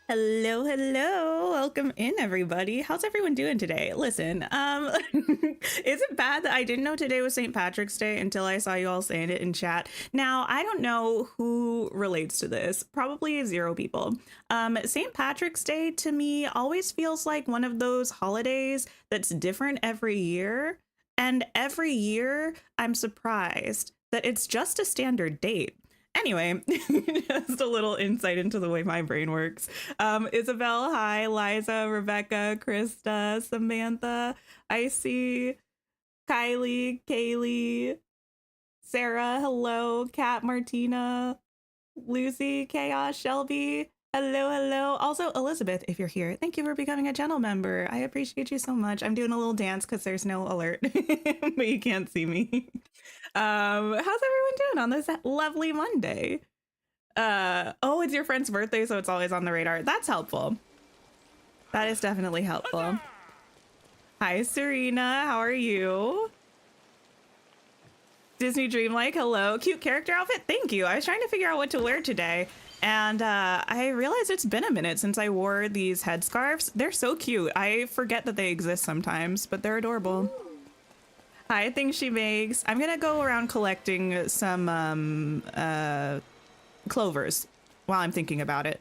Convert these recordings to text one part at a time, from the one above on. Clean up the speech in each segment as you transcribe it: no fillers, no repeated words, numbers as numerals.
Hello, hello. Welcome in, everybody. How's everyone doing today? Listen, is it bad that I didn't know today was St. Patrick's Day until I saw you all saying it in chat? Now, I don't know who relates to this. Probably zero people. St. Patrick's Day to me always feels like one of those holidays that's different every year. And every year, I'm surprised that it's just a standard date. Anyway, just a little insight into the way my brain works. Isabel, hi. Liza, Rebecca, Krista, Samantha, Icy, Kylie, Kaylee, Sarah, hello, Kat, Martina, Lucy, Chaos, Shelby, hello, hello. Also, Elizabeth, if you're here, thank you for becoming a channel member. I appreciate you so much. I'm doing a little dance because there's no alert, but you can't see me. How's everyone doing on this lovely Monday? Oh, it's your friend's birthday, so it's always on the radar. That's helpful. That is definitely helpful. Hi, Serena. How are you? Disney Dreamlike, hello. Cute character outfit. Thank you. I was trying to figure out what to wear today, and I realized it's been a minute since I wore these headscarves. They're so cute. I forget that they exist sometimes, but they're adorable. Hi, things she makes. I'm gonna go around collecting some clovers while I'm thinking about it.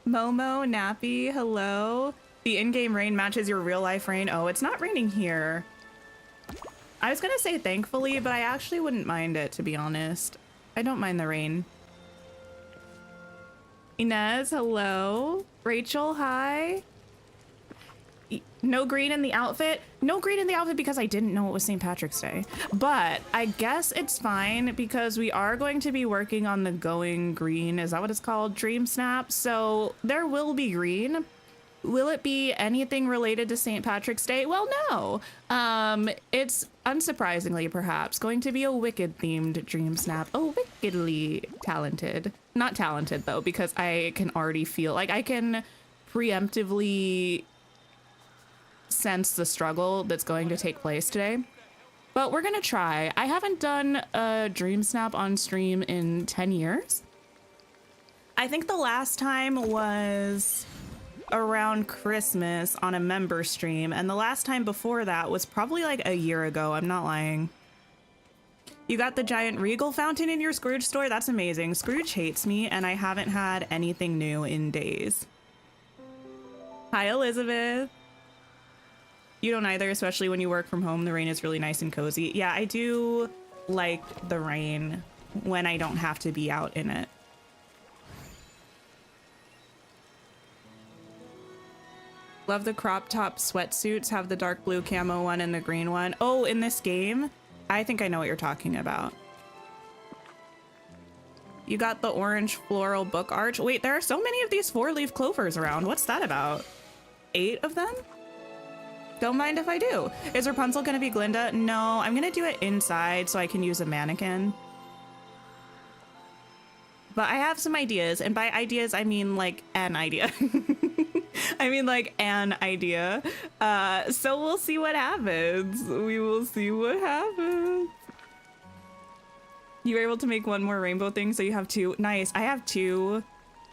Momo, Nappy, hello. The in-game rain matches your real-life rain. Oh, it's not raining here. I was gonna say thankfully, but I actually wouldn't mind it, to be honest. I don't mind the rain. Inez, hello. Rachel, hi. No green in the outfit. No green in the outfit because I didn't know it was St. Patrick's Day. But I guess it's fine because we are going to be working on the going green. Is that what it's called? DreamSnap. So there will be green. Will it be anything related to St. Patrick's Day? Well, no. It's unsurprisingly perhaps going to be a Wicked themed DreamSnap. Oh, wickedly talented. Not talented though, because I can already feel like I can preemptively sense the struggle that's going to take place today, but we're gonna try. I haven't done a DreamSnap on stream in 10 years. I think the last time was around Christmas on a member stream, and the last time before that was probably like a year ago. I'm not lying. You got the giant Regal fountain in your Scrooge store? That's amazing. Scrooge hates me, and I haven't had anything new in days. Hi, Elizabeth. You don't either, especially when you work from home. The rain is really nice and cozy. Yeah, I do like the rain when I don't have to be out in it. Love the crop top sweatsuits. Have the dark blue camo one and the green one. Oh, in this game? I think I know what you're talking about. You got the orange floral book arch. Wait, there are so many of these 4-leaf clovers around. What's that about? 8 of them? Don't mind if I do. Is Rapunzel gonna be Glinda? No, I'm gonna do it inside so I can use a mannequin. But I have some ideas, and by ideas, I mean like an idea. I mean like an idea. So we'll see what happens. We will see what happens. You were able to make one more rainbow thing, so you have 2. Nice, I have 2.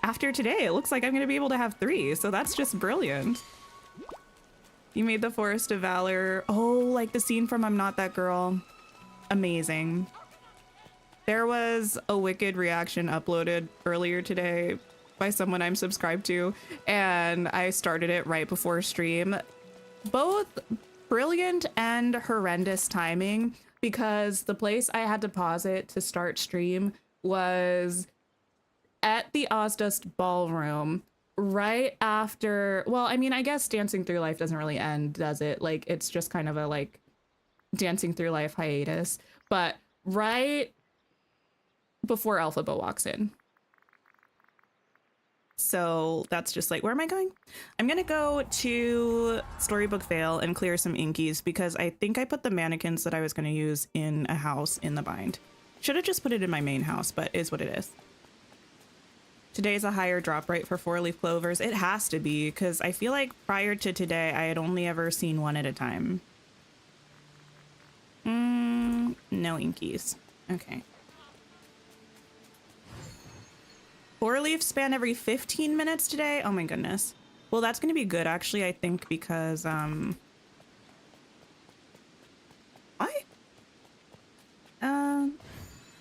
After today, it looks like I'm gonna be able to have 3, so that's just brilliant. You made the Forest of Valor. Oh, like the scene from I'm Not That Girl. Amazing. There was a Wicked reaction uploaded earlier today by someone I'm subscribed to, and I started it right before stream. Both brilliant and horrendous timing, because the place I had to pause it to start stream was at the Ozdust Ballroom. Right after, well, I mean, I guess Dancing Through Life doesn't really end, does it? Like, it's just kind of a, like, Dancing Through Life hiatus. But right before Elphaba walks in. So that's just like, where am I going? I'm gonna go to Storybook Vale and clear some inkies because I think I put the mannequins that I was gonna use in a house in the bind. Should have just put it in my main house, but is what it is. Today's a higher drop rate for 4-leaf clovers. It has to be, because I feel like prior to today, I had only ever seen one at a time. No inkies. Okay. 4-leaf span every 15 minutes today. Oh my goodness. Well, that's going to be good, actually, I think, because, why?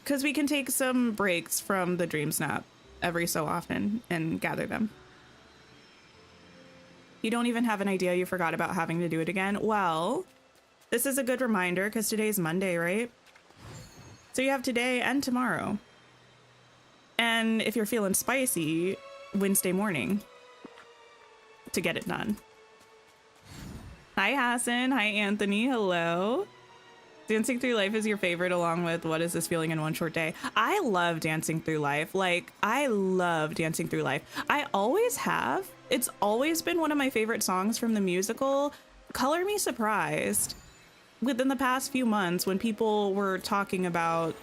Because we can take some breaks from the DreamSnap every so often and gather them. You don't even have an idea you forgot about having to do it again. Well, this is a good reminder because today's Monday, right? So you have today and tomorrow. And if you're feeling spicy, Wednesday morning to get it done. Hi, Hassan. Hi, Anthony. Hello. Dancing Through Life is your favorite along with What Is This Feeling in One Short Day? I love Dancing Through Life. Like, I love Dancing Through Life. I always have. It's always been one of my favorite songs from the musical. Color me surprised. Within the past few months when people were talking about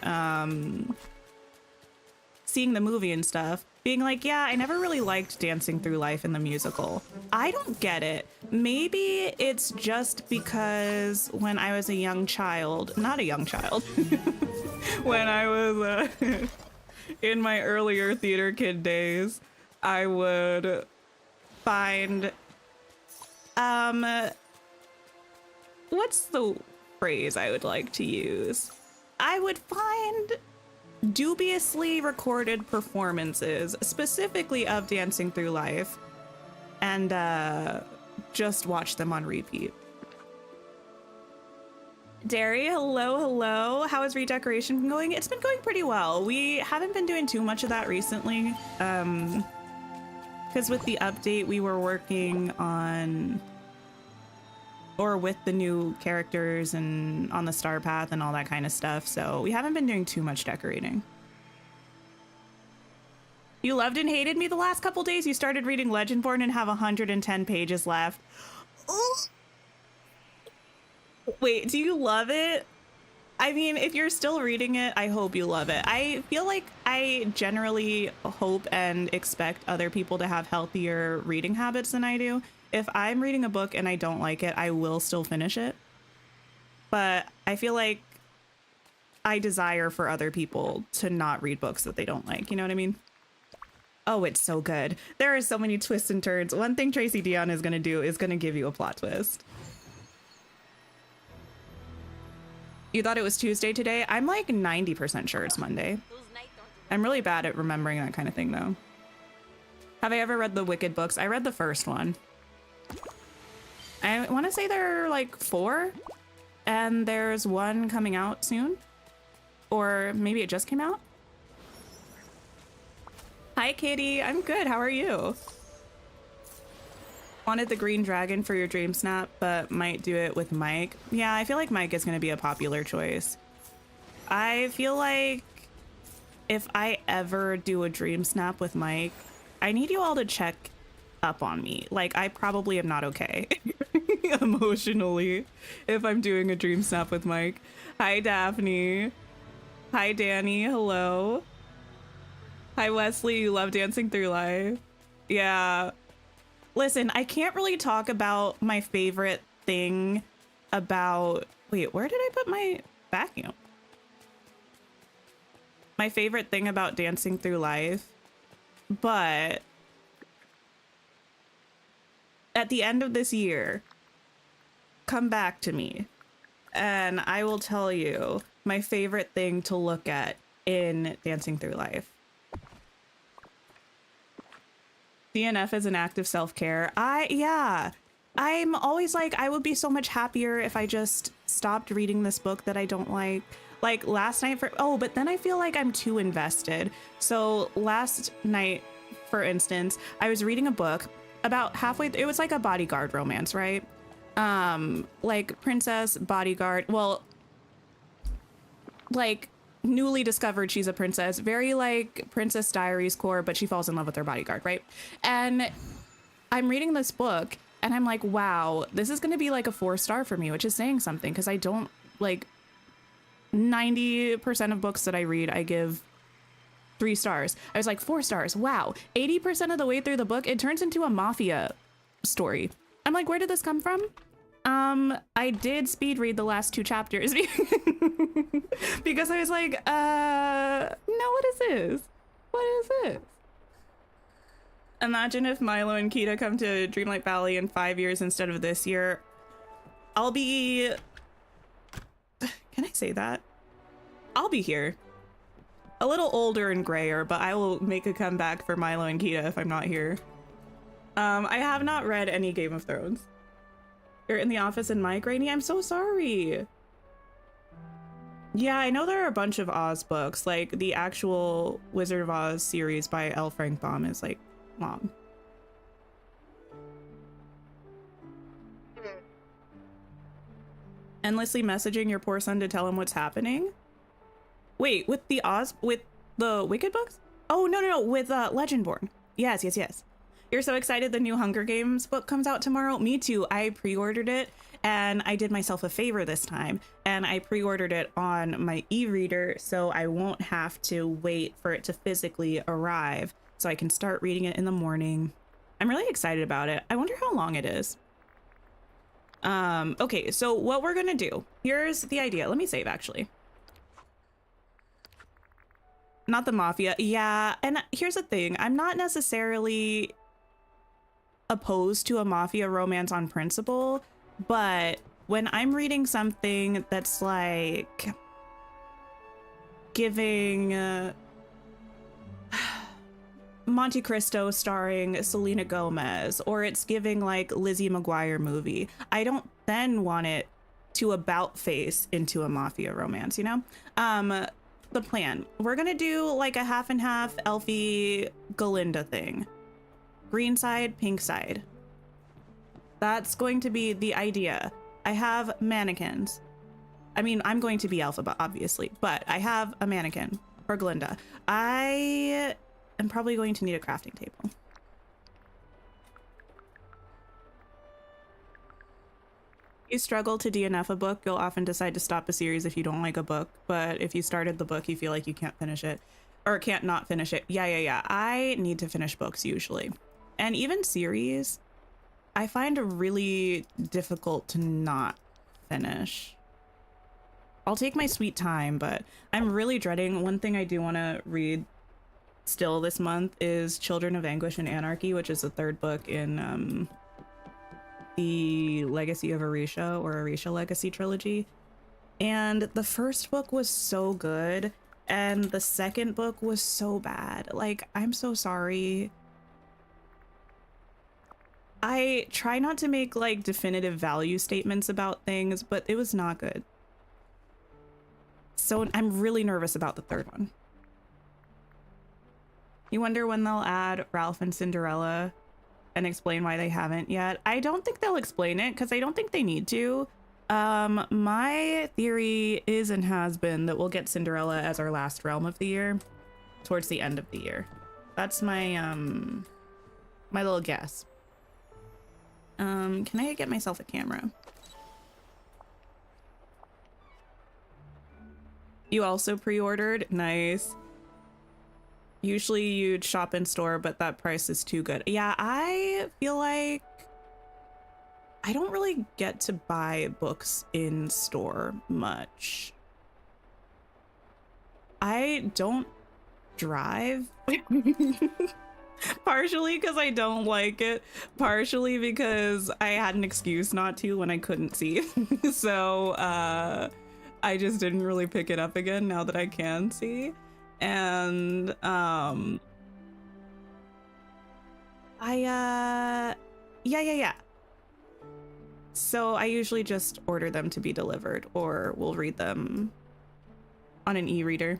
seeing the movie and stuff, being like, yeah, I never really liked Dancing Through Life in the musical. I don't get it. Maybe it's just because when I was a young child, not a young child, when I was in my earlier theater kid days, I would find, what's the phrase I would like to use? I would find dubiously recorded performances, specifically of Dancing Through Life, and just watch them on repeat. Derry, hello, hello. How is redecoration going? It's been going pretty well. We haven't been doing too much of that recently, because with the update we were working on, or with the new characters and on the star path and all that kind of stuff. So we haven't been doing too much decorating. You loved and hated me the last couple days. You started reading Legendborn and have 110 pages left. Ooh. Wait, do you love it? I mean, if you're still reading it, I hope you love it. I feel like I generally hope and expect other people to have healthier reading habits than I do. If I'm reading a book and I don't like it, I will still finish it. But I feel like I desire for other people to not read books that they don't like. You know what I mean? Oh, it's so good. There are so many twists and turns. One thing Tracy Dion is going to do is going to give you a plot twist. You thought it was Tuesday today? I'm like 90% sure it's Monday. I'm really bad at remembering that kind of thing, though. Have I ever read the Wicked books? I read the first one. I want to say there are like 4, and there's one coming out soon, or maybe it just came out. Hi, Katie. I'm good. How are you? Wanted the green dragon for your DreamSnap, but might do it with Mike. Yeah, I feel like Mike is going to be a popular choice. I feel like if I ever do a DreamSnap with Mike, I need you all to check up on me. Like, I probably am not okay emotionally if I'm doing a DreamSnap with Mike. Hi, Daphne. Hi, Danny. Hello. Hi, Wesley. You love Dancing Through Life. Yeah. Listen, I can't really talk about my favorite thing about... Wait, where did I put my vacuum? My favorite thing about Dancing Through Life, but at the end of this year, come back to me and I will tell you my favorite thing to look at in Dancing Through Life. DNF is an act of self-care. Yeah. I'm always like, I would be so much happier if I just stopped reading this book that I don't like. Like last night but then I feel like I'm too invested. So last night, for instance, I was reading a book about halfway, it was like a bodyguard romance, right? Like princess, bodyguard, well, like newly discovered she's a princess, very like Princess Diaries core, but she falls in love with her bodyguard, right? And I'm reading this book and I'm like, wow, this is going to be like a 4-star for me, which is saying something because I don't like 90% of books that I read, I give 3 stars. I was like 4 stars. Wow. 80% of the way through the book, it turns into a mafia story. I'm like, where did this come from? I did speed read the last 2 chapters because I was like, no, what is this? What is this? Imagine if Milo and Kita come to Dreamlight Valley in 5 years instead of this year. I'll be... Can I say that? I'll be here. A little older and grayer, but I will make a comeback for Milo and Kita if I'm not here. I have not read any Game of Thrones. You're in the office and migraine? I'm so sorry. Yeah, I know there are a bunch of Oz books. Like, the actual Wizard of Oz series by L. Frank Baum is, like, long. Endlessly messaging your poor son to tell him what's happening? Wait, with the Wicked books? Oh, no, with Legendborn. Yes. You're so excited the new Hunger Games book comes out tomorrow? Me too. I pre-ordered it, and I did myself a favor this time, and I pre-ordered it on my e-reader, so I won't have to wait for it to physically arrive, so I can start reading it in the morning. I'm really excited about it. I wonder how long it is. Okay, so what we're gonna do, here's the idea. Let me save, actually. Not the Mafia. Yeah, and here's the thing. I'm not necessarily opposed to a Mafia romance on principle, but when I'm reading something that's like giving Monte Cristo starring Selena Gomez, or it's giving like Lizzie McGuire movie, I don't then want it to about face into a Mafia romance, you know? The plan, we're gonna do like a half and half Elfie Galinda thing. Green side, pink side. That's going to be the idea. I have mannequins. I mean, I'm going to be Alpha, obviously, but I have a mannequin for Galinda. I am probably going to need a crafting table. You struggle to DNF a book, you'll often decide to stop a series if you don't like a book, but if you started the book, you feel like you can't finish it, or can't not finish it. Yeah. I need to finish books usually. And even series, I find it really difficult to not finish. I'll take my sweet time, but I'm really dreading. One thing I do want to read still this month is Children of Anguish and Anarchy, which is the third book in the Legacy of Orisha, or Orisha Legacy trilogy. And the first book was so good, and the second book was so bad. Like, I'm so sorry. I try not to make like definitive value statements about things, but it was not good. So I'm really nervous about the third one. You wonder when they'll add Ralph and Cinderella and explain why they haven't yet. I don't think they'll explain it because I don't think they need to. My theory is and has been that we'll get Cinderella as our last realm of the year towards the end of the year. That's my my little guess. Can I get myself a camera? You also pre-ordered? Nice. Usually you'd shop in store, but that price is too good. Yeah, I feel like I don't really get to buy books in store much. I don't drive. Partially because I don't like it, partially because I had an excuse not to when I couldn't see. So I just didn't really pick it up again now that I can see. And yeah. So I usually just order them to be delivered, or we'll read them on an e-reader.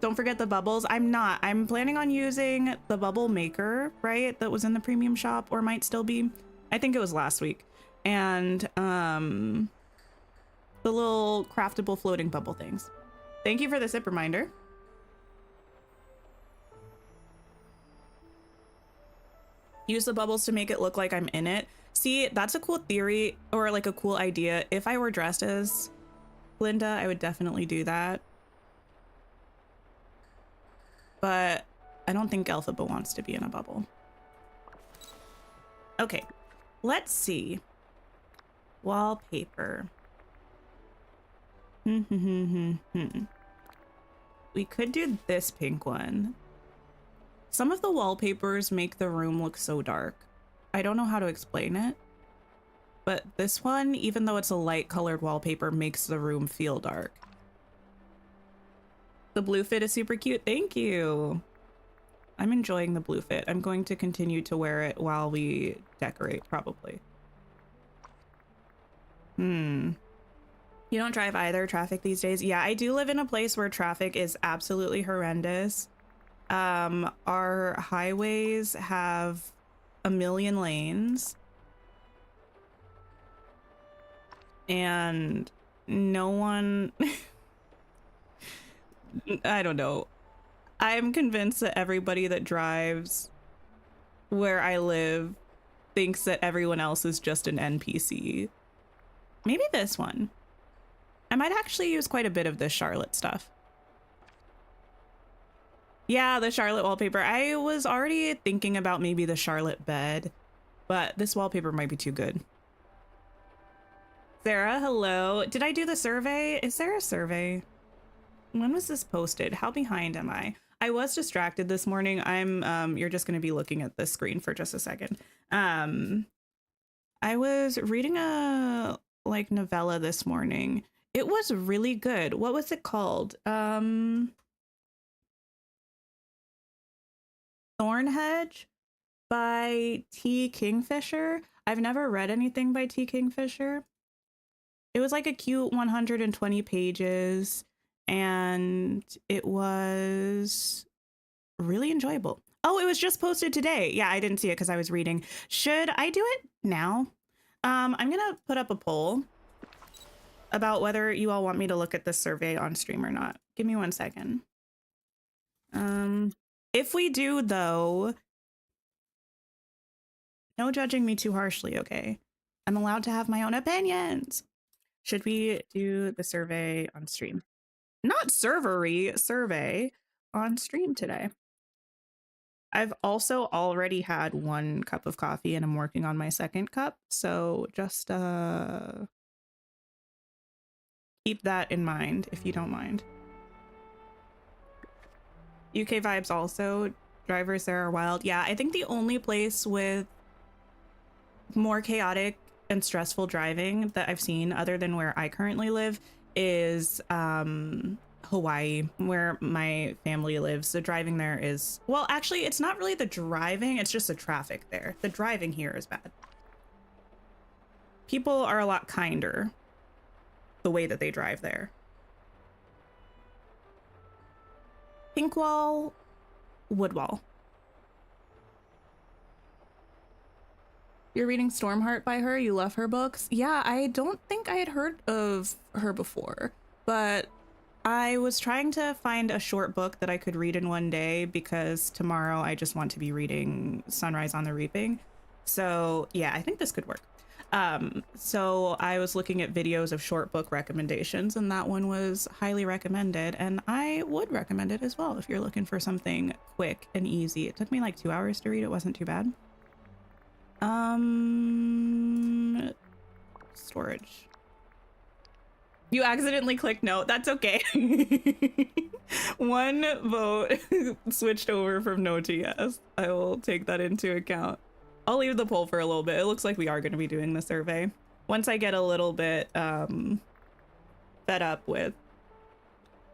Don't forget the bubbles. I'm planning on using the bubble maker, right? That was in the premium shop, or might still be. I think it was last week. And the little craftable floating bubble things. Thank you for the sip reminder. Use the bubbles to make it look like I'm in it. See, that's a cool theory, or like a cool idea. If I were dressed as Glinda, I would definitely do that. But I don't think Elphaba wants to be in a bubble. Okay, let's see. Wallpaper. We could do this pink one. Some of the wallpapers make the room look so dark. I don't know how to explain it, but this one, even though it's a light colored wallpaper, makes the room feel dark. The blue fit is super cute. Thank you. I'm enjoying the blue fit. I'm going to continue to wear it while we decorate, probably. You don't drive either? Traffic these days? Yeah, I do live in a place where traffic is absolutely horrendous. Our highways have a million lanes. And no one... I don't know. I'm convinced that everybody that drives where I live thinks that everyone else is just an NPC. Maybe this one. I might actually use quite a bit of this Charlotte stuff. Yeah, the Charlotte wallpaper. I was already thinking about maybe the Charlotte bed, but this wallpaper might be too good. Sarah, hello. Did I do the survey? Is there a survey? When was this posted? How behind am I? I was distracted this morning. You're just going to be looking at this screen for just a second. I was reading a novella this morning. It was really good. What was it called? Thornhedge by T. Kingfisher. I've never read anything by T. Kingfisher. It was like a cute 120 pages, and it was really enjoyable. Oh, it was just posted today. Yeah, I didn't see it because I was reading. Should I do it now? I'm gonna put up a poll about whether you all want me to look at this survey on stream or not. Give me 1 second. If we do, though, no judging me too harshly, okay? I'm allowed to have my own opinions. Should we do the survey on stream? Not servery, survey on stream today. I've also already had 1 cup of coffee and I'm working on my 2nd cup. So just keep that in mind if you don't mind. UK vibes also. Drivers there are wild. Yeah, I think the only place with more chaotic and stressful driving that I've seen other than where I currently live is Hawaii, where my family lives. The driving there is, well, actually, it's not really the driving, it's just the traffic there. The driving here is bad. People are a lot kinder the way that they drive there. Pink wall, wood wall. You're reading Stormheart by her? You love her books? Yeah, I don't think I had heard of her before, but I was trying to find a short book that I could read in 1 day because tomorrow I just want to be reading Sunrise on the Reaping. So yeah, I think this could work. So I was looking at videos of short book recommendations and that one was highly recommended, and I would recommend it as well if you're looking for something quick and easy. It took me like 2 hours to read. It wasn't too bad. Storage. You accidentally clicked no. That's okay. 1 vote switched over from no to yes. I will take that into account. I'll leave the poll for a little bit. It looks like we are going to be doing the survey. Once I get a little bit fed up with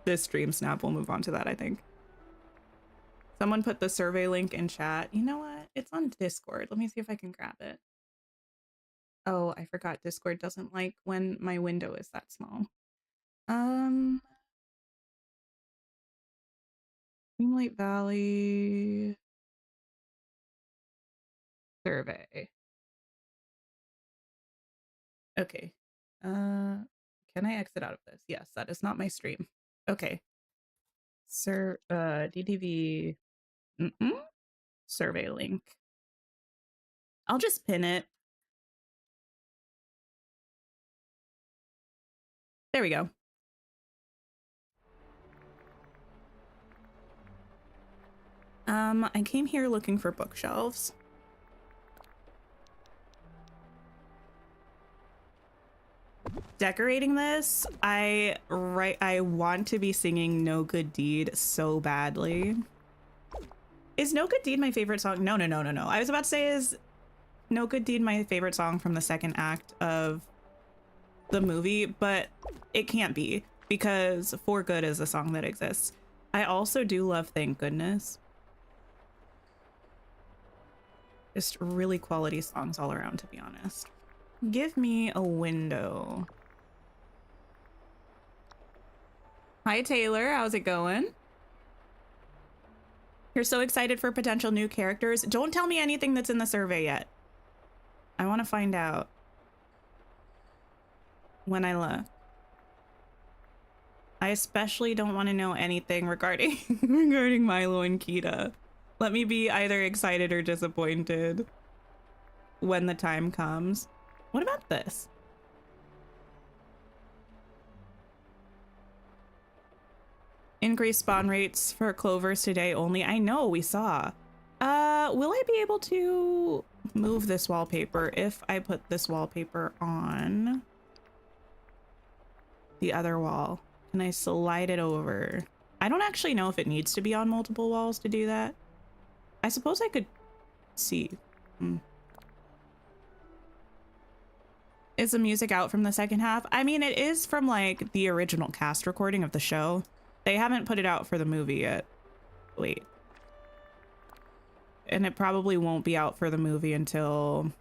this DreamSnap, we'll move on to that, I think. Someone put the survey link in chat. You know what? It's on Discord. Let me see if I can grab it. Oh, I forgot Discord doesn't like when my window is that small. Dreamlight Valley survey. Okay. Can I exit out of this? Yes, that is not my stream. Okay. Sir, DTV survey link. I'll just pin it. There we go. I came here looking for bookshelves. Decorating this, I want to be singing No Good Deed so badly. Is No Good Deed my favorite song? No. I was about to say, is No Good Deed my favorite song from the second act of the movie, but it can't be because For Good is a song that exists. I also do love Thank Goodness. Just really quality songs all around, to be honest. Give me a window. Hi, Taylor. How's it going? You're so excited for potential new characters. Don't tell me anything that's in the survey yet. I want to find out when I look. I especially don't want to know anything regarding regarding Milo and Kita. Let me be either excited or disappointed when the time comes. What about this? Increased spawn rates for clovers today only. I know, we saw. Will I be able to move this wallpaper if I put this wallpaper on the other wall? Can I slide it over? I don't actually know if it needs to be on multiple walls to do that. I suppose I could see. Is the music out from the second half? I mean, it is from like the original cast recording of the show. They haven't put it out for the movie yet. Wait. And it probably won't be out for the movie until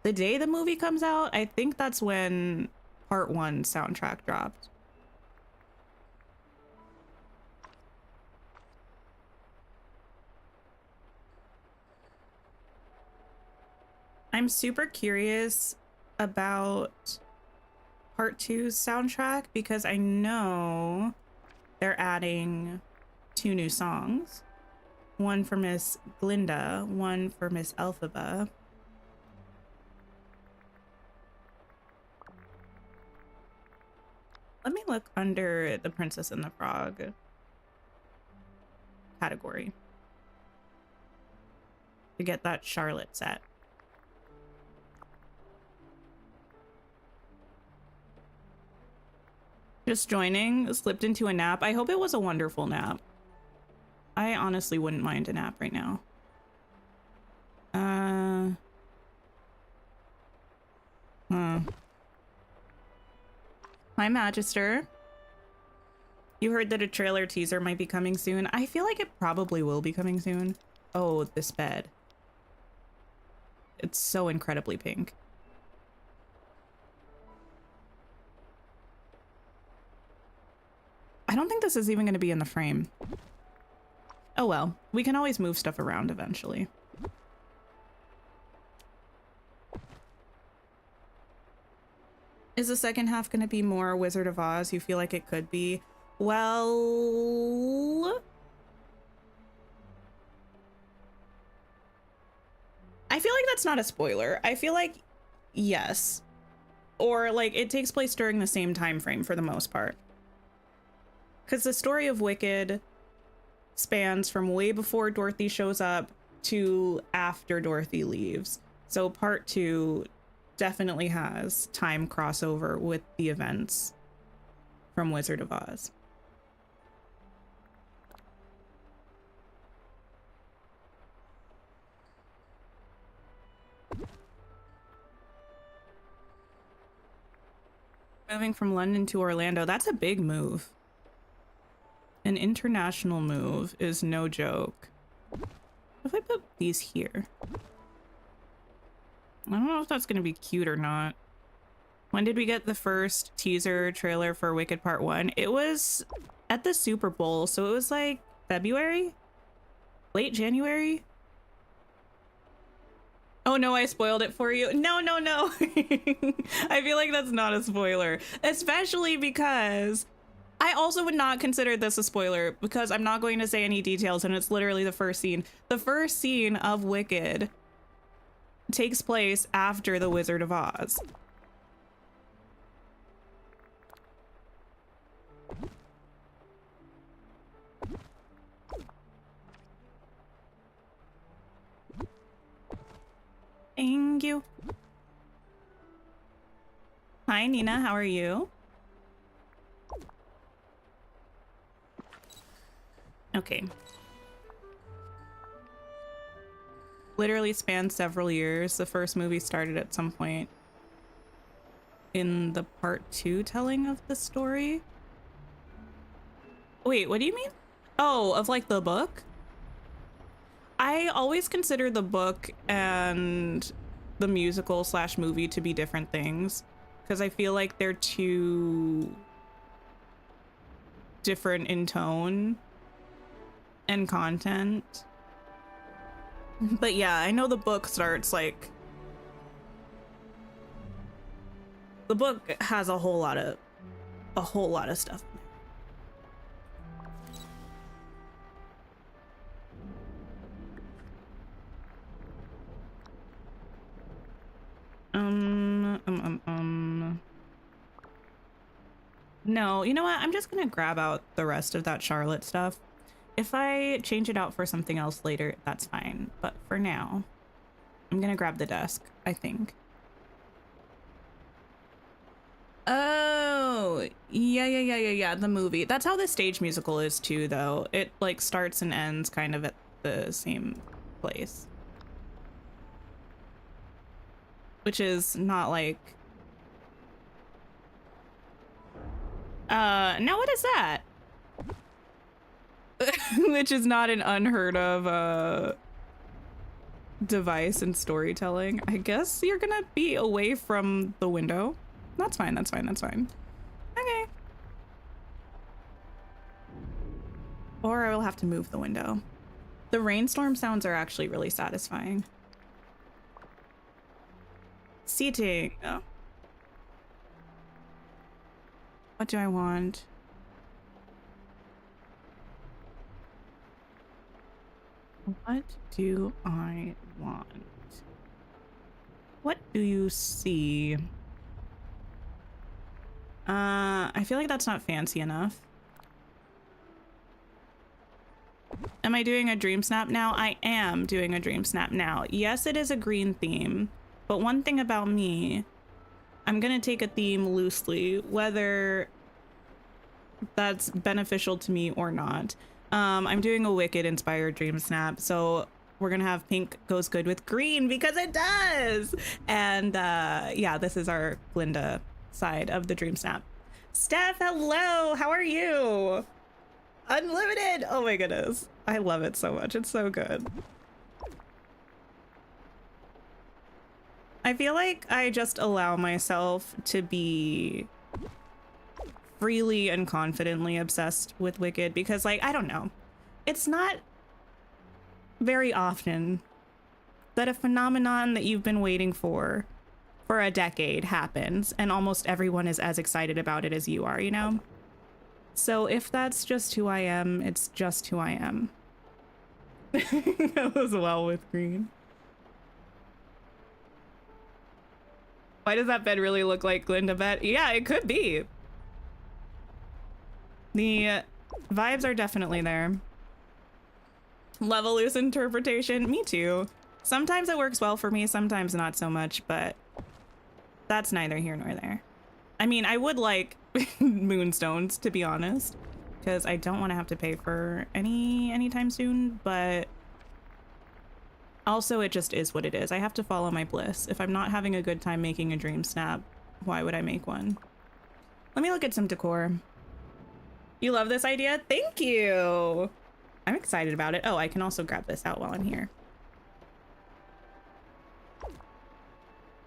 the day the movie comes out. I think that's when part 1 soundtrack dropped. I'm super curious about part 2's soundtrack because I know they're adding 2 new songs. One for Miss Glinda, one for Miss Elphaba. Let me look under the Princess and the Frog category to get that Charlotte set. Just joining, slipped into a nap. I hope it was a wonderful nap. I honestly wouldn't mind a nap right now. Hi, Magister. You heard that a trailer teaser might be coming soon. I feel like it probably will be coming soon. Oh, this bed. It's so incredibly pink. I don't think this is even going to be in the frame. Oh well, we can always move stuff around eventually. Is the second half going to be more Wizard of Oz? You feel like it could be? Well, I feel like that's not a spoiler. I feel like yes, or like it takes place during the same time frame for the most part. Because the story of Wicked spans from way before Dorothy shows up to after Dorothy leaves. So part 2 definitely has time crossover with the events from Wizard of Oz. Moving from London to Orlando, that's a big move. An international move is no joke. If I put these here, I don't know if that's gonna be cute or not. When did we get the first teaser trailer for Wicked Part 1? It was at the Super Bowl, so it was like February? Late January? Oh no, I spoiled it for you. No. I feel like that's not a spoiler, especially because I also would not consider this a spoiler because I'm not going to say any details and it's literally the first scene. The first scene of Wicked takes place after The Wizard of Oz. Thank you. Hi, Nina. How are you? Okay. literally spanned several years. The first movie started at some point in the part 2 telling of the story. Wait, what do you mean? Oh, of like the book? I always consider the book and the musical slash movie to be different things because I feel like they're too different in tone and content. But yeah, I know the book starts like, the book has a whole lot of stuff. No, you know what? I'm just gonna grab out the rest of that Charlotte stuff. If I change it out for something else later, that's fine. But for now, I'm gonna grab the desk, I think. Oh, yeah, the movie. That's how the stage musical is too, though. It like starts and ends kind of at the same place. Which is not like... now what is that? Which is not an unheard of, device in storytelling. I guess you're gonna be away from the window. That's fine, that's fine, that's fine. Okay. Or I will have to move the window. The rainstorm sounds are actually really satisfying. Seating. Oh. What do I want? What do I want? What do you see? I feel like that's not fancy enough. Am I doing a DreamSnap now? I am doing a DreamSnap now. Yes, it is a green theme, but one thing about me, I'm gonna take a theme loosely, whether that's beneficial to me or not. I'm doing a Wicked inspired DreamSnap, so we're gonna have pink goes good with green because it does. And yeah, this is our Glinda side of the DreamSnap. Steph, hello, how are you? Unlimited, oh my goodness, I love it so much, it's so good. I feel like I just allow myself to be freely and confidently obsessed with Wicked because, like, I don't know, it's not very often that a phenomenon that you've been waiting for a decade happens and almost everyone is as excited about it as you are, you know? So if that's just who I am, it's just who I am. That was well with green. Why does that bed really look like Glinda bed? Yeah, it could be. The vibes are definitely there. Level loose interpretation, me too. Sometimes it works well for me, sometimes not so much, but that's neither here nor there. I mean, I would like moonstones, to be honest, because I don't want to have to pay for any anytime soon, but also it just is what it is. I have to follow my bliss. If I'm not having a good time making a DreamSnap, why would I make one? Let me look at some decor. You love this idea? Thank you. I'm excited about it. Oh, I can also grab this out while I'm here.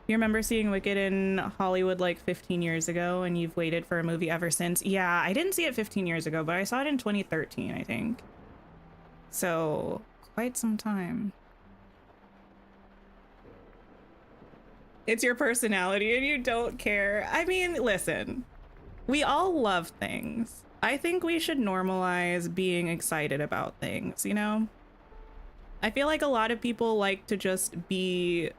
You remember seeing Wicked in Hollywood like 15 years ago and you've waited for a movie ever since? Yeah, I didn't see it 15 years ago, but I saw it in 2013, I think. So, quite some time. It's your personality and you don't care. I mean, listen, we all love things. I think we should normalize being excited about things, you know? I feel like a lot of people like to just be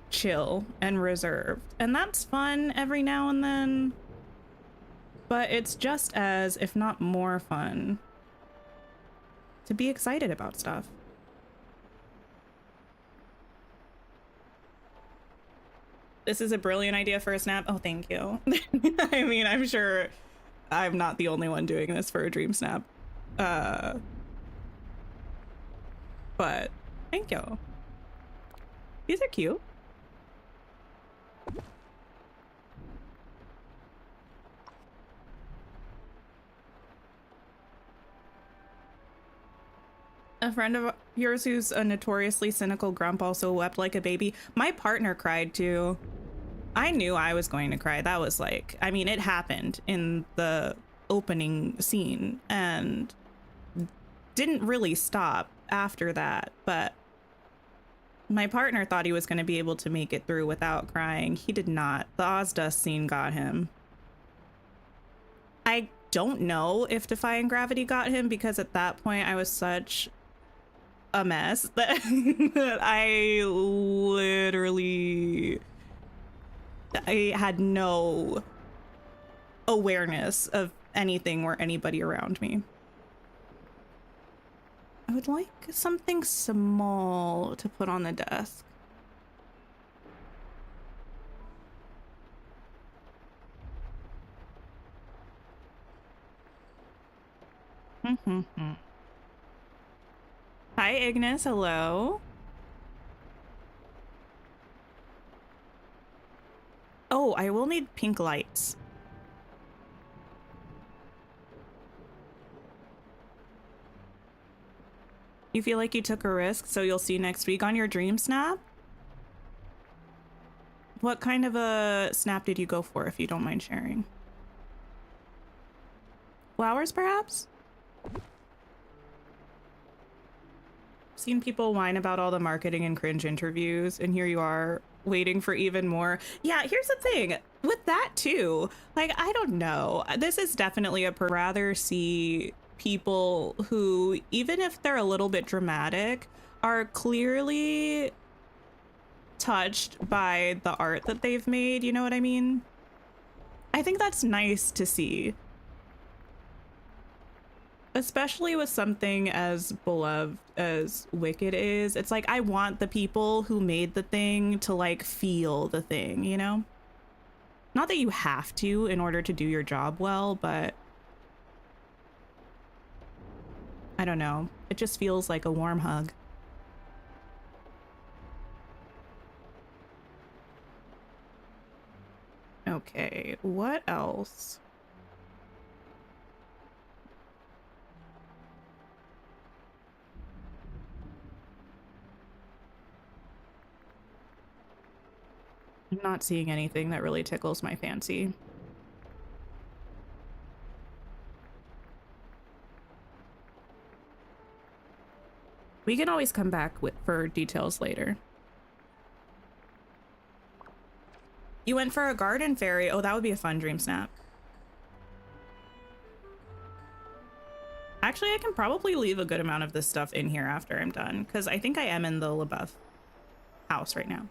chill and reserved, and that's fun every now and then, but it's just as, if not more fun, to be excited about stuff. This is a brilliant idea for a snap. Oh, thank you. I mean, I'm sure I'm not the only one doing this for a DreamSnap, but thank you. These are cute. A friend of yours who's a notoriously cynical grump also wept like a baby. My partner cried too. I knew I was going to cry. That was like, I mean, it happened in the opening scene and didn't really stop after that, but my partner thought he was going to be able to make it through without crying. He did not. The Ozdust scene got him. I don't know if Defying Gravity got him because at that point I was such a mess that, that I had no awareness of anything or anybody around me. I would like something small to put on the desk. Hi, Ignis. Hello. Oh, I will need pink lights. You feel like you took a risk, so you'll see next week on your DreamSnap? What kind of a snap did you go for, if you don't mind sharing? Flowers, perhaps? Seen people whine about all the marketing and cringe interviews, and here you are waiting for even more. Yeah, here's the thing with that too. Like, I don't know. This is definitely a rather see people who, even if they're a little bit dramatic, are clearly touched by the art that they've made. You know what I mean? I think that's nice to see. Especially with something as beloved as Wicked is. It's like, I want the people who made the thing to like feel the thing, you know? Not that you have to in order to do your job well, but I don't know. It just feels like a warm hug. Okay, what else? I'm not seeing anything that really tickles my fancy. We can always come back for details later. You went for a garden fairy. Oh, that would be a fun dream snap. Actually, I can probably leave a good amount of this stuff in here after I'm done, because I think I am in the LaBeouf house right now.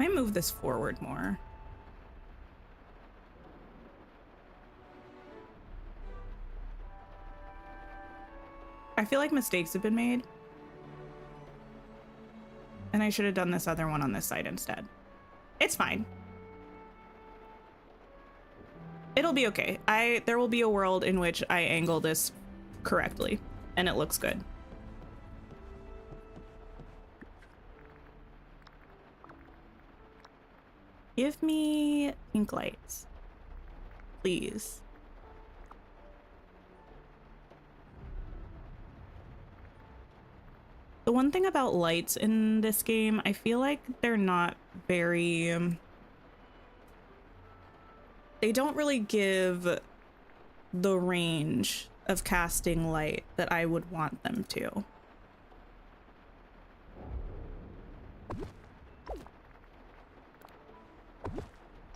I move this forward more. I feel like mistakes have been made. And I should have done this other one on this side instead. It's fine. It'll be okay. There will be a world in which I angle this correctly and it looks good. Give me pink lights, please. The one thing about lights in this game, I feel like they're not very, they don't really give the range of casting light that I would want them to.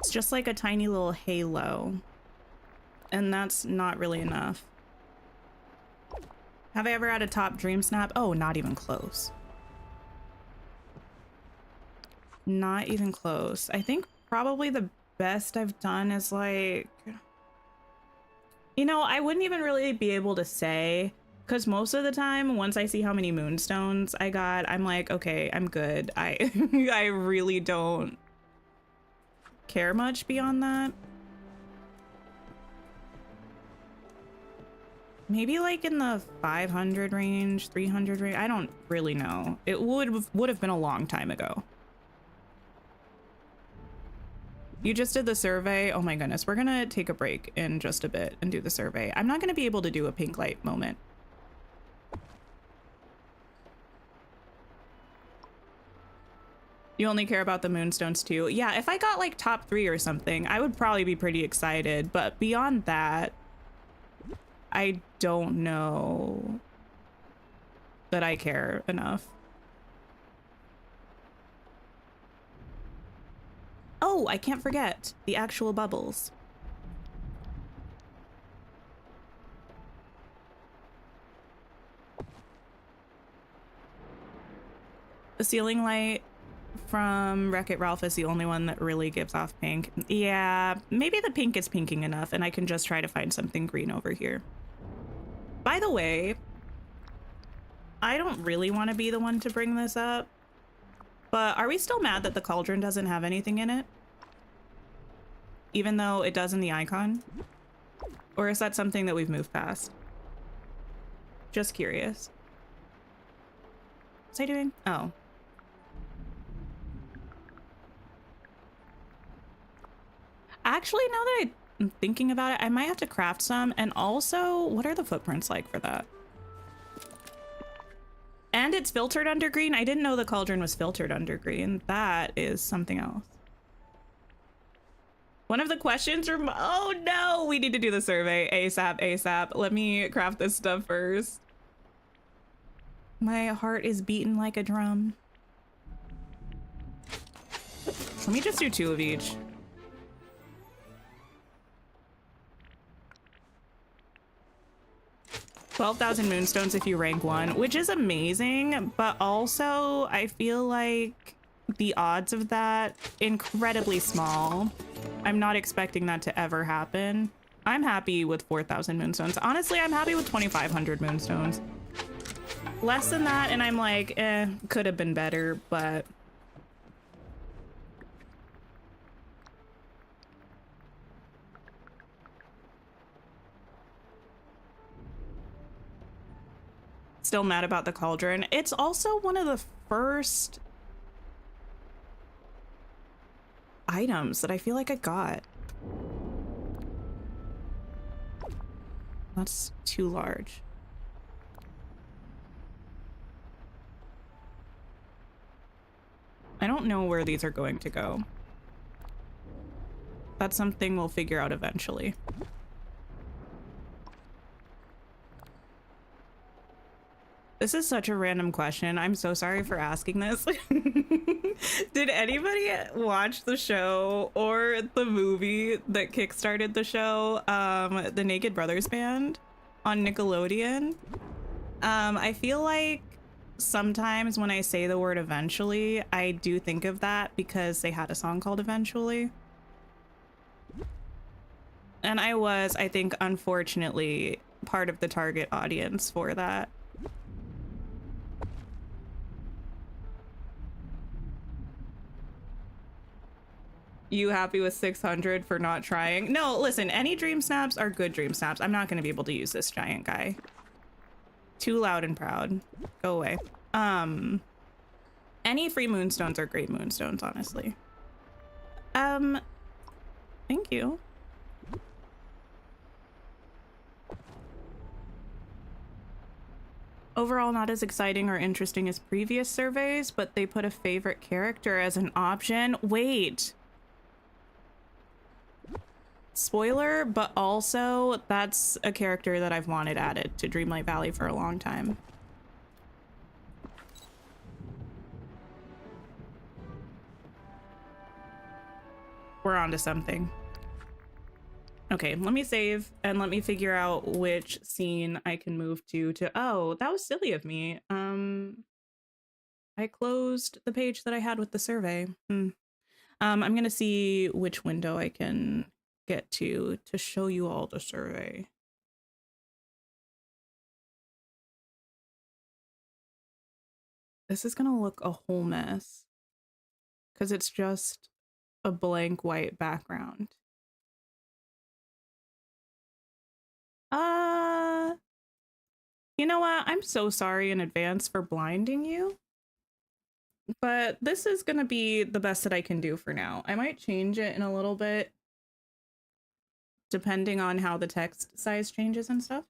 It's just like a tiny little halo, and that's not really enough. Have I ever had a top dream snap? Oh, not even close. Not even close. I think probably the best I've done is like, you know, I wouldn't even really be able to say Because most of the time, once I see how many moonstones I got, I'm like, okay, I'm good. I I really don't care much beyond that. Maybe like in the 500 range, 300 range. I don't really know. It would have been a long time ago. You just did the survey. Oh my goodness. We're going to take a break in just a bit and do the survey. I'm not going to be able to do a pink light moment. You only care about the moonstones too. Yeah, if I got like top 3 or something, I would probably be pretty excited. But beyond that, I don't know that I care enough. Oh, I can't forget the actual bubbles. The ceiling light from Wreck-It Ralph is the only one that really gives off pink. Yeah, maybe the pink is pinking enough and I can just try to find something green over here. By the way, I don't really want to be the one to bring this up, but are we still mad that the cauldron doesn't have anything in it? Even though it does in the icon? Or is that something that we've moved past? Just curious. What's I doing? Oh. Actually, now that I'm thinking about it, I might have to craft some. And also, what are the footprints like for that? And it's filtered under green. I didn't know the cauldron was filtered under green. That is something else. One of the questions from, oh no, we need to do the survey ASAP, ASAP. Let me craft this stuff first. My heart is beating like a drum. Let me just do 2 of each. $12,000 moonstones if you rank 1, which is amazing, but also I feel like the odds of that incredibly small. I'm not expecting that to ever happen. I'm happy with 4,000 moonstones. Honestly, I'm happy with 2,500 moonstones. Less than that, and I'm like, could have been better, but still mad about the cauldron. It's also one of the first items that I feel like I got. That's too large. I don't know where these are going to go. That's something we'll figure out eventually. This is such a random question. I'm so sorry for asking this. Did anybody watch the show or the movie that kickstarted the show, the Naked Brothers Band on Nickelodeon? I feel like sometimes when I say the word eventually, I do think of that because they had a song called Eventually. And I was, I think, unfortunately, part of the target audience for that. You happy with 600 for not trying? No, listen, any DreamSnaps are good DreamSnaps. I'm not going to be able to use this giant guy. Too loud and proud. Go away. Any free moonstones are great moonstones, honestly. Thank you. Overall, not as exciting or interesting as previous surveys, but they put a favorite character as an option. Wait. Spoiler, but also that's a character that I've wanted added to Dreamlight Valley for a long time. We're on to something. Okay, let me save and let me figure out which scene I can move to. Oh, that was silly of me. I closed the page that I had with the survey. I'm gonna see which window I can get to show you all the survey. This is gonna look a whole mess because it's just a blank white background. You know what? I'm so sorry in advance for blinding you, but this is gonna be the best that I can do for now. I might change it in a little bit depending on how the text size changes and stuff.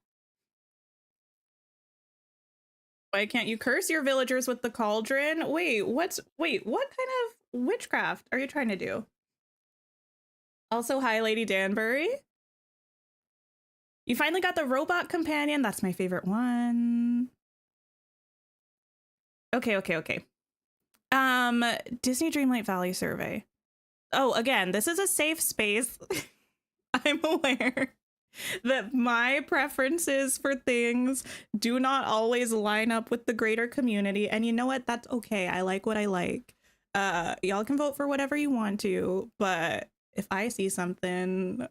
Why can't you curse your villagers with the cauldron? Wait, what kind of witchcraft are you trying to do? Also, hi, Lady Danbury. You finally got the robot companion. That's my favorite one. Okay. Disney Dreamlight Valley survey. Oh, again, this is a safe space. I'm aware that my preferences for things do not always line up with the greater community. And you know what? That's okay. I like what I like. Y'all can vote for whatever you want to, but if I see something,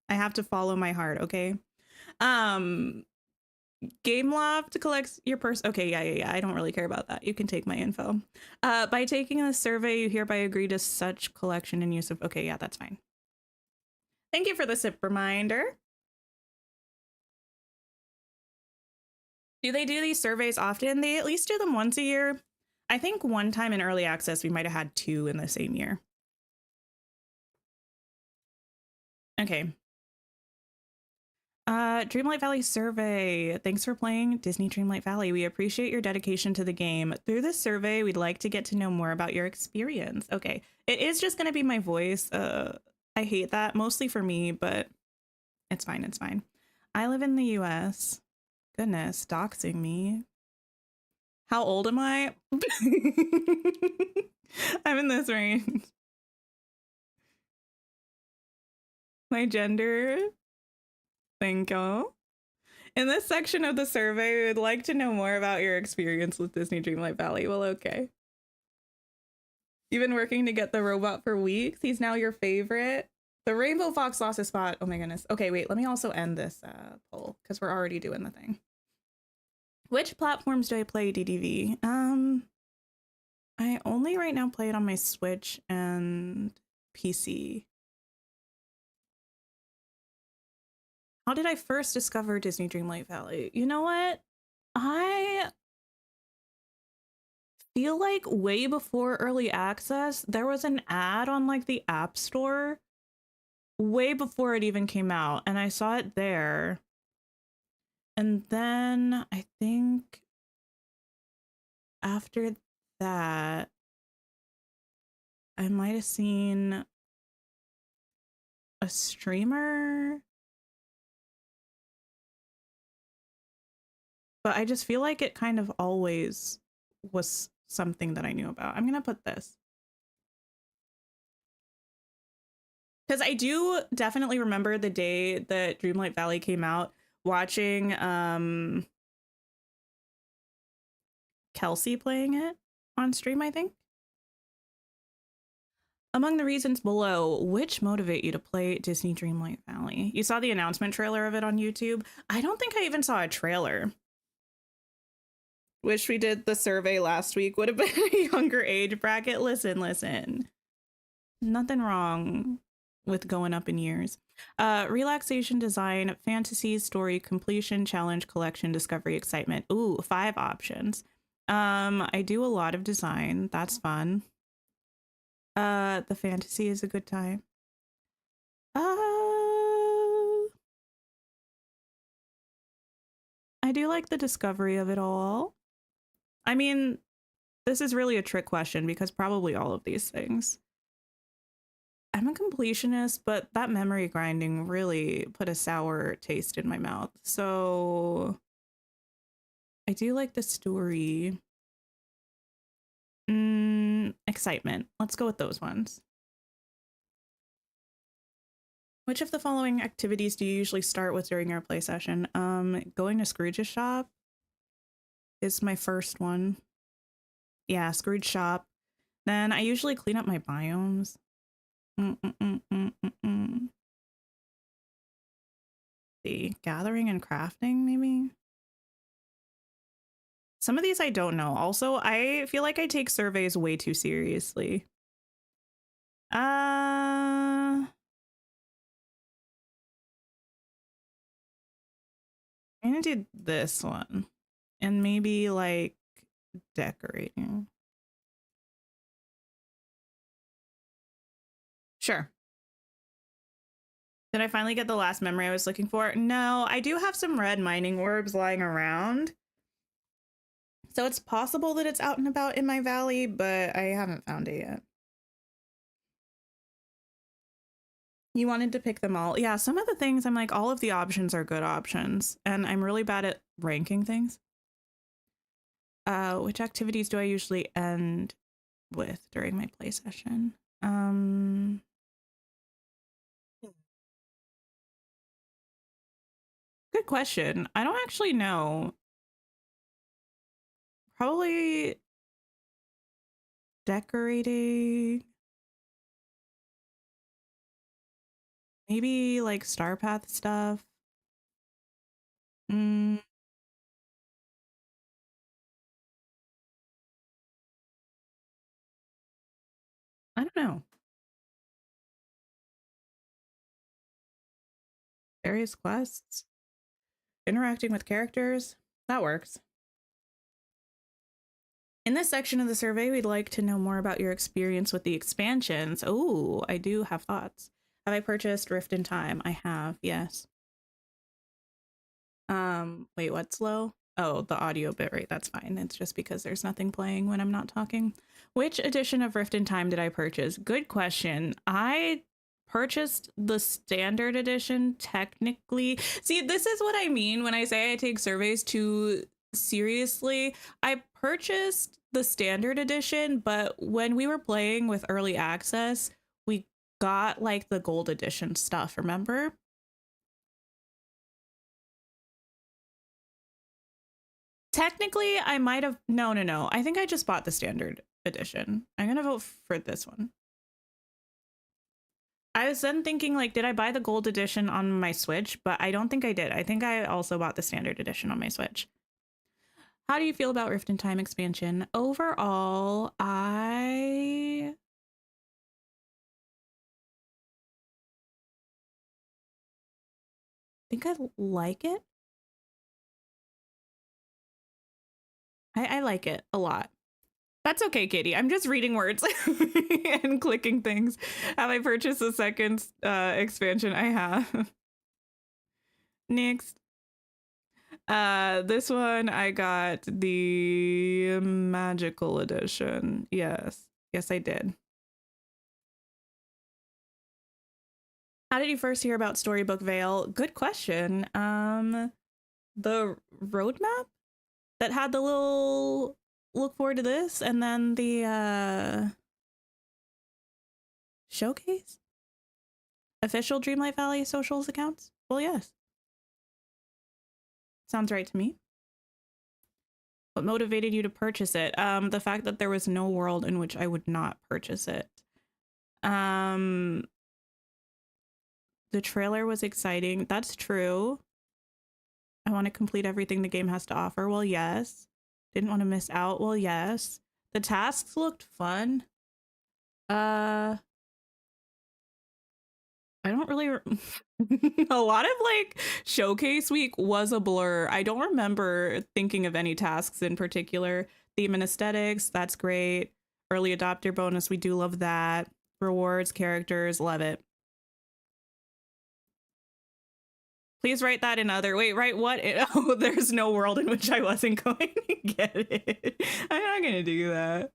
I have to follow my heart, okay? Gameloft collects your person. Okay, yeah. I don't really care about that. You can take my info. By taking the survey, you hereby agree to such collection and use of. Okay, yeah, that's fine. Thank you for the sip reminder. Do they do these surveys often? They at least do them once a year. I think one time in early access, we might have had 2 in the same year. Okay. Dreamlight Valley survey. Thanks for playing Disney Dreamlight Valley. We appreciate your dedication to the game. Through this survey, we'd like to get to know more about your experience. Okay. It is just going to be my voice. I hate that, mostly for me, but it's fine. It's fine. I live in the US. Goodness, doxing me. How old am I? I'm in this range. My gender. Thank you. In this section of the survey, we would like to know more about your experience with Disney Dreamlight Valley. Well, okay. You've been working to get the robot for weeks. He's now your favorite. The Rainbow Fox lost his spot. Oh my goodness. Okay, wait. Let me also end this poll because we're already doing the thing. Which platforms do I play DDV? I only right now play it on my Switch and PC. How did I first discover Disney Dreamlight Valley? You know what? I feel like way before early access, there was an ad on like the App Store way before it even came out, and I saw it there. And then I think after that, I might have seen a streamer, but I just feel like it kind of always was something that I knew about. I'm gonna put this because I do definitely remember the day that Dreamlight Valley came out, watching Kelsey playing it on stream, I think. Among the reasons below, which motivate you to play Disney Dreamlight Valley? You saw the announcement trailer of it on YouTube. I don't think I even saw a trailer. Wish we did the survey last week. Would have been a younger age bracket. Listen. Nothing wrong with going up in years. Relaxation, design, fantasy, story, completion, challenge, collection, discovery, excitement. Ooh, 5 options. I do a lot of design. That's fun. The fantasy is a good time. I do like the discovery of it all. I mean, this is really a trick question because probably all of these things. I'm a completionist, but that memory grinding really put a sour taste in my mouth. So I do like the story. Excitement. Let's go with those ones. Which of the following activities do you usually start with during your play session? Going to Scrooge's shop is my first one. Yeah, Scrooge shop. Then I usually clean up my biomes. See, gathering and crafting, maybe? Some of these I don't know. Also, I feel like I take surveys way too seriously. I'm gonna do this one. And maybe like decorating. Sure. Did I finally get the last memory I was looking for? No, I do have some red mining orbs lying around. So it's possible that it's out and about in my valley, but I haven't found it yet. You wanted to pick them all. Yeah, some of the things I'm like, all of the options are good options. And I'm really bad at ranking things. Which activities do I usually end with during my play session? Good question. I don't actually know. Probably decorating. Maybe like Star Path stuff. Mm, I don't know. Various quests. Interacting with characters. That works. In this section of the survey, we'd like to know more about your experience with the expansions. Oh, I do have thoughts. Have I purchased Rift in Time? I have, yes. Wait, what's low? Oh, the audio bitrate, that's fine. It's just because there's nothing playing when I'm not talking. Which edition of Rift in Time did I purchase? Good question. I purchased the standard edition technically. See, this is what I mean when I say I take surveys too seriously. I purchased the standard edition, but when we were playing with early access, we got like the gold edition stuff, remember? Technically, I might have. No. I think I just bought the standard edition. I'm going to vote for this one. I was then thinking, like, did I buy the gold edition on my Switch? But I don't think I did. I think I also bought the standard edition on my Switch. How do you feel about Rift in Time expansion? Overall, I think I like it. I like it a lot. That's okay, Katie. I'm just reading words and clicking things. Have I purchased the second expansion? I have. Next. This one I got the magical edition. Yes. Yes, I did. How did you first hear about Storybook Vale? Good question. The roadmap that had the little look forward to this, and then the showcase? Official Dreamlight Valley socials accounts? Well, yes. Sounds right to me. What motivated you to purchase it? The fact that there was no world in which I would not purchase it. The trailer was exciting. That's true. I want to complete everything the game has to offer. Well, yes. Didn't want to miss out. Well, yes. The tasks looked fun. I don't really a lot of like showcase week was a blur. I don't remember thinking of any tasks in particular. Theme and aesthetics, that's great. Early adopter bonus, we do love that. Rewards, characters, love it. Please write that in other. Wait, write what? Oh, there's no world in which I wasn't going to get it. I'm not gonna do that.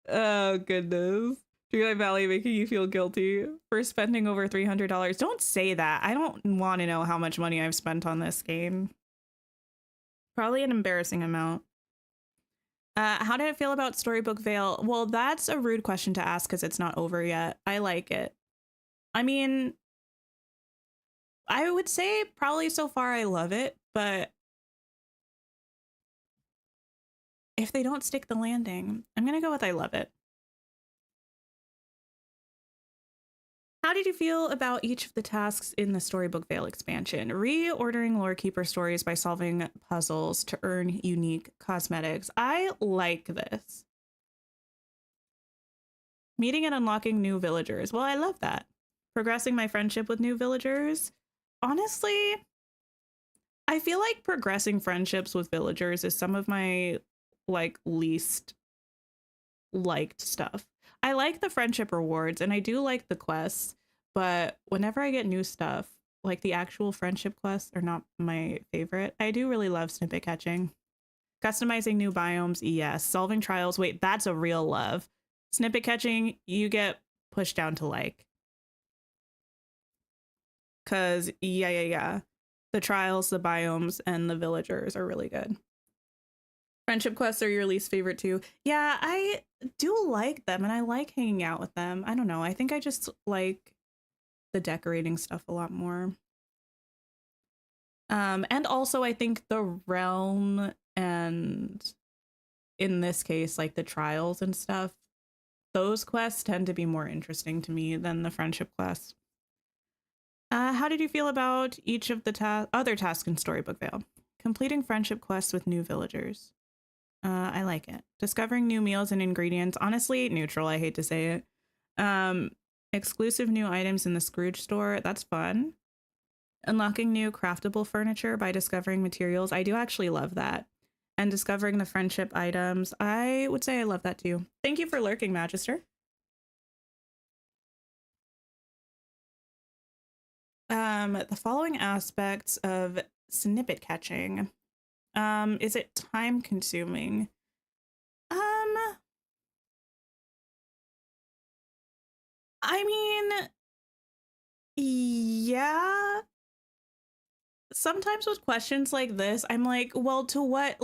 Oh goodness. Dreamlight Valley making you feel guilty for spending over $300. Don't say that. I don't want to know how much money I've spent on this game. Probably an embarrassing amount. How did it feel about Storybook Vale? Well, that's a rude question to ask because it's not over yet. I like it. I mean, I would say probably so far I love it, but if they don't stick the landing, I'm gonna go with I love it. How did you feel about each of the tasks in the Storybook Vale expansion? Reordering Lorekeeper stories by solving puzzles to earn unique cosmetics. I like this. Meeting and unlocking new villagers. Well, I love that. Progressing my friendship with new villagers. Honestly, I feel like progressing friendships with villagers is some of my like least liked stuff. I like the friendship rewards and I do like the quests, but whenever I get new stuff, like the actual friendship quests are not my favorite. I do really love snippet catching. Customizing new biomes, yes. Solving trials, wait, that's a real love. Snippet catching, you get pushed down to like. Cause yeah. The trials, the biomes, and the villagers are really good. Friendship quests are your least favorite too. Yeah, I do like them and I like hanging out with them. I don't know. I think I just like the decorating stuff a lot more. And also I think the realm and in this case, like the trials and stuff, those quests tend to be more interesting to me than the friendship quests. How did you feel about each of the other tasks in Storybook Vale? Completing friendship quests with new villagers. I like it. Discovering new meals and ingredients. Honestly, neutral. I hate to say it. Exclusive new items in the Scrooge store. That's fun. Unlocking new craftable furniture by discovering materials. I do actually love that. And discovering the friendship items. I would say I love that too. Thank you for lurking, Magister. The following aspects of snippet catching. Is it time consuming? I mean, yeah. Sometimes with questions like this, I'm like, well, to what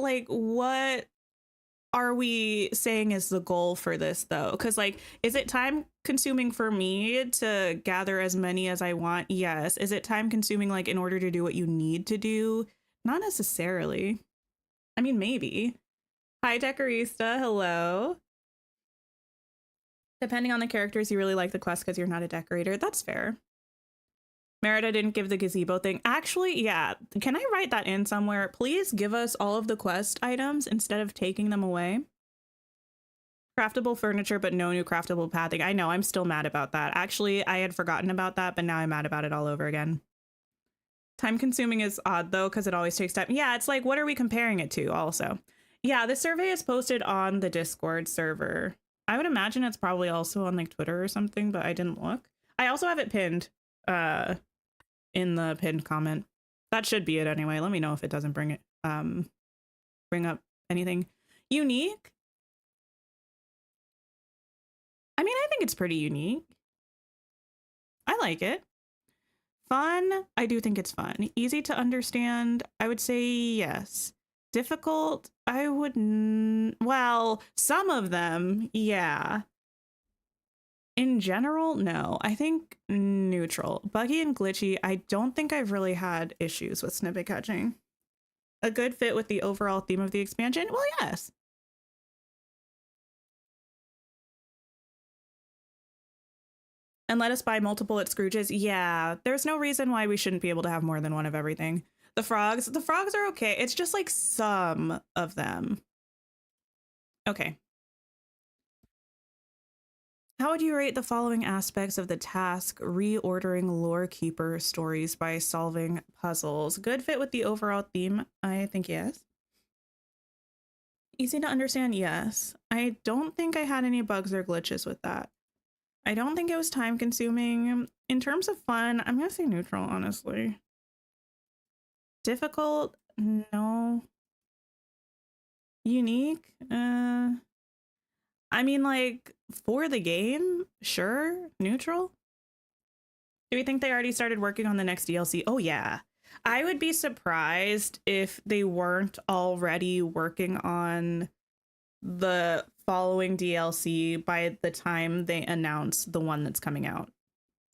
are we saying is the goal for this though? Because like, is it time consuming for me to gather as many as I want? Yes. Is it time consuming like in order to do what you need to do? Not necessarily. I mean, maybe. Hi, Decorista. Hello. Depending on the characters, you really like the quest because you're not a decorator. That's fair. Merida didn't give the gazebo thing. Actually, yeah. Can I write that in somewhere? Please give us all of the quest items instead of taking them away. Craftable furniture, but no new craftable pathing. I know, I'm still mad about that. Actually, I had forgotten about that, but now I'm mad about it all over again. Time consuming is odd though, because it always takes time. Yeah, it's like, what are we comparing it to also? Yeah, the survey is posted on the Discord server. I would imagine it's probably also on like Twitter or something, but I didn't look. I also have it pinned in the pinned comment. That should be it anyway. Let me know if it doesn't bring up anything unique. I mean, I think it's pretty unique. I like it. Fun, I do think it's fun. Easy to understand, I would say yes. Difficult, I wouldn't. Well, some of them, yeah. In general, no. I think neutral. Buggy and glitchy, I don't think I've really had issues with snippet catching. A good fit with the overall theme of the expansion? Well, yes. And let us buy multiple at Scrooge's? Yeah, there's no reason why we shouldn't be able to have more than one of everything. The frogs are okay. It's just like some of them. Okay. How would you rate the following aspects of the task reordering Lorekeeper stories by solving puzzles? Good fit with the overall theme? I think yes. Easy to understand? Yes. I don't think I had any bugs or glitches with that. I don't think it was time consuming. In terms of fun, I'm gonna say neutral, honestly. Difficult? No. Unique? I mean, like, for the game, sure. Neutral? Do we think they already started working on the next DLC? Oh, yeah. I would be surprised if they weren't already working on the following DLC by the time they announce the one that's coming out.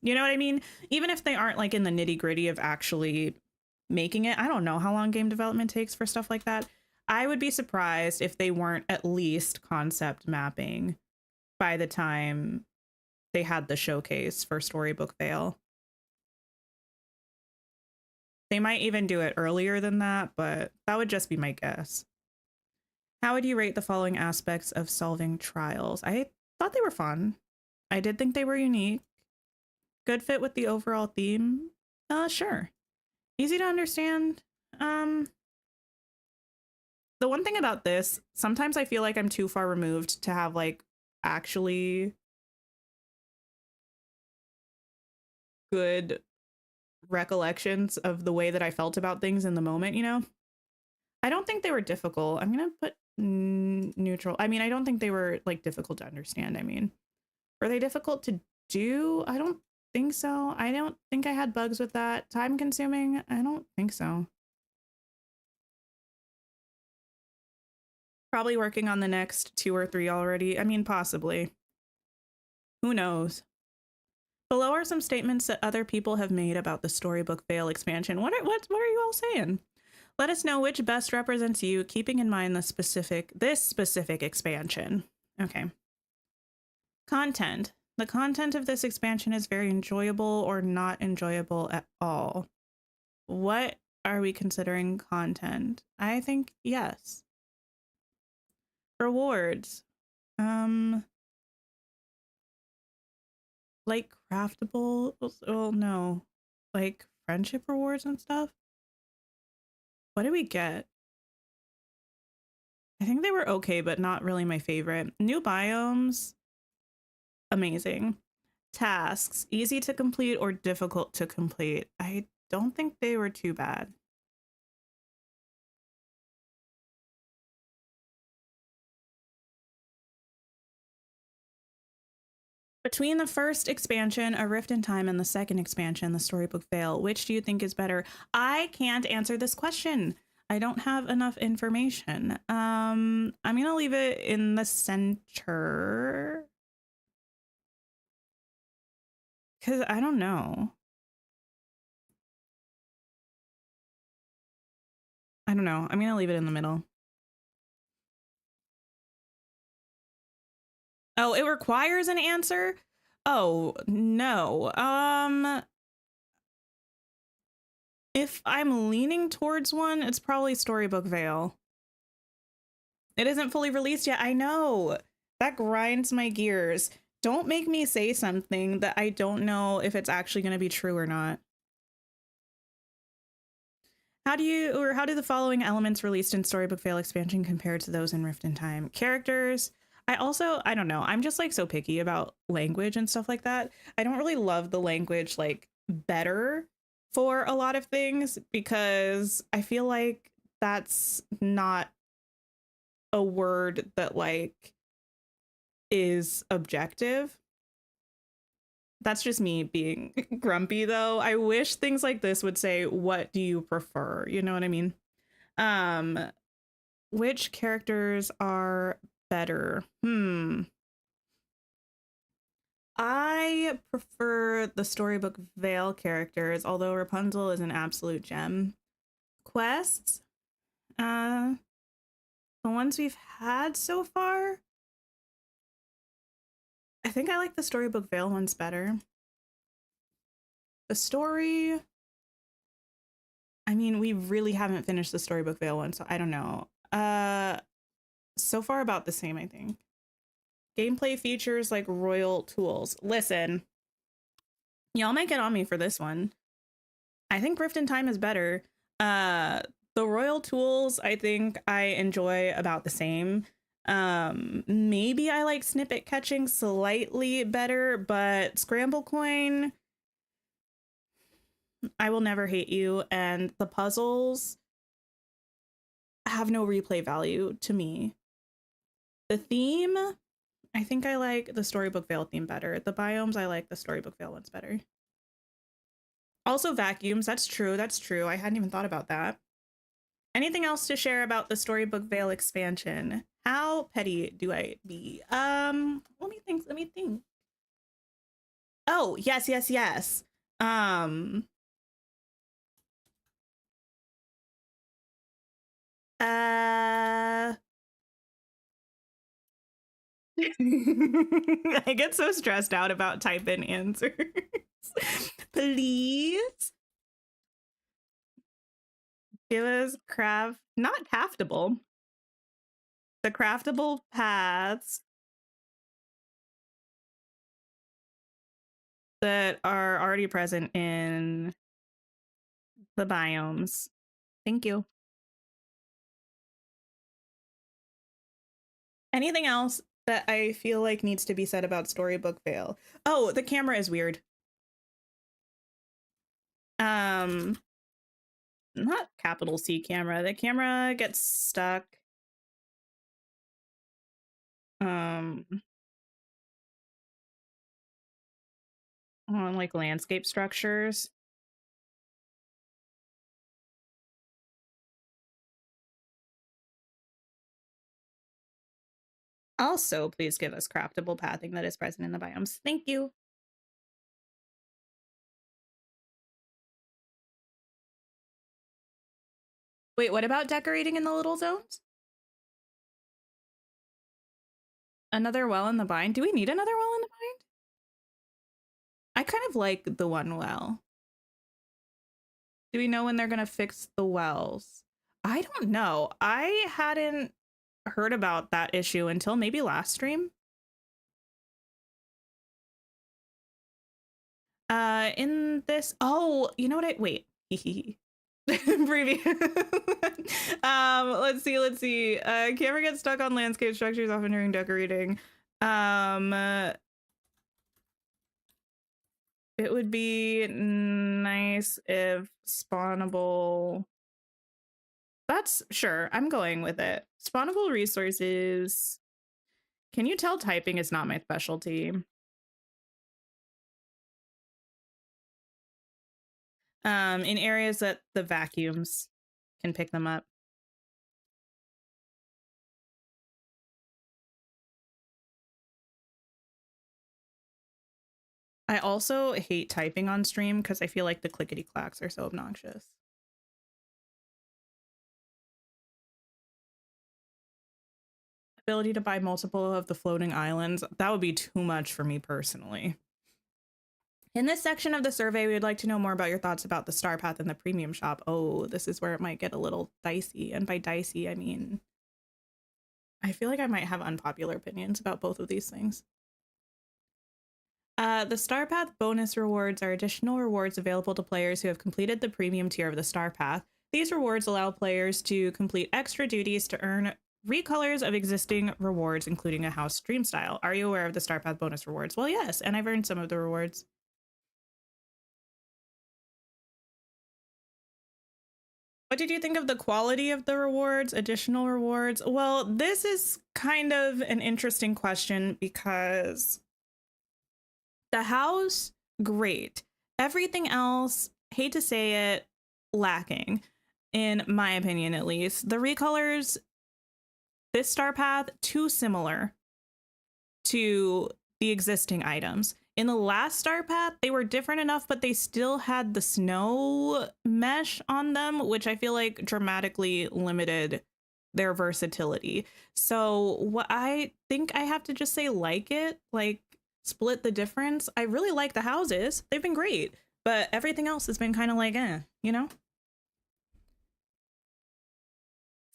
You know what I mean? Even if they aren't like in the nitty gritty of actually making it. I don't know how long game development takes for stuff like that. I would be surprised if they weren't at least concept mapping by the time they had the showcase for Storybook Vale. They might even do it earlier than that, but that would just be my guess. How would you rate the following aspects of solving trials? I thought they were fun. I did think they were unique. Good fit with the overall theme? Sure. Easy to understand. The one thing about this, sometimes I feel like I'm too far removed to have like actually good recollections of the way that I felt about things in the moment, you know? I don't think they were difficult. I'm gonna put neutral. I mean, I don't think they were like difficult to understand. I mean, were they difficult to do? I don't think so. I don't think I had bugs with that. Time consuming? I don't think so. Probably working on the next 2 or 3 already. I mean, possibly. Who knows? Below are some statements that other people have made about the Storybook Vale expansion. What are you all saying? Let us know which best represents you, keeping in mind this specific expansion. Okay. Content. The content of this expansion is very enjoyable or not enjoyable at all. What are we considering content? I think yes. Rewards. Like craftable? Oh no. Like friendship rewards and stuff? What did we get? I think they were okay, but not really my favorite. New biomes. Amazing. Tasks. Easy to complete or difficult to complete. I don't think they were too bad. Between the first expansion, A Rift in Time, and the second expansion, The Storybook Vale, which do you think is better? I can't answer this question. I don't have enough information. I'm gonna leave it in the center. Because I don't know. I don't know. I'm gonna leave it in the middle. Oh, it requires an answer? Oh, no. If I'm leaning towards one, it's probably Storybook Vale. It isn't fully released yet. I know. That grinds my gears. Don't make me say something that I don't know if it's actually going to be true or not. How do the following elements released in Storybook Vale expansion compare to those in Rift in Time? Characters. I don't know. I'm just like so picky about language and stuff like that. I don't really love the language like better for a lot of things because I feel like that's not a word that like is objective. That's just me being grumpy though. I wish things like this would say, what do you prefer? You know what I mean? Which characters are better? I prefer the Storybook Vale characters, although Rapunzel is an absolute gem. Quests? The ones we've had so far? I think I like the Storybook Vale ones better. The story... I mean, we really haven't finished the Storybook Vale one, so I don't know. So far about the same, I think. Gameplay features like royal tools. Listen, y'all might get on me for this one. I think Rift in Time is better. The royal tools, I think I enjoy about the same. Maybe I like snippet catching slightly better, but Scramble Coin, I will never hate you. And the puzzles have no replay value to me. The theme, I think I like the Storybook Vale theme better. The biomes, I like the Storybook Vale ones better. Also vacuums, that's true, that's true. I hadn't even thought about that. Anything else to share about the Storybook Vale expansion? How petty do I be? Let me think. Oh, yes. I get so stressed out about type in answers. Please give us not craftable. The craftable paths that are already present in the biomes. Thank you. Anything else that I feel like needs to be said about Storybook Vale? Oh, the camera is weird. Not capital C camera. The camera gets stuck. On like landscape structures. Also, please give us craftable pathing that is present in the biomes. Thank you. Wait, what about decorating in the little zones? Another well in the bind? Do we need another well in the bind? I kind of like the one well. Do we know when they're gonna fix the wells? I don't know. I hadn't heard about that issue until maybe last stream. In this, oh, you know what wait. Preview. Let's see. Camera gets stuck on landscape structures often during decorating. It would be nice if spawnable. That's sure. I'm going with it. Spawnable resources. Can you tell typing is not my specialty? In areas that the vacuums can pick them up. I also hate typing on stream because I feel like the clickety clacks are so obnoxious. Ability to buy multiple of the floating islands. That would be too much for me personally. In this section of the survey, we would like to know more about your thoughts about the Star Path and the premium shop. Oh, this is where it might get a little dicey. And by dicey, I mean, I feel like I might have unpopular opinions about both of these things. The Star Path bonus rewards are additional rewards available to players who have completed the premium tier of the Star Path. These rewards allow players to complete extra duties to earn recolors of existing rewards, including a house stream style. Are you aware of the Star Path bonus rewards? Well, yes, and I've earned some of the rewards. What did you think of the quality of the rewards, additional rewards? Well, this is kind of an interesting question because the house, great. Everything else, hate to say it, lacking, in my opinion at least. The recolors, this Star Path, too similar to the existing items. In the last Star Path, they were different enough, but they still had the snow mesh on them, which I feel like dramatically limited their versatility. So what I think I have to just say, like it, like split the difference. I really like the houses. They've been great, but everything else has been kind of like, you know?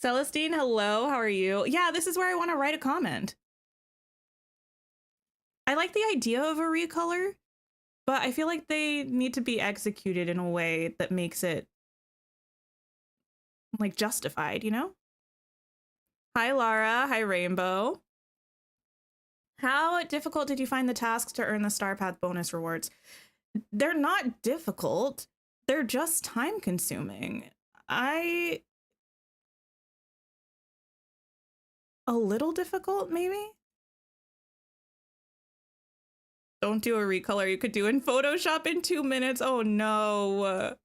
Celestine, hello, how are you? Yeah, this is where I want to write a comment. I like the idea of a recolor, but I feel like they need to be executed in a way that makes it like justified, you know? Hi, Lara. Hi, Rainbow. How difficult did you find the tasks to earn the Star Path bonus rewards? They're not difficult. They're just time consuming. A little difficult, maybe? Don't do a recolor. You could do in Photoshop in 2 minutes. Oh no.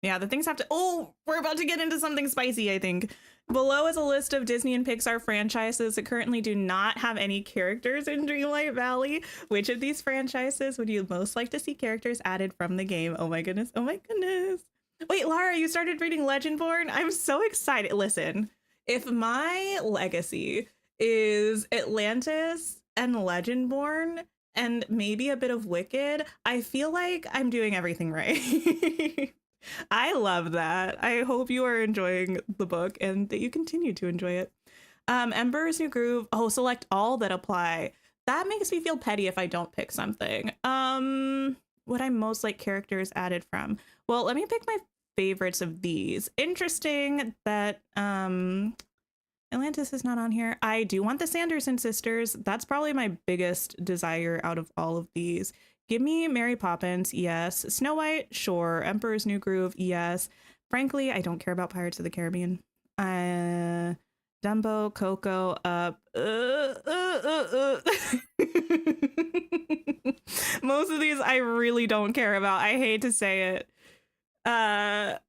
Yeah, the things have to, oh, we're about to get into something spicy, I think. Below is a list of Disney and Pixar franchises that currently do not have any characters in Dreamlight Valley. Which of these franchises would you most like to see characters added from the game? Oh my goodness. Oh my goodness. Wait, Lara, you started reading Legendborn? I'm so excited. Listen, if my legacy is Atlantis and Legendborn and maybe a bit of Wicked. I feel like I'm doing everything right. I love that. I hope you are enjoying the book and that you continue to enjoy it. Ember's New Groove. Oh, select all that apply. That makes me feel petty if I don't pick something. What I most like characters added from. Well, let me pick my favorites of these. Interesting that Atlantis is not on here. I do want the Sanderson sisters. That's probably my biggest desire out of all of these. Give me Mary Poppins, yes. Snow White, sure. Emperor's New Groove, yes. Frankly, I don't care about Pirates of the Caribbean. Dumbo, Coco, Up. Most of these I really don't care about. I hate to say it. There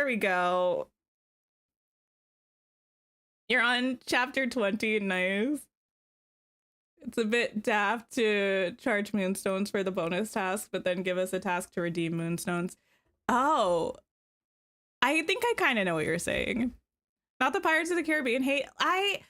we go. You're on chapter 20. Nice. It's a bit daft to charge moonstones for the bonus task, but then give us a task to redeem moonstones. Oh, I think I kind of know what you're saying. Not the Pirates of the Caribbean. Hey, I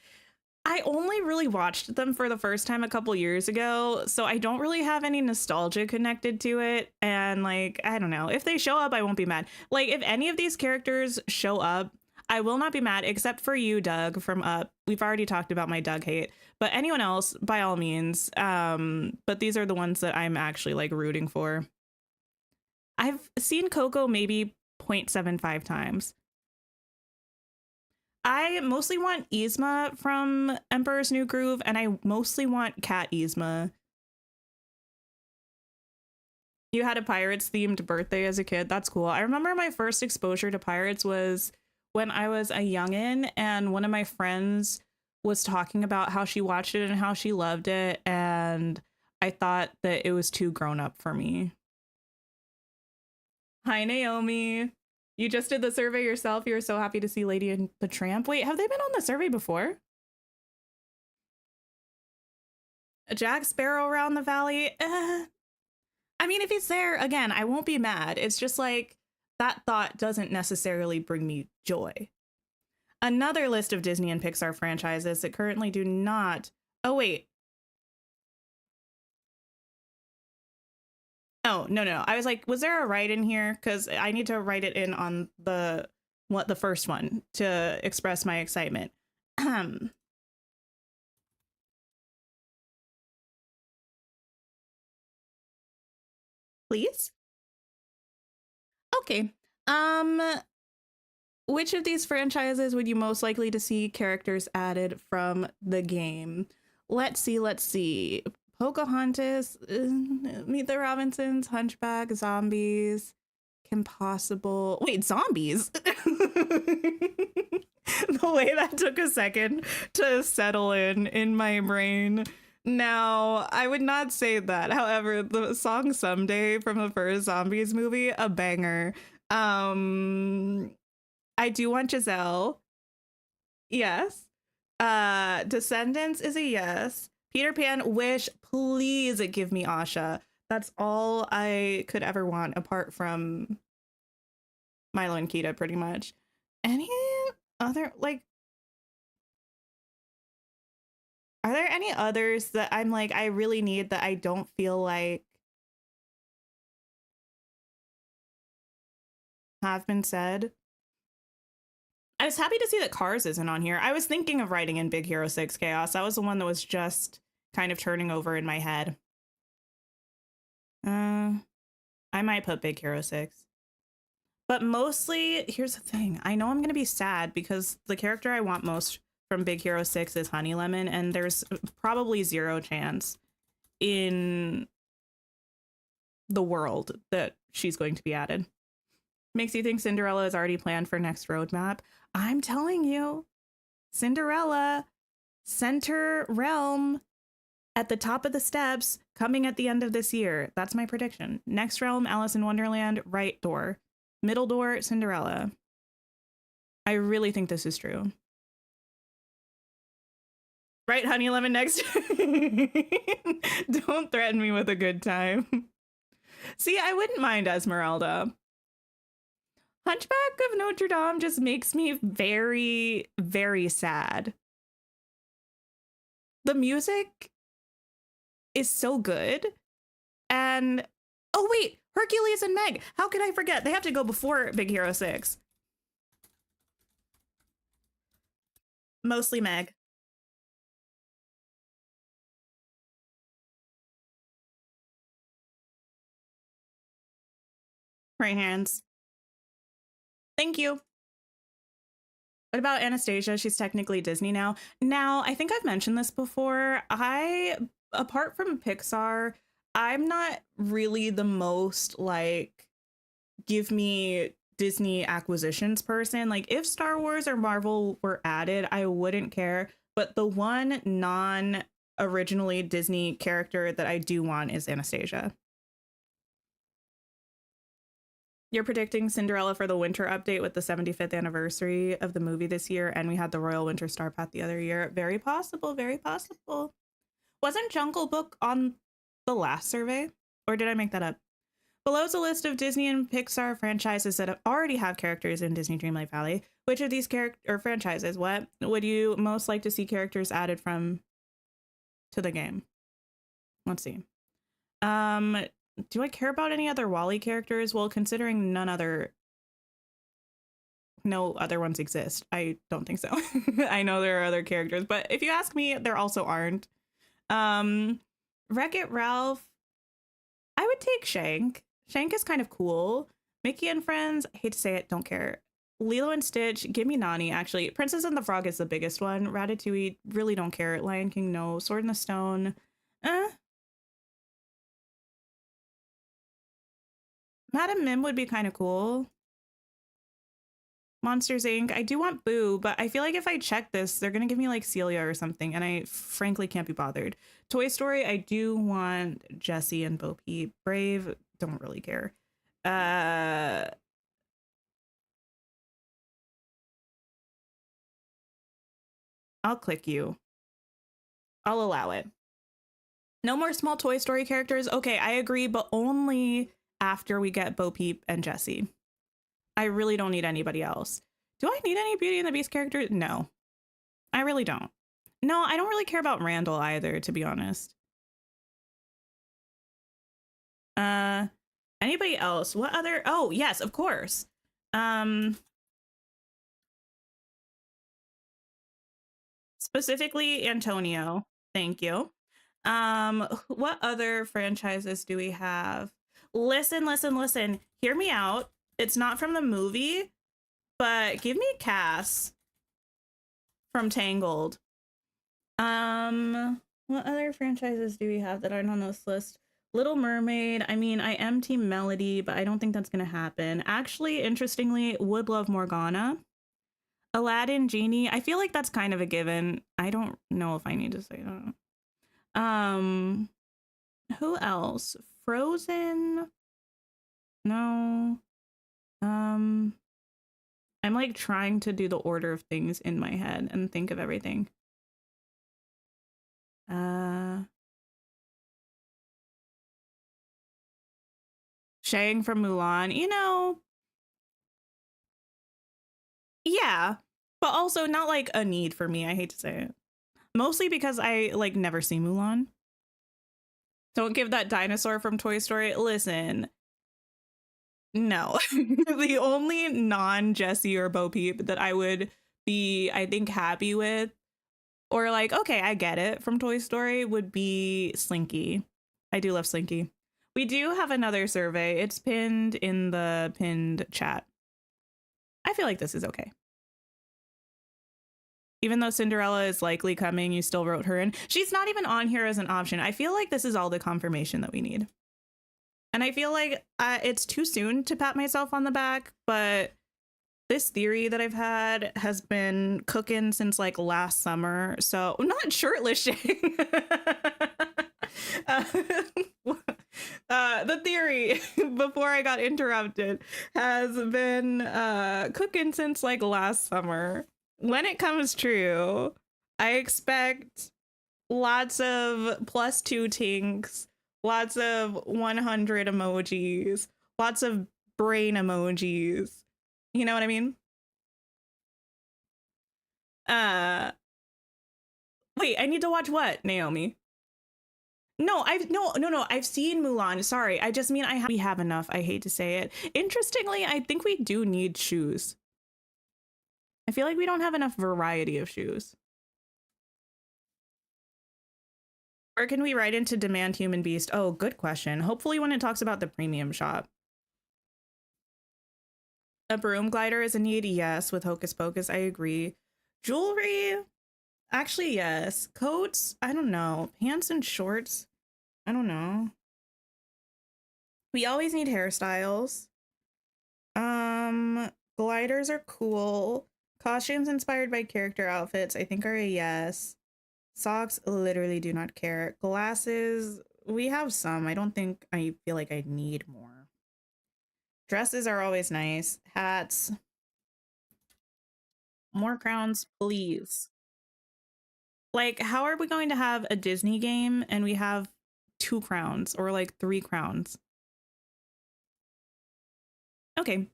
only really watched them for the first time a couple years ago, so I don't really have any nostalgia connected to it. And like, I don't know. If they show up, I won't be mad. Like, if any of these characters show up, I will not be mad, except for you, Doug, from Up. We've already talked about my Doug hate. But anyone else, by all means. But these are the ones that I'm actually like rooting for. I've seen Coco maybe 0.75 times. I mostly want Yzma from Emperor's New Groove, and I mostly want Cat Yzma. You had a Pirates-themed birthday as a kid. That's cool. I remember my first exposure to Pirates was when I was a youngin', and one of my friends was talking about how she watched it and how she loved it, and I thought that it was too grown up for me. Hi, Naomi. You just did the survey yourself. You were so happy to see Lady and the Tramp. Wait, have they been on the survey before? A Jack Sparrow around the valley? I mean, if he's there, again, I won't be mad. It's just like, that thought doesn't necessarily bring me joy. Another list of Disney and Pixar franchises that currently do not... Oh, wait. Oh, no. I was like, was there a write in here? Because I need to write it in on the first one to express my excitement. Please? Okay. Which of these franchises would you most likely to see characters added from the game? Let's see. Pocahontas, Meet the Robinsons, Hunchback, Zombies, Kim Possible. Wait, zombies? The way that took a second to settle in my brain. Now, I would not say that. However, the song Someday from the first Zombies movie, a banger. I do want Giselle. Yes. Descendants is a yes. Peter Pan, Wish, please give me Asha. That's all I could ever want apart from Milo and Kita, pretty much. Any other, like, are there any others that I'm like, I really need that I don't feel like have been said? I was happy to see that Cars isn't on here. I was thinking of writing in Big Hero 6 Chaos. That was the one that was just kind of turning over in my head. I might put Big Hero 6. But mostly, here's the thing. I know I'm going to be sad because the character I want most from Big Hero 6 is Honey Lemon, and there's probably zero chance in the world that she's going to be added. Makes you think Cinderella is already planned for next roadmap. I'm telling you, Cinderella, center realm at the top of the steps, coming at the end of this year. That's my prediction. Next realm, Alice in Wonderland, right door. Middle door, Cinderella. I really think this is true. Right, Honey Lemon next. Don't threaten me with a good time. See, I wouldn't mind Esmeralda. Hunchback of Notre Dame just makes me very, very sad. The music is so good. And oh wait, Hercules and Meg. How could I forget? They have to go before Big Hero 6. Mostly Meg. Right hands. Thank you. What about Anastasia? She's technically Disney now. Now, I think I've mentioned this before. Apart from Pixar, I'm not really the most like, give me Disney acquisitions person. Like, if Star Wars or Marvel were added, I wouldn't care. But the one non originally Disney character that I do want is Anastasia. You're predicting Cinderella for the winter update with the 75th anniversary of the movie this year, and we had the Royal Winter Star Path the other year. Very possible, very possible. Wasn't Jungle Book on the last survey? Or did I make that up? Below is a list of Disney and Pixar franchises that already have characters in Disney Dreamlight Valley. Which of these franchises, what would you most like to see characters added from to the game? Let's see. Do I care about any other Wall-E characters? Well, considering no other ones exist, I don't think so. I know there are other characters, but if you ask me, there also aren't. Wreck-It Ralph, I would take Shank. Shank is kind of cool. Mickey and Friends, I hate to say it, don't care. Lilo and Stitch, give me Nani, actually. Princess and the Frog is the biggest one. Ratatouille, really don't care. Lion King, no. Sword in the Stone, Madam Mim would be kind of cool. Monsters Inc. I do want Boo, but I feel like if I check this, they're going to give me like Celia or something, and I frankly can't be bothered. Toy Story, I do want Jessie and Bo Peep. Brave, don't really care. I'll click you. I'll allow it. No more small Toy Story characters. Okay, I agree, but only after we get Bo Peep and Jessie. I really don't need anybody else. Do I need any Beauty and the Beast characters? No, I really don't. No, I don't really care about Randall either, to be honest. Anybody else? What other? Oh, yes, of course. Specifically Antonio. Thank you. What other franchises do we have? Listen. Hear me out. It's not from the movie, but give me Cass from Tangled. What other franchises do we have that aren't on this list? Little Mermaid. I mean, I am Team Melody, but I don't think that's gonna happen. Actually, interestingly, would love Morgana. Aladdin, Genie. I feel like that's kind of a given. I don't know if I need to say that. Who else? Frozen? No. I'm like trying to do the order of things in my head and think of everything. Shang from Mulan, you know. Yeah, but also not like a need for me. I hate to say it. Mostly because I like never see Mulan. Don't give that dinosaur from Toy Story. Listen. No. The only non-Jessie or Bo Peep that I would be, I think, happy with, or like, okay, I get it, from Toy Story would be Slinky. I do love Slinky. We do have another survey. It's pinned in the pinned chat. I feel like this is okay. Even though Cinderella is likely coming, you still wrote her in. She's not even on here as an option. I feel like this is all the confirmation that we need. And I feel like it's too soon to pat myself on the back, but this theory that I've had has been cooking since like last summer. So not shirtless Shane. The theory before I got interrupted has been cooking since like last summer. When it comes true, I expect lots of +2 tinks, lots of 100 emojis, lots of brain emojis. You know what I mean? Wait, I need to watch what, Naomi? No, I've seen Mulan. Sorry, I just mean we have enough. I hate to say it. Interestingly, I think we do need shoes. I feel like we don't have enough variety of shoes. Or can we write into Demand Human Beast? Oh, good question. Hopefully when it talks about the premium shop. A broom glider is a need, yes, with Hocus Pocus, I agree. Jewelry, actually, yes. Coats, I don't know. Pants and shorts, I don't know. We always need hairstyles. Gliders are cool. Costumes inspired by character outfits, I think are a yes. Socks, literally do not care. Glasses, we have some. I don't think I feel like I need more. Dresses are always nice. Hats. More crowns, please. Like, how are we going to have a Disney game and we have 2 crowns or like 3 crowns? Okay.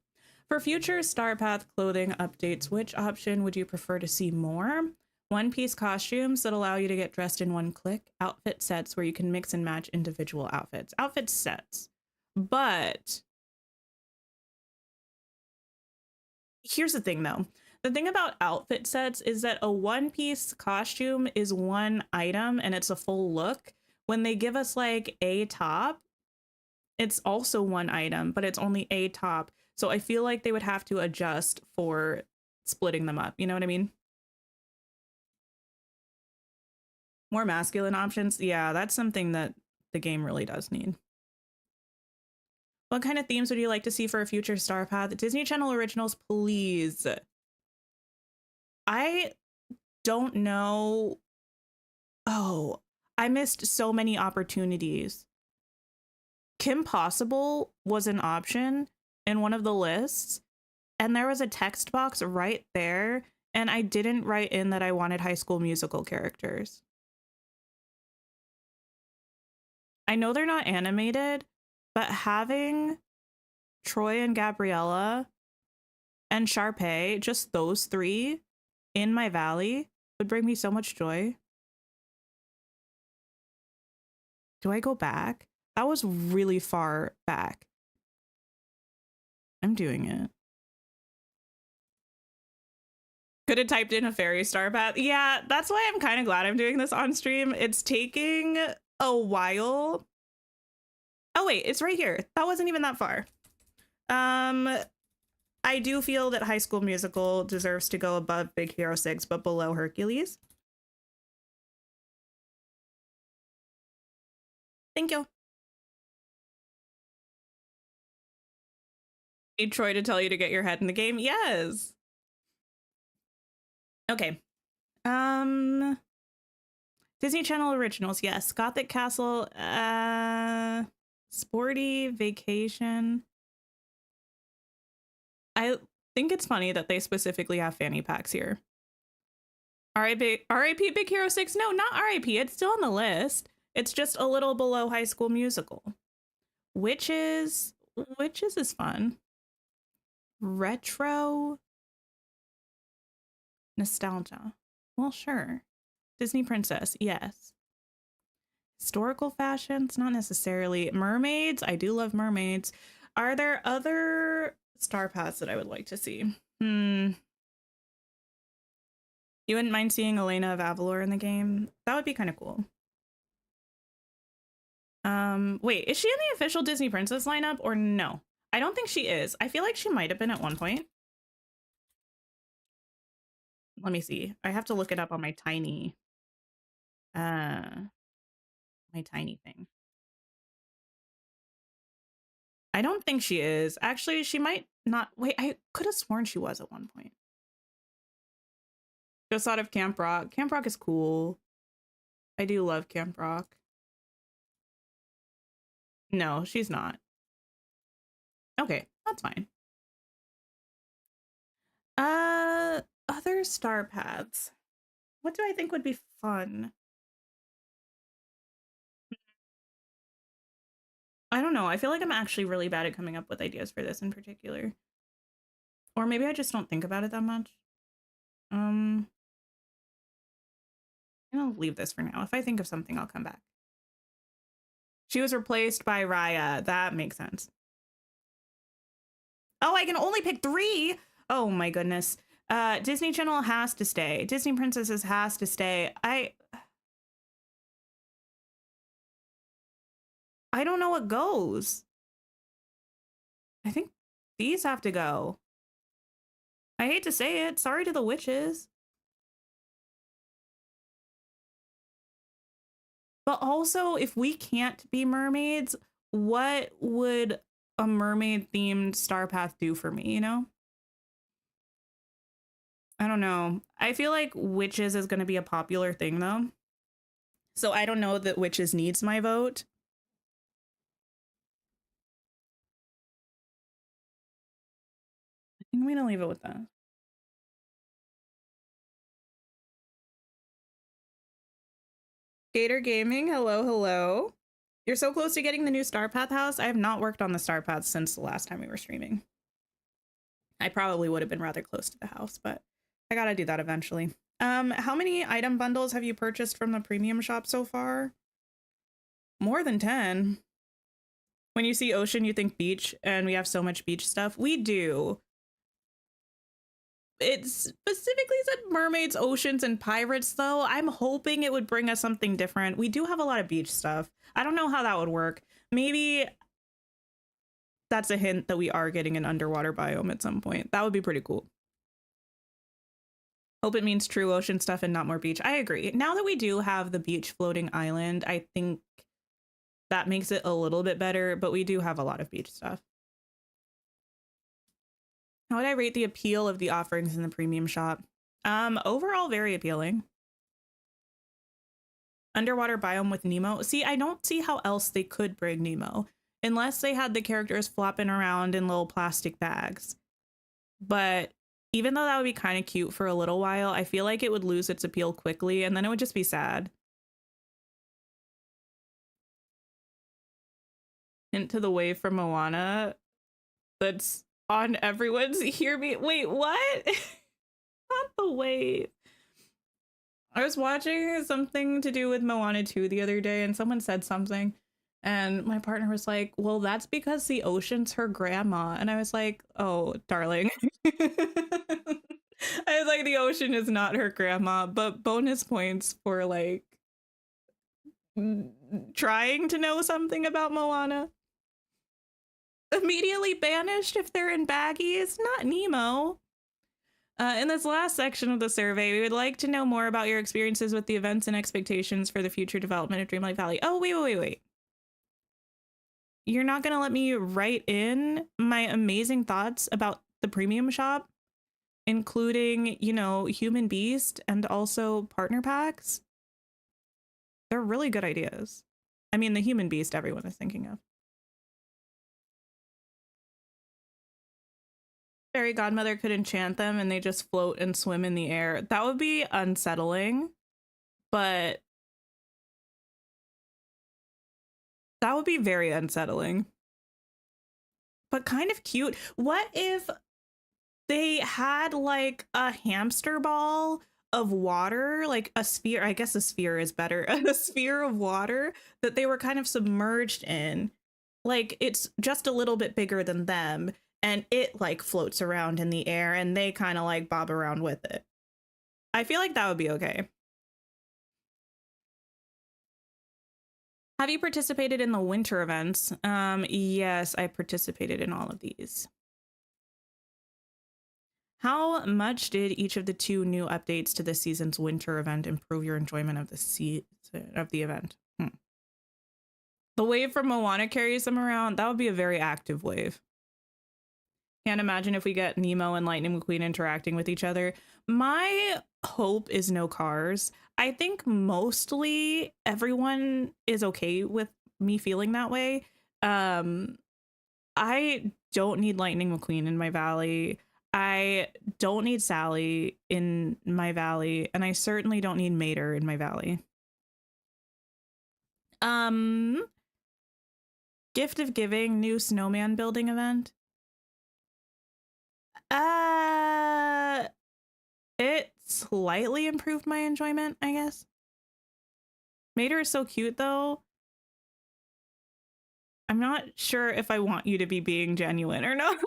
For future Star Path clothing updates, which option would you prefer to see more? One-piece costumes that allow you to get dressed in one click. Outfit sets where you can mix and match individual outfits. Outfit sets. But here's the thing though. The thing about outfit sets is that a one-piece costume is one item and it's a full look. When they give us like a top, it's also one item, but it's only a top. So I feel like they would have to adjust for splitting them up. You know what I mean? More masculine options. Yeah, that's something that the game really does need. What kind of themes would you like to see for a future Star Path? Disney Channel originals, please. I don't know. Oh, I missed so many opportunities. Kim Possible was an option in one of the lists, and there was a text box right there, and I didn't write in that I wanted High School Musical characters. I know they're not animated, but having Troy and Gabriella and Sharpay, just those 3 in my valley would bring me so much joy. Do I go back? That was really far back. I'm doing it. Could have typed in a fairy star path. Yeah, that's why I'm kind of glad I'm doing this on stream. It's taking a while. Oh wait, it's right here. That wasn't even that far. I do feel that High School Musical deserves to go above Big Hero 6, but below Hercules. Thank you. Need Troy to tell you to get your head in the game? Yes. Okay. Disney Channel originals, yes. Gothic Castle, Sporty Vacation. I think it's funny that they specifically have fanny packs here. RIP Big Hero 6? No, not RIP. It's still on the list. It's just a little below High School Musical. Witches is fun. Retro nostalgia. Well, sure. Disney Princess, yes. Historical fashions, not necessarily. Mermaids, I do love mermaids. Are there other Star Paths that I would like to see? You wouldn't mind seeing Elena of Avalor in the game? That would be kind of cool. Wait, is she in the official Disney Princess lineup or no? I don't think she is. I feel like she might have been at one point. Let me see. I have to look it up on my tiny thing. I don't think she is. Actually, she might not. Wait, I could have sworn she was at one point. Just thought of Camp Rock. Camp Rock is cool. I do love Camp Rock. No, she's not. Okay, that's fine. Other Star Paths. What do I think would be fun? I don't know. I feel like I'm actually really bad at coming up with ideas for this in particular. Or maybe I just don't think about it that much. I I'll leave this for now. If I think of something, I'll come back. She was replaced by Raya. That makes sense. Oh, I can only pick 3. Oh my goodness. Disney Channel has to stay. Disney Princesses has to stay. I don't know what goes. I think these have to go. I hate to say it. Sorry to the witches. But also, if we can't be mermaids, what would a mermaid themed Star Path do for me, you know? I don't know. I feel like witches is going to be a popular thing though. So I don't know that witches needs my vote. I think I'm going to leave it with that. Gator Gaming, hello, hello. You're so close to getting the new Star Path house. I have not worked on the Star Path since the last time we were streaming. I probably would have been rather close to the house, but I gotta do that eventually. How many item bundles have you purchased from the premium shop so far? More than 10. When you see ocean, you think beach, and we have so much beach stuff. We do. It specifically said mermaids, oceans, and pirates, though. I'm hoping it would bring us something different. We do have a lot of beach stuff. I don't know how that would work. Maybe that's a hint that we are getting an underwater biome at some point. That would be pretty cool. Hope it means true ocean stuff and not more beach. I agree. Now that we do have the beach floating island, I think that makes it a little bit better, but we do have a lot of beach stuff. How would I rate the appeal of the offerings in the premium shop? Overall, very appealing. Underwater biome with Nemo. See, I don't see how else they could bring Nemo unless they had the characters flopping around in little plastic bags. But even though that would be kind of cute for a little while, I feel like it would lose its appeal quickly and then it would just be sad. Hint to the wave from Moana that's on everyone's hear me. Wait, what? Not the wave. I was watching something to do with Moana 2 the other day and someone said something and my partner was like, well, that's because the ocean's her grandma. And I was like, oh, darling. I was like, the ocean is not her grandma, but bonus points for like trying to know something about Moana. Immediately banished if they're in baggies, not Nemo. In this last section of the survey, we would like to know more about your experiences with the events and expectations for the future development of Dreamlight Valley. Oh, wait. You're not going to let me write in my amazing thoughts about the premium shop, including, you know, Human Beast and also partner packs? They're really good ideas. I mean, the Human Beast everyone is thinking of. Fairy godmother could enchant them and they just float and swim in the air. That would be unsettling, but that would be very unsettling, but kind of cute. What if they had like a hamster ball of water, like a sphere? I guess a sphere is better. A sphere of water that they were kind of submerged in. Like it's just a little bit bigger than them. And it like floats around in the air and they kind of like bob around with it. I feel like that would be okay. Have you participated in the winter events? Yes, I participated in all of these. How much did each of the 2 new updates to this season's winter event improve your enjoyment of the season of the event? The wave from Moana carries them around. That would be a very active wave. Can't imagine if we get Nemo and Lightning McQueen interacting with each other. My hope is no cars. I think mostly everyone is okay with me feeling that way. I don't need Lightning McQueen in my valley. I don't need Sally in my valley. And I certainly don't need Mater in my valley. Gift of Giving, new snowman building event. It slightly improved my enjoyment, I guess. Mater is so cute though. I'm not sure if I want you to be being genuine or not.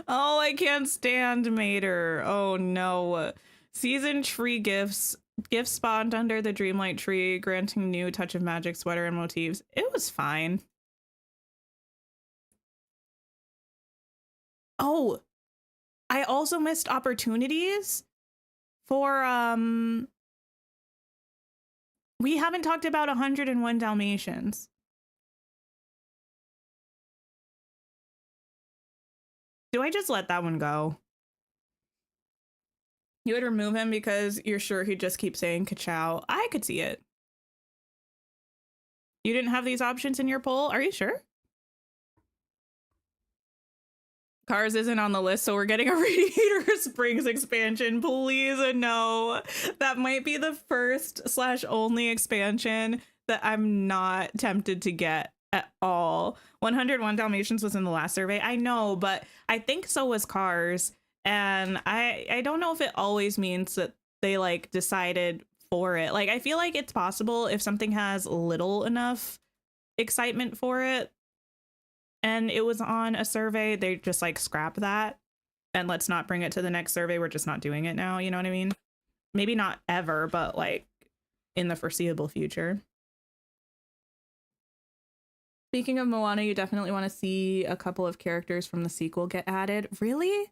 Oh, I can't stand Mater. Oh no. Season tree gifts. Gifts spawned under the Dreamlight tree, granting new touch of magic sweater and motifs. It was fine. Oh, I also missed opportunities for we haven't talked about 101 Dalmatians. Do I just let that one go? You would remove him because you're sure he'd just keep saying ka-chow. I could see it. You didn't have these options in your poll? Are you sure? Cars isn't on the list, so we're getting a Radiator Springs expansion. Please, no. That might be the first/only expansion that I'm not tempted to get at all. 101 Dalmatians was in the last survey. I know, but I think so was Cars. And I don't know if it always means that they like decided for it. Like, I feel like it's possible if something has little enough excitement for it and it was on a survey, they just like scrap that and let's not bring it to the next survey. We're just not doing it now. You know what I mean? Maybe not ever, but like in the foreseeable future. Speaking of Moana, you definitely want to see a couple of characters from the sequel get added. Really?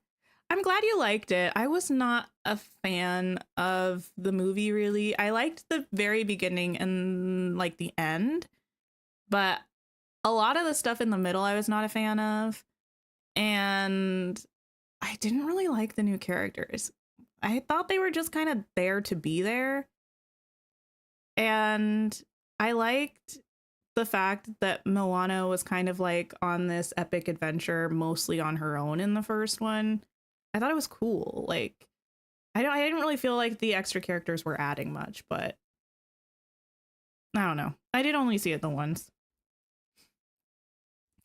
I'm glad you liked it. I was not a fan of the movie, really. I liked the very beginning and like the end, but a lot of the stuff in the middle I was not a fan of. And I didn't really like the new characters. I thought they were just kind of there to be there. And I liked the fact that Moana was kind of like on this epic adventure mostly on her own in the first one. I thought it was cool. Like, I didn't really feel like the extra characters were adding much, but I don't know. I did only see it the once.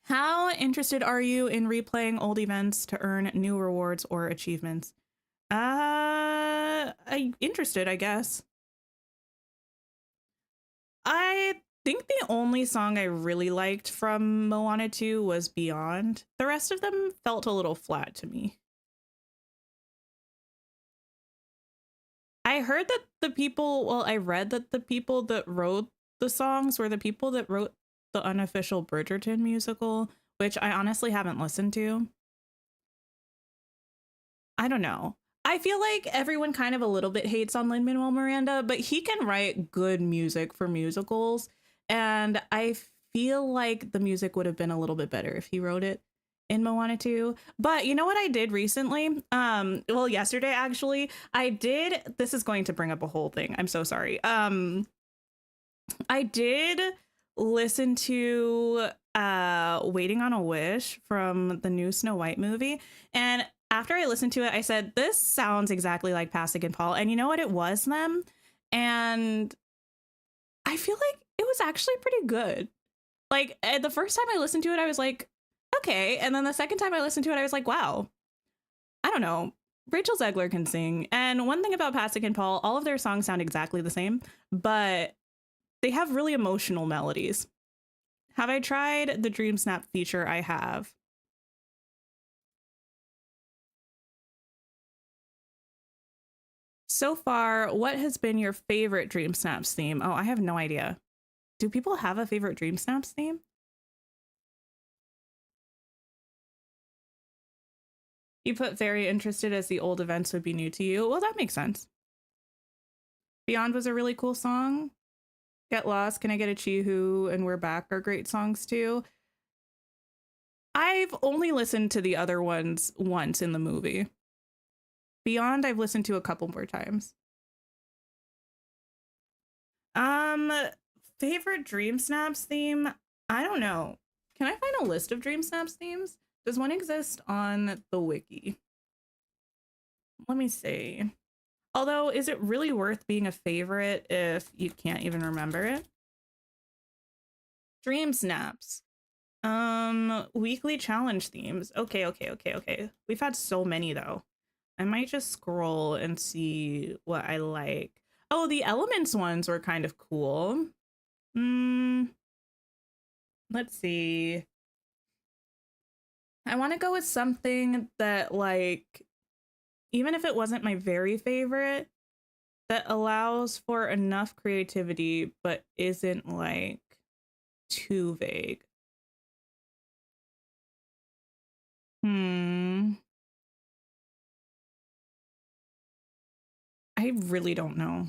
How interested are you in replaying old events to earn new rewards or achievements? Interested, I guess. I think the only song I really liked from Moana 2 was Beyond. The rest of them felt a little flat to me. I heard that I read that the people that wrote the songs were the people that wrote the unofficial Bridgerton musical, which I honestly haven't listened to. I don't know. I feel like everyone kind of a little bit hates on Lin-Manuel Miranda, but he can write good music for musicals. And I feel like the music would have been a little bit better if he wrote it in Moana 2. But you know what I did recently? Well, yesterday, actually, this is going to bring up a whole thing. I'm so sorry. I did listen to Waiting on a Wish from the new Snow White movie. And after I listened to it, I said, this sounds exactly like Pasek and Paul. And you know what? It was them. And I feel like it was actually pretty good. Like, the first time I listened to it, I was like, okay. And then the second time I listened to it, I was like, wow. I don't know. Rachel Zegler can sing. And one thing about Pasek and Paul, all of their songs sound exactly the same, but they have really emotional melodies. Have I tried the DreamSnap feature? I have. So far, what has been your favorite DreamSnaps theme? Oh, I have no idea. Do people have a favorite DreamSnaps theme? You put very interested as the old events would be new to you. Well, that makes sense. Beyond was a really cool song. Get Lost, Can I Get a Chihu, and We're Back are great songs too. I've only listened to the other ones once in the movie. Beyond, I've listened to a couple more times. Favorite DreamSnaps theme? I don't know. Can I find a list of DreamSnaps themes? Does one exist on the wiki? Let me see. Although, is it really worth being a favorite if you can't even remember it? DreamSnaps. Weekly challenge themes. Okay. We've had so many though. I might just scroll and see what I like. Oh, the elements ones were kind of cool. Let's see. I want to go with something that, like, even if it wasn't my very favorite, that allows for enough creativity but isn't like too vague. I really don't know.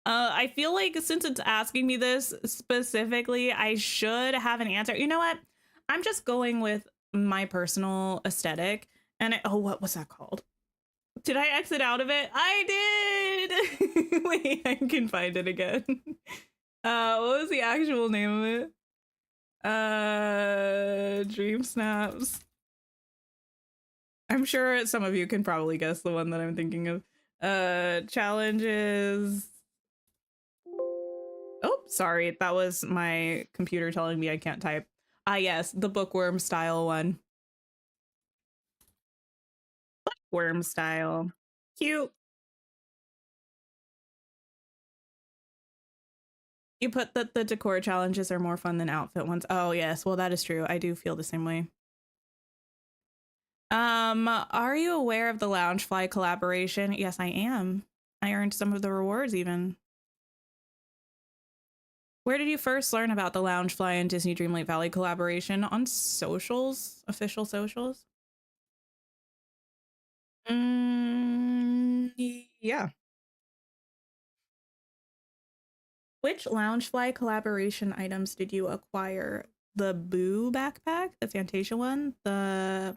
I feel like since it's asking me this specifically, I should have an answer. You know what? I'm just going with my personal aesthetic. And oh, what was that called? Did I exit out of it? I did. Wait, I can find it again. What was the actual name of it? DreamSnaps. I'm sure some of you can probably guess the one that I'm thinking of. Challenges. Oh, sorry. That was my computer telling me I can't type. Ah, yes, the bookworm style one. Bookworm style. Cute. You put that the decor challenges are more fun than outfit ones. Oh, yes. Well, that is true. I do feel the same way. Are you aware of the Loungefly collaboration? Yes, I am. I earned some of the rewards even. Where did you first learn about the Loungefly and Disney Dreamlight Valley collaboration? On socials? Official socials? Yeah. Which Loungefly collaboration items did you acquire? The Boo backpack, the Fantasia one, the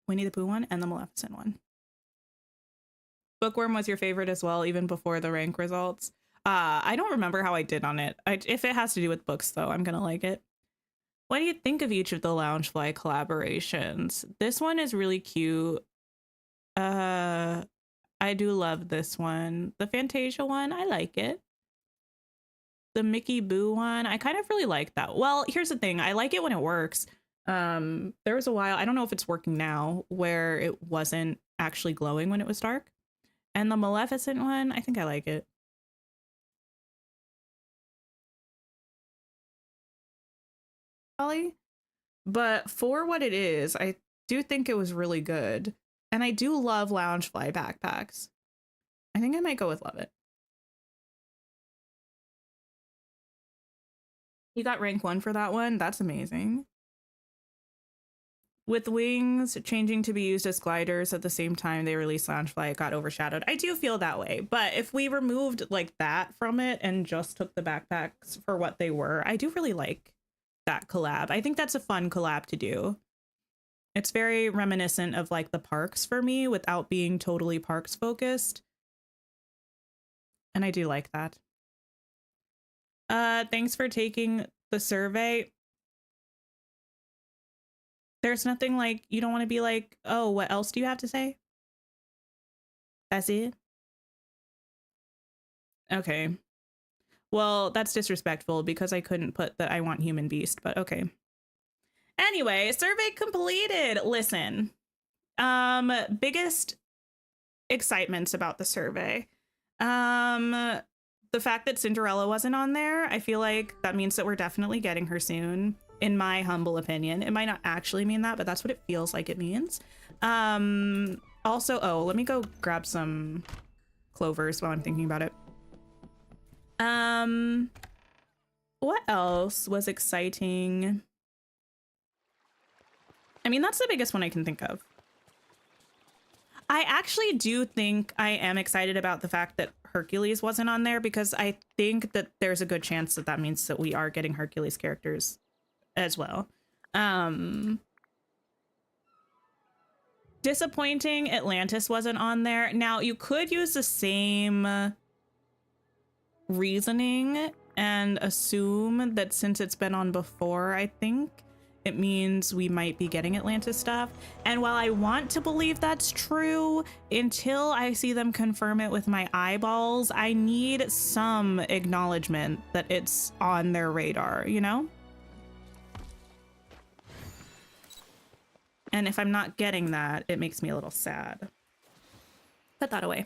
Winnie the Pooh one, and the Maleficent one. Bookworm was your favorite as well, even before the rank results. I don't remember how I did on it. If it has to do with books, though, I'm gonna like it. What do you think of each of the Loungefly collaborations? This one is really cute. I do love this one. The Fantasia one, I like it. The Mickey Boo one, I kind of really like that. Well, here's the thing. I like it when it works. There was a while, I don't know if it's working now, where it wasn't actually glowing when it was dark. And the Maleficent one, I think I like it. But for what it is, I do think it was really good. And I do love Loungefly backpacks. I think I might go with love it. You got rank 1 for that one? That's amazing. With wings changing to be used as gliders at the same time they released Loungefly, it got overshadowed. I do feel that way, but if we removed like that from it and just took the backpacks for what they were, I do really like that collab. I think that's a fun collab to do. It's very reminiscent of like the parks for me without being totally parks focused. And I do like that. Thanks for taking the survey. There's nothing like, you don't want to be like, oh, what else do you have to say? That's it? Okay. Well, that's disrespectful because I couldn't put that I want human beast, but okay. Anyway, survey completed. Listen, biggest excitements about the survey. The fact that Cinderella wasn't on there, I feel like that means that we're definitely getting her soon, in my humble opinion. It might not actually mean that, but that's what it feels like it means. Also, oh, let me go grab some clovers while I'm thinking about it. What else was exciting? I mean, that's the biggest one I can think of. I actually do think I am excited about the fact that Hercules wasn't on there, because I think that there's a good chance that that means that we are getting Hercules characters as well. Disappointing Atlantis wasn't on there. Now, you could use the same reasoning and assume that since it's been on before, I think it means we might be getting Atlantis stuff. And while I want to believe that's true, until I see them confirm it with my eyeballs, I need some acknowledgement that it's on their radar, you know? And if I'm not getting that, it makes me a little sad. Put that away.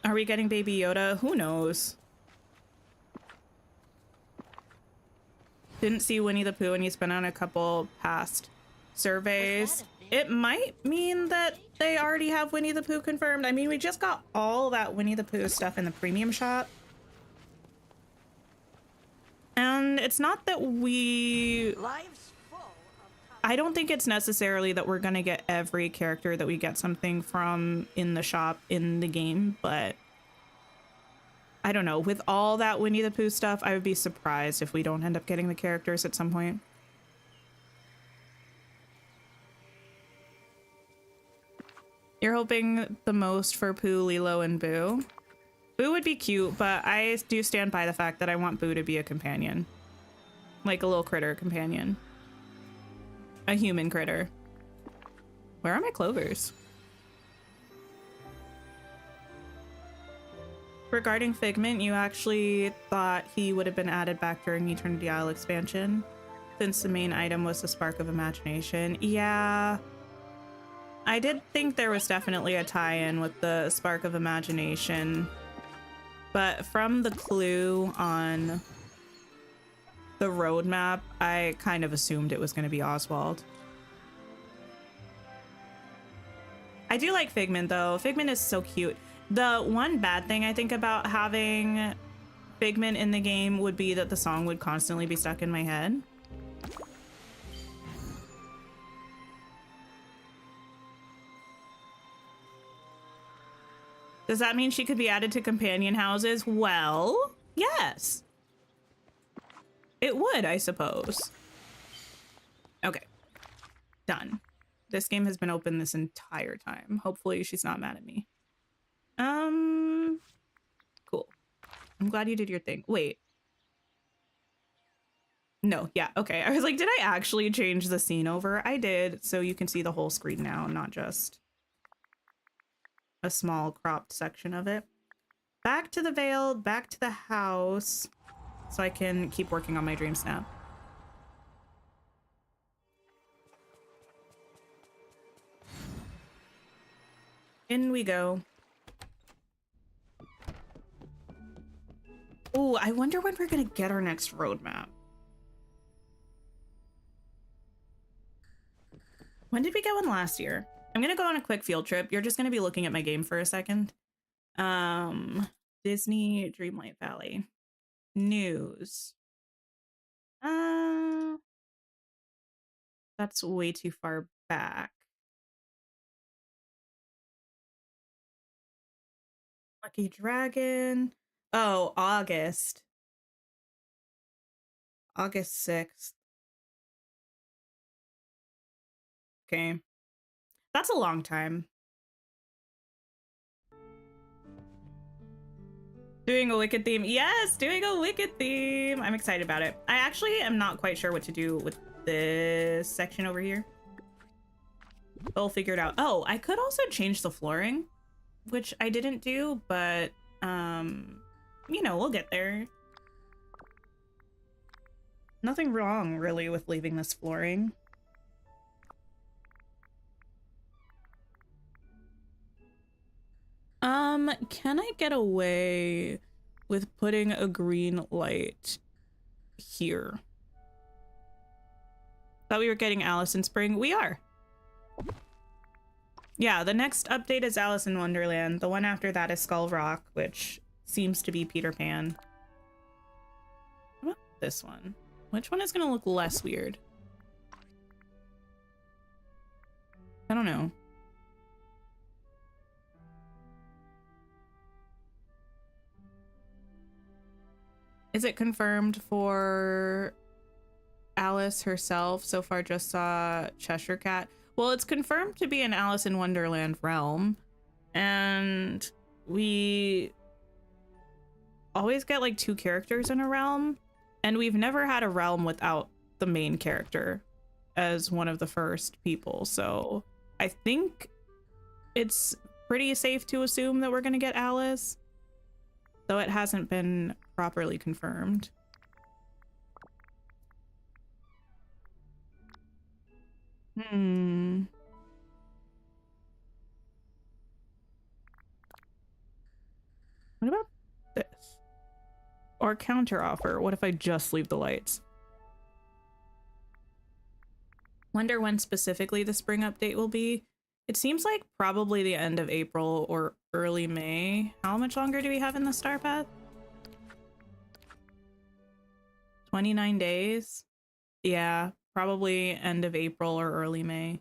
Are we getting Baby Yoda? Who knows? Didn't see Winnie the Pooh, and he's been on a couple past surveys. It might mean that they already have Winnie the Pooh confirmed. I mean, we just got all that Winnie the Pooh stuff in the premium shop. And it's not that we... I don't think it's necessarily that we're going to get every character that we get something from in the shop in the game, but I don't know. With all that Winnie the Pooh stuff, I would be surprised if we don't end up getting the characters at some point. You're hoping the most for Pooh, Lilo, and Boo? Boo would be cute, but I do stand by the fact that I want Boo to be a companion. Like a little critter companion. A human critter. Where are my clovers? Regarding Figment, you actually thought he would have been added back during Eternity Isle expansion, since the main item was the Spark of Imagination. Yeah. I did think there was definitely a tie-in with the Spark of Imagination, but from the clue on the roadmap, I kind of assumed it was going to be Oswald. I do like Figment though. Figment is so cute. The one bad thing I think about having Figment in the game would be that the song would constantly be stuck in my head. Does that mean she could be added to companion houses? Well, yes. It would, I suppose. Okay. Done. This game has been open this entire time. Hopefully she's not mad at me. Cool. I'm glad you did your thing. Wait. No, yeah, okay. I was like, did I actually change the scene over? I did, so you can see the whole screen now, not just a small cropped section of it. Back to the Vale, back to the house, so I can keep working on my DreamSnap. In we go. Oh, I wonder when we're gonna get our next roadmap. When did we get one last year? I'm gonna go on a quick field trip. You're just gonna be looking at my game for a second. Disney Dreamlight Valley. News. That's way too far back. Lucky Dragon. Oh, August. August 6th. Okay. That's a long time. Doing a Wicked theme. Yes, doing a Wicked theme. I'm excited about it. I actually am not quite sure what to do with this section over here. We'll figure it out. Oh, I could also change the flooring, which I didn't do, but you know, we'll get there. Nothing wrong really with leaving this flooring. Can I get away with putting a green light here? Thought we were getting Alice in Spring. We are. Yeah, the next update is Alice in Wonderland. The one after that is Skull Rock, which seems to be Peter Pan. What about this one? Which one is gonna look less weird? I don't know. Is it confirmed for Alice herself? So far just saw Cheshire Cat. Well, it's confirmed to be an Alice in Wonderland realm, and we always get like 2 characters in a realm, and we've never had a realm without the main character as one of the first people. So I think it's pretty safe to assume that we're gonna get Alice, though it hasn't been properly confirmed. Hmm. What about this? Or counter offer. What if I just leave the lights? Wonder when specifically the spring update will be. It seems like probably the end of April or early May. How much longer do we have in the star path? 29 days? Yeah, probably end of April or early May.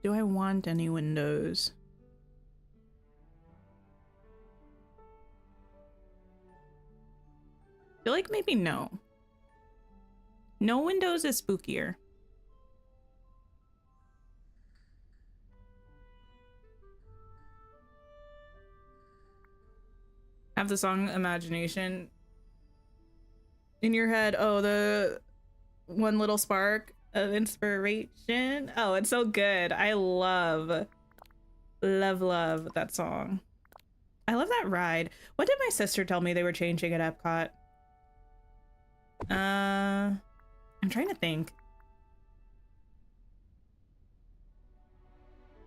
Do I want any windows? I feel like maybe no. No windows is spookier. Have the song Imagination in your head. Oh, the one little spark of inspiration. Oh, it's so good. I love that song. I love that ride. What did my sister tell me they were changing at Epcot? I'm trying to think.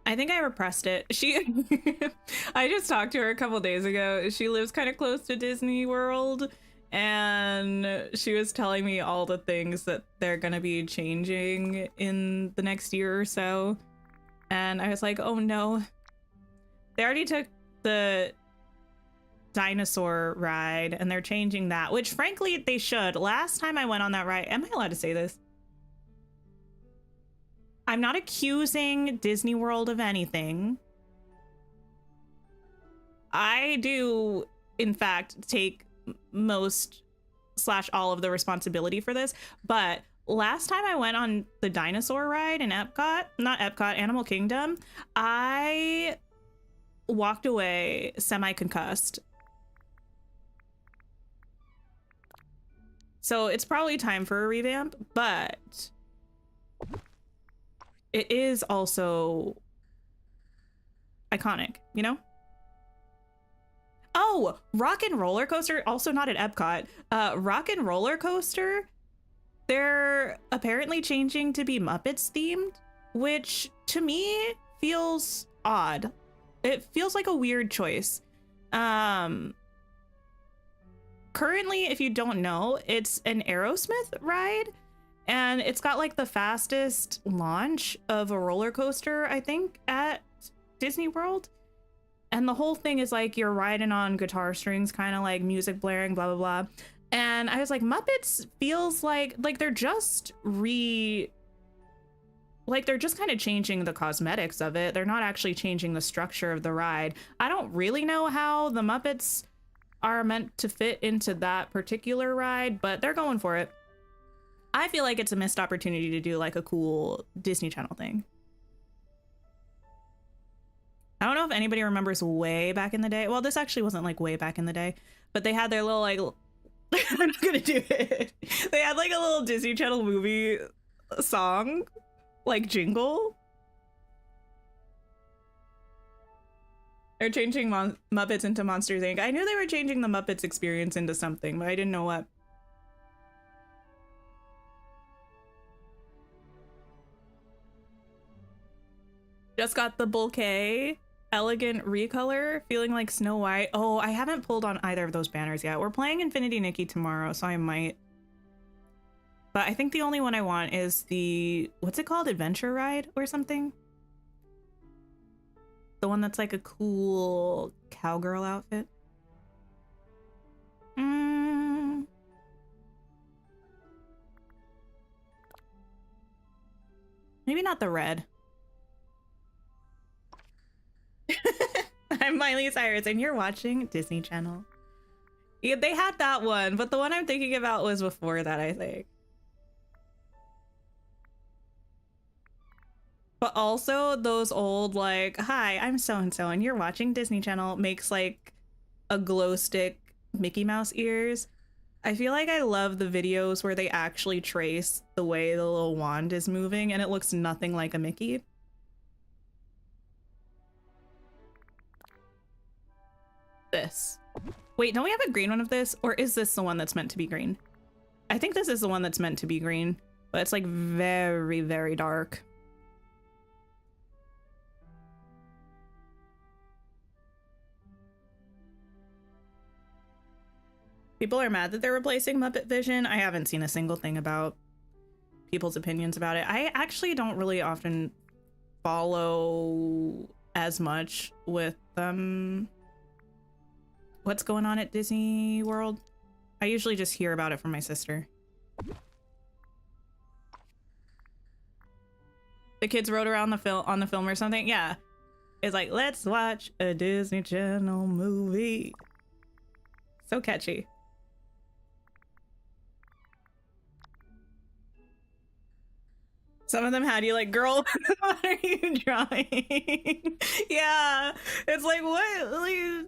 I think I repressed it. I just talked to her a couple days ago. She lives kind of close to Disney World, and she was telling me all the things that they're gonna be changing in the next year or so. And I was like, oh no. They already took the dinosaur ride and they're changing that, which frankly they should. Last time I went on that ride, am I allowed to say this? I'm not accusing Disney World of anything. I do, in fact, take most / all of the responsibility for this, but last time I went on the dinosaur ride in Epcot, not Epcot, Animal Kingdom, I walked away semi-concussed. So it's probably time for a revamp, but it is also iconic, you know? Oh, Rock and Roller Coaster, also not at Epcot. Rock and Roller Coaster, they're apparently changing to be Muppets themed, which to me feels odd. It feels like a weird choice. Currently, if you don't know, it's an Aerosmith ride, and it's got like the fastest launch of a roller coaster, I think, at Disney World. And the whole thing is like you're riding on guitar strings, kind of like music blaring, blah, blah, blah. And I was like, Muppets feels like they're just they're just kind of changing the cosmetics of it. They're not actually changing the structure of the ride. I don't really know how the Muppets are meant to fit into that particular ride, but they're going for it. I feel like it's a missed opportunity to do like a cool Disney Channel thing. I don't know if anybody remembers way back in the day. Well, this actually wasn't like way back in the day, but they had their little like, I'm not gonna do it. They had like a little Disney Channel movie song, like jingle. They're changing Muppets into Monsters, Inc. I knew they were changing the Muppets experience into something, but I didn't know what. Just got the bouquet. Elegant recolor, feeling like Snow White. Oh, I haven't pulled on either of those banners yet. We're playing Infinity Nikki tomorrow, so I might. But I think the only one I want is the, what's it called? Adventure Ride or something? The one that's like a cool cowgirl outfit. Maybe not the red. I'm Miley Cyrus and you're watching Disney Channel. Yeah, they had that one, but the one I'm thinking about was before that, I think. But also those old like, hi, I'm so-and-so and you're watching Disney Channel makes like a glow stick Mickey Mouse ears. I feel like I love the videos where they actually trace the way the little wand is moving and it looks nothing like a Mickey. This. Wait, don't we have a green one of this? Or is this the one that's meant to be green? I think this is the one that's meant to be green, but it's like very, very dark. People are mad that they're replacing Muppet Vision. I haven't seen a single thing about people's opinions about it. I actually don't really often follow as much with what's going on at Disney World. I usually just hear about it from my sister. The kids wrote around on the film or something. Yeah, it's like, let's watch a Disney Channel movie. So catchy. Some of them had you like, girl, what are you drawing? Yeah, it's like, what?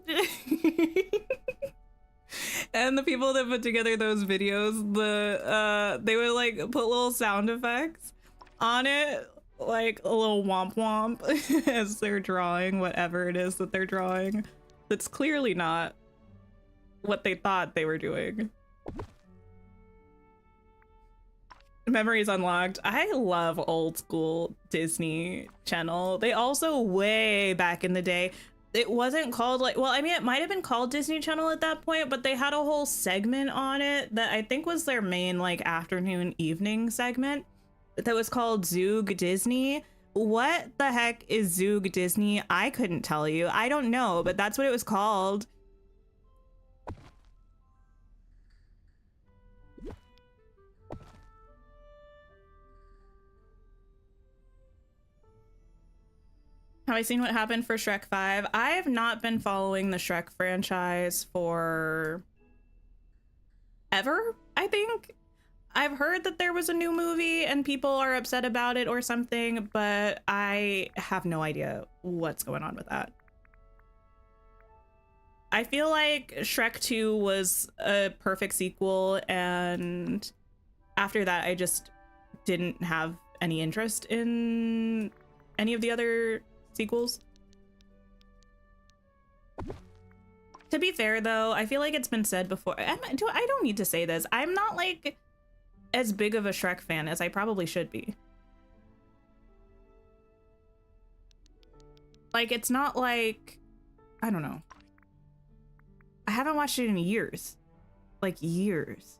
And the people that put together those videos, they would like put little sound effects on it, like a little womp womp as they're drawing whatever it is that they're drawing. That's clearly not what they thought they were doing. Memories unlocked. I love old school Disney Channel. They also, way back in the day, it wasn't called like, well, I mean, it might have been called Disney Channel at that point, but they had a whole segment on it that I think was their main like afternoon evening segment that was called Zoog Disney. What the heck is Zoog Disney? I couldn't tell you. I don't know, but that's what it was called. Have I seen what happened for Shrek 5? I have not been following the Shrek franchise for ever, I think. I've heard that there was a new movie and people are upset about it or something, but I have no idea what's going on with that. I feel like Shrek 2 was a perfect sequel, and after that I just didn't have any interest in any of the other sequels. To be fair though, I feel like it's been said before. I don't need to say this. I'm not like as big of a Shrek fan as I probably should be. Like, it's not like, I don't know. I haven't watched it in years. Like years.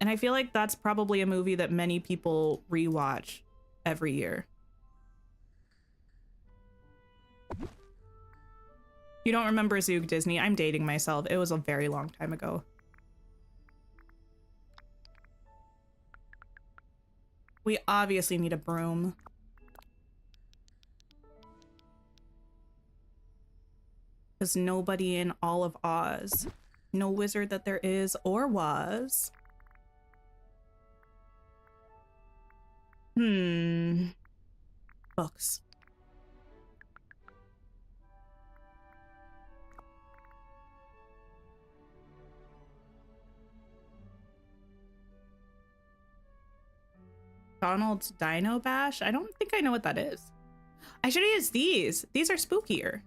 And I feel like that's probably a movie that many people rewatch every year. You don't remember Zoog Disney? I'm dating myself. It was a very long time ago. We obviously need a broom. There's nobody in all of Oz. No wizard that there is or was. Books. Donald's Dino Bash? I don't think I know what that is. I should have used these. These are spookier.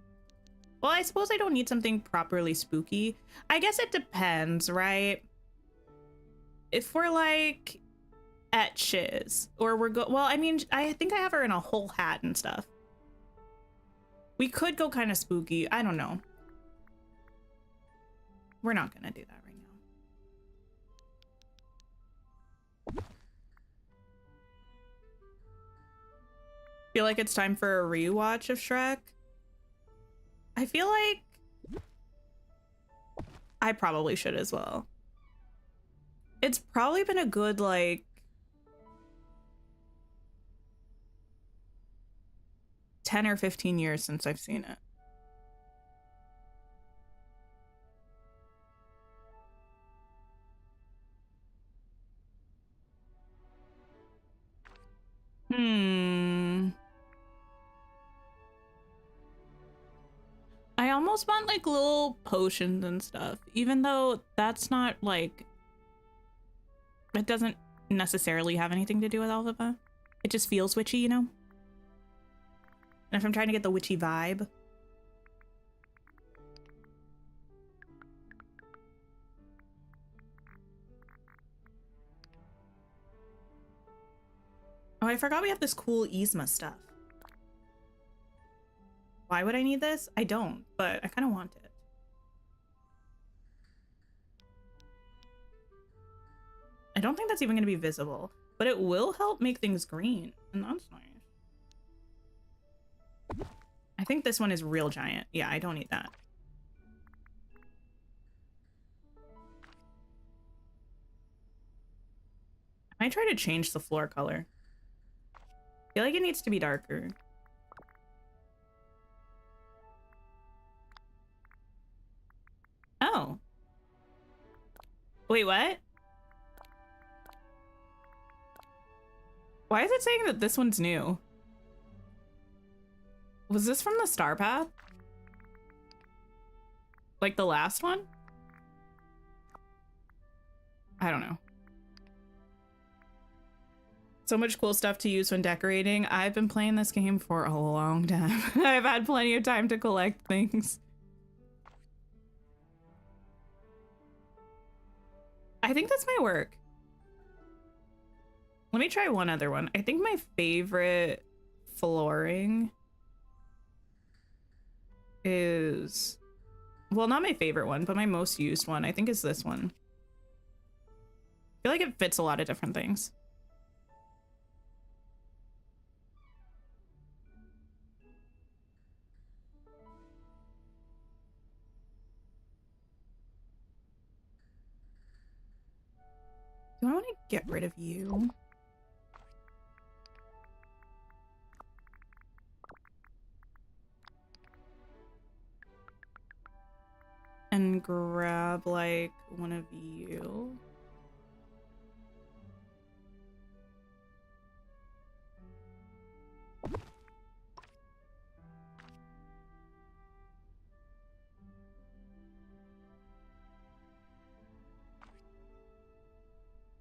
Well, I suppose I don't need something properly spooky. I guess it depends, right? If we're like at Shiz, or well, I mean, I think I have her in a whole hat and stuff. We could go kind of spooky. I don't know. We're not gonna do that right now. Feel like it's time for a rewatch of Shrek. I feel like I probably should as well. It's probably been a good like 10 or 15 years since I've seen it. I almost want like little potions and stuff, even though that's not like, it doesn't necessarily have anything to do with Alpha. It just feels witchy, you know? And if I'm trying to get the witchy vibe. Oh, I forgot we have this cool Yzma stuff. Why would I need this? I don't, but I kind of want it. I don't think that's even going to be visible, but it will help make things green, and that's nice. I think this one is real giant. Yeah, I don't need that. I might try to change the floor color. I feel like it needs to be darker. Oh. Wait, what? Why is it saying that this one's new? Was this from the star path? Like the last one? I don't know. So much cool stuff to use when decorating. I've been playing this game for a long time. I've had plenty of time to collect things. I think that's my work. Let me try one other one. I think my favorite flooring is, well, not my favorite one, but my most used one, I think, is this one. I feel like it fits a lot of different things. Do I want to get rid of you? And grab like one of you.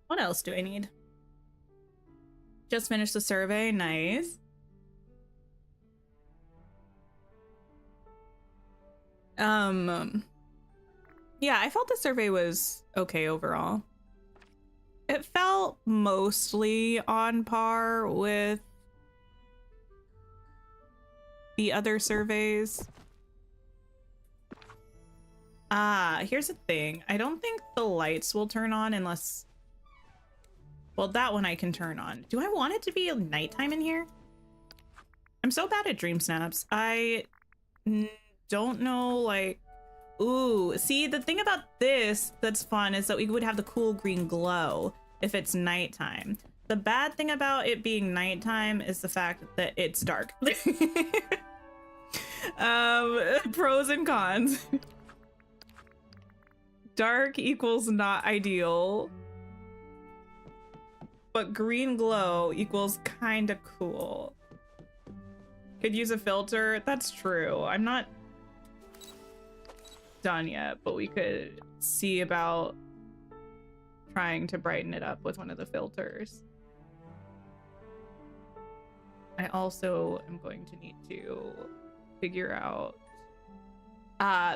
What else do I need? Just finished the survey. Nice. Yeah, I felt the survey was okay overall. It felt mostly on par with the other surveys. Here's the thing. I don't think the lights will turn on unless, well, that one I can turn on. Do I want it to be nighttime in here? I'm so bad at DreamSnaps. I don't know, like, ooh, see, the thing about this that's fun is that we would have the cool green glow if it's nighttime. The bad thing about it being nighttime is the fact that it's dark. Pros and cons. Dark equals not ideal, but green glow equals kind of cool. Could use a filter. That's true. I'm not done yet, but we could see about trying to brighten it up with one of the filters. I also am going to need to figure out,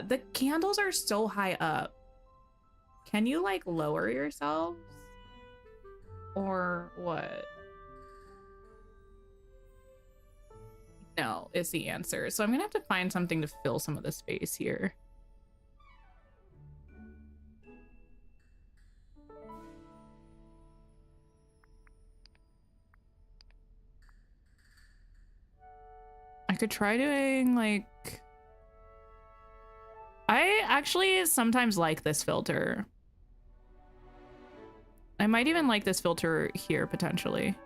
the candles are so high up. Can you like lower yourselves or what? No is the answer. So I'm gonna have to find something to fill some of the space here. I could try doing like, I actually sometimes like this filter. I might even like this filter here potentially.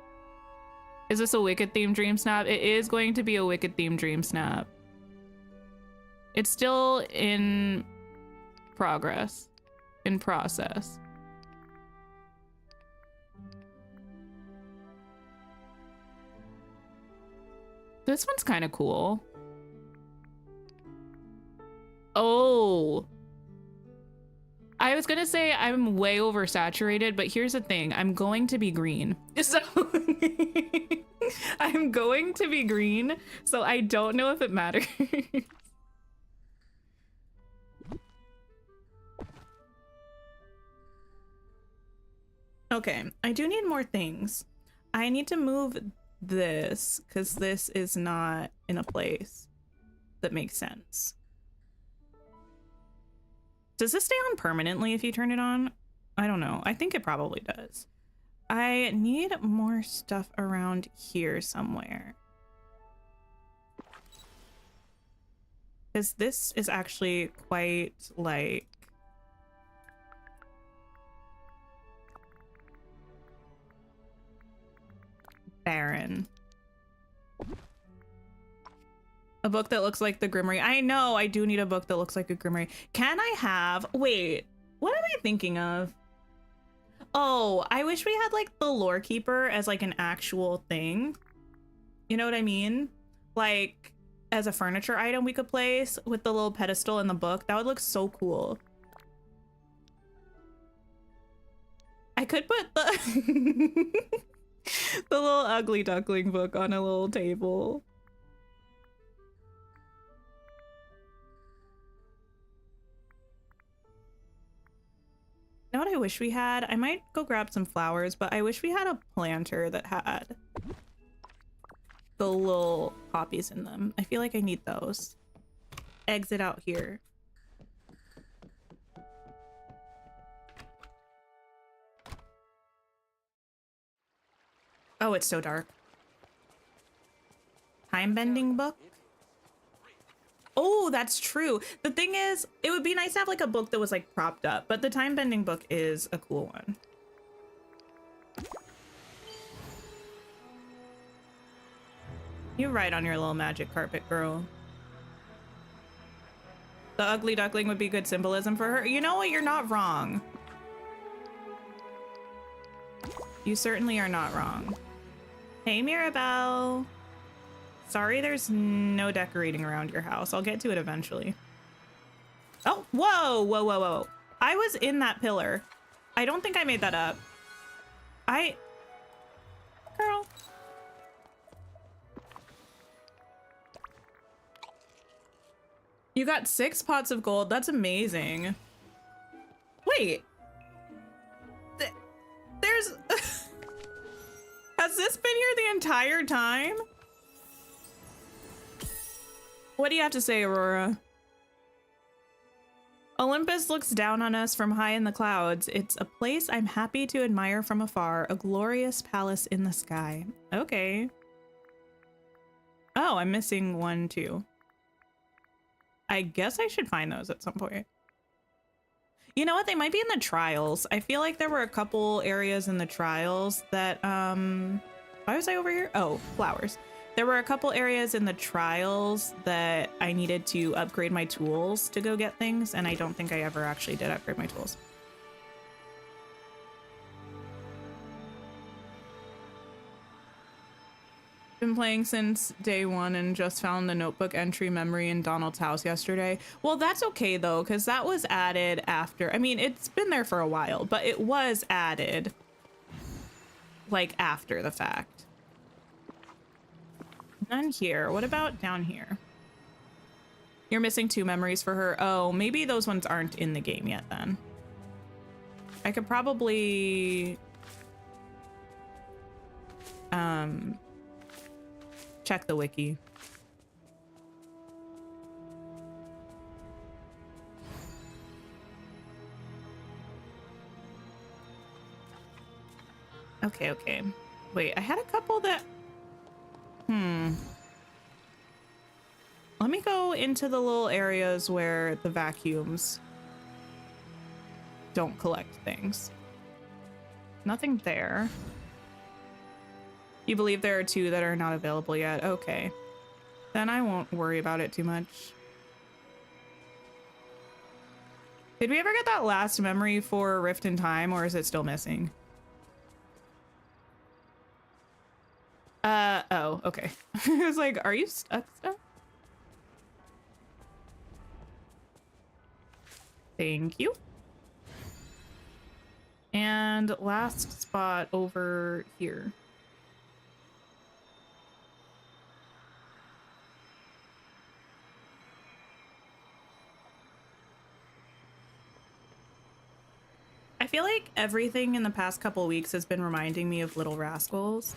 Is this a Wicked themed DreamSnap? It is going to be a Wicked themed DreamSnap. It's still in progress, in process. This one's kind of cool. Oh. I was gonna say I'm way oversaturated, but here's the thing. I'm going to be green. So I'm going to be green, so I don't know if it matters. Okay, I do need more things. I need to move this because this is not in a place that makes sense. Does this stay on permanently if you turn it on? I don't know. I think it probably does. I need more stuff around here somewhere. Because this is actually quite like barren. A book that looks like the Grimoire. I know, I do need a book that looks like a Grimoire. Can I have... Wait, what am I thinking of? Oh, I wish we had like the Lore Keeper as like an actual thing. You know what I mean? Like as a furniture item we could place with the little pedestal in the book. That would look so cool. I could put the the little ugly duckling book on a little table. You know what I wish we had? I might go grab some flowers, but I wish we had a planter that had the little poppies in them. I feel like I need those. Exit out here. Oh, it's so dark. Time bending book? Oh, that's true. The thing is, it would be nice to have like a book that was like propped up, but the time bending book is a cool one. You ride on your little magic carpet, girl. The ugly duckling would be good symbolism for her. You know what? You're not wrong. You certainly are not wrong. Hey, Mirabelle. Sorry there's no decorating around your house. I'll get to it eventually. Oh, whoa, whoa, whoa, whoa. I was in that pillar. I don't think I made that up. Girl. You got 6 pots of gold. That's amazing. Wait. There's... Has this been here the entire time? What do you have to say, Aurora? Olympus looks down on us from high in the clouds. It's a place I'm happy to admire from afar, a glorious palace in the sky. Okay. Oh, I'm missing 1 too. I guess I should find those at some point. You know what? They might be in the trials. I feel like there were a couple areas in the trials that, why was I over here? Oh, flowers. There were a couple areas in the trials that I needed to upgrade my tools to go get things, and I don't think I ever actually did upgrade my tools. Been playing since day 1 and just found the notebook entry memory in Donald's house yesterday. Well, that's okay though, because that was added after. I mean, it's been there for a while, but it was added like after the fact. None here. What about down here? You're missing 2 memories for her. Oh, maybe those ones aren't in the game yet then. I could probably check the wiki. Okay. Wait, I had a couple that... Let me go into the little areas where the vacuums don't collect things. Nothing there. You believe there are 2 that are not available yet? Okay. Then I won't worry about it too much. Did we ever get that last memory for Rift in Time, or is it still missing? Oh, okay. I was like, are you stuck still? Thank you. And last spot over here. feel like everything in the past couple weeks has been reminding me of Little Rascals.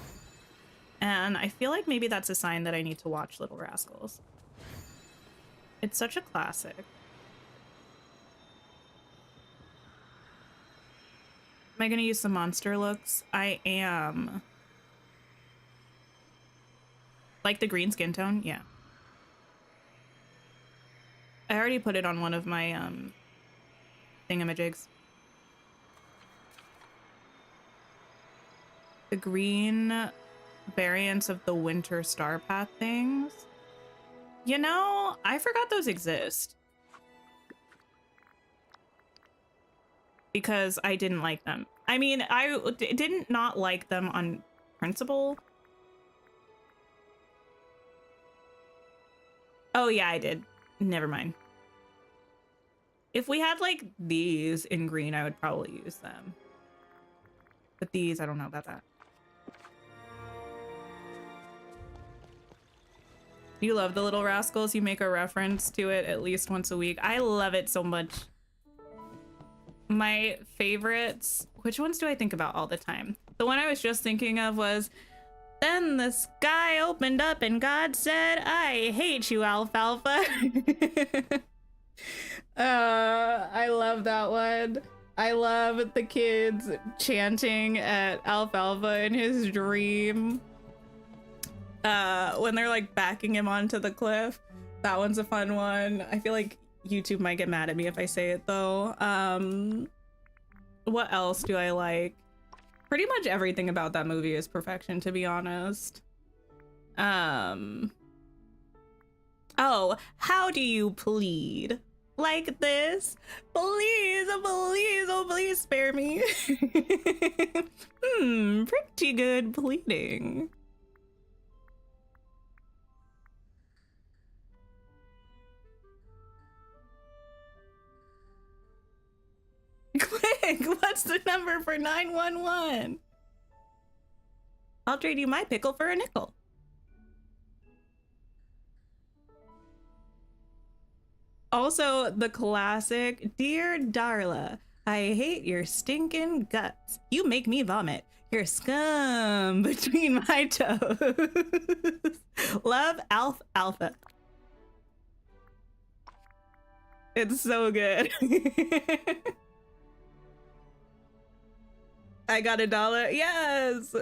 And I feel like maybe that's a sign that I need to watch Little Rascals. It's such a classic. Am I gonna use some monster looks? I am. Like the green skin tone? Yeah. I already put it on one of my thingamajigs. The green variants of the winter star path things. You know, I forgot those exist. Because I didn't like them. I mean, I didn't not like them on principle. Oh yeah, I did. Never mind. If we had like these in green, I would probably use them. But these, I don't know about that. You love the Little Rascals. You make a reference to it at least once a week. I love it so much. My favorites, which ones do I think about all the time? The one I was just thinking of was, then the sky opened up and God said, I hate you, Alfalfa. I love that one. I love the kids chanting at Alfalfa in his dream. When they're like backing him onto the cliff. That one's a fun one. I feel like YouTube might get mad at me if I say it though. What else do I like? Pretty much everything about that movie is perfection, to be honest. Oh, how do you plead? Like this? Please, please, oh please spare me. Pretty good pleading. Quick, what's the number for 911? I'll trade you my pickle for a nickel. Also, the classic, Dear Darla, I hate your stinking guts. You make me vomit. You're scum between my toes. Love, Alfalfa. It's so good. I got $1. Yes.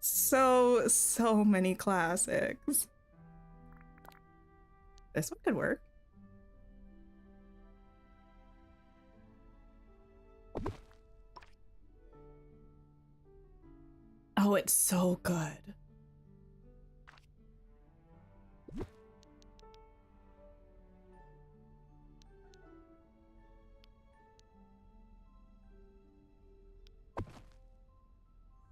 So many classics. This one could work. Oh, it's so good.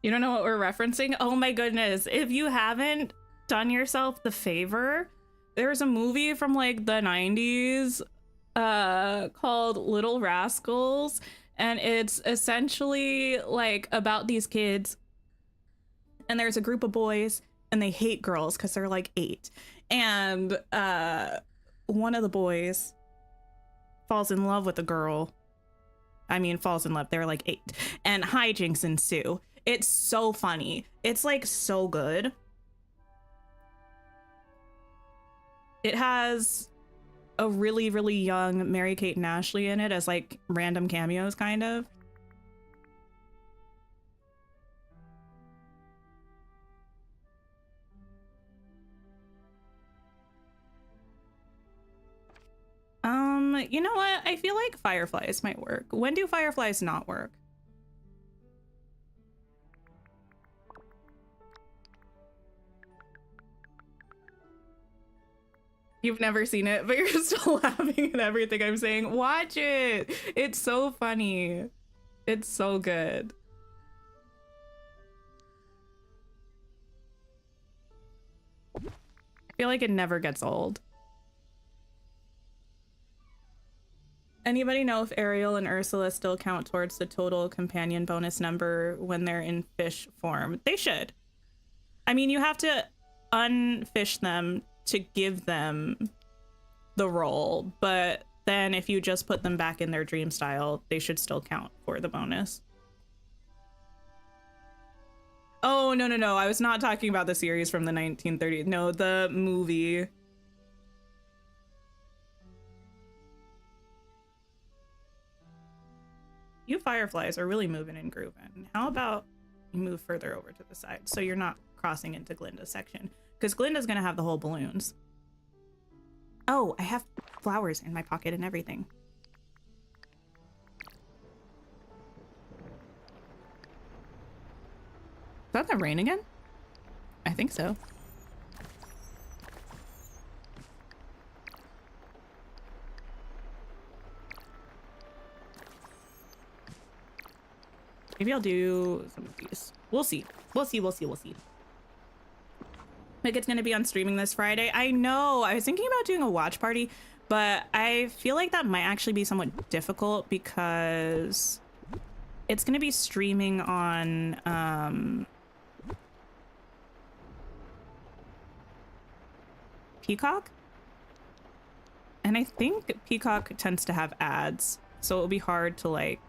You don't know what we're referencing? Oh my goodness. If you haven't done yourself the favor, there's a movie from like the 90s called Little Rascals, and it's essentially like about these kids, and there's a group of boys and they hate girls because they're like 8, and one of the boys falls in love with a girl. I mean, falls in love, they're like 8, and hijinks ensue. It's so funny. It's like so good. It has a really, really young Mary-Kate and Ashley in it as like random cameos, kind of. You know what? I feel like fireflies might work. When do fireflies not work? You've never seen it, but you're still laughing at everything I'm saying. Watch it. It's so funny. It's so good. I feel like it never gets old. Anybody know if Ariel and Ursula still count towards the total companion bonus number when they're in fish form? They should. I mean, you have to unfish them to give them the role, but then if you just put them back in their dream style, they should still count for the bonus. Oh, no, no, no. I was not talking about the series from the 1930s. No, the movie. You fireflies are really moving and grooving. How about you move further over to the side so you're not crossing into Glinda's section? Because Glinda's going to have the whole balloons. Oh, I have flowers in my pocket and everything. Is that the rain again? I think so. Maybe I'll do some of these. We'll see. We'll see. We'll see. We'll see. Like, it's going to be on streaming this Friday. I know. I was thinking about doing a watch party, but I feel like that might actually be somewhat difficult because it's going to be streaming on Peacock. And I think Peacock tends to have ads, so it'll be hard to like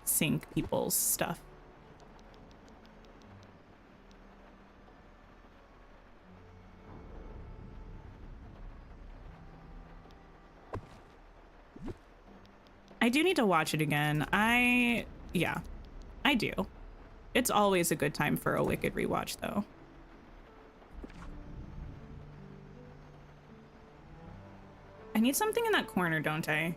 sync people's stuff. I do need to watch it again. Yeah, I do. It's always a good time for a Wicked rewatch though. I need something in that corner, don't I?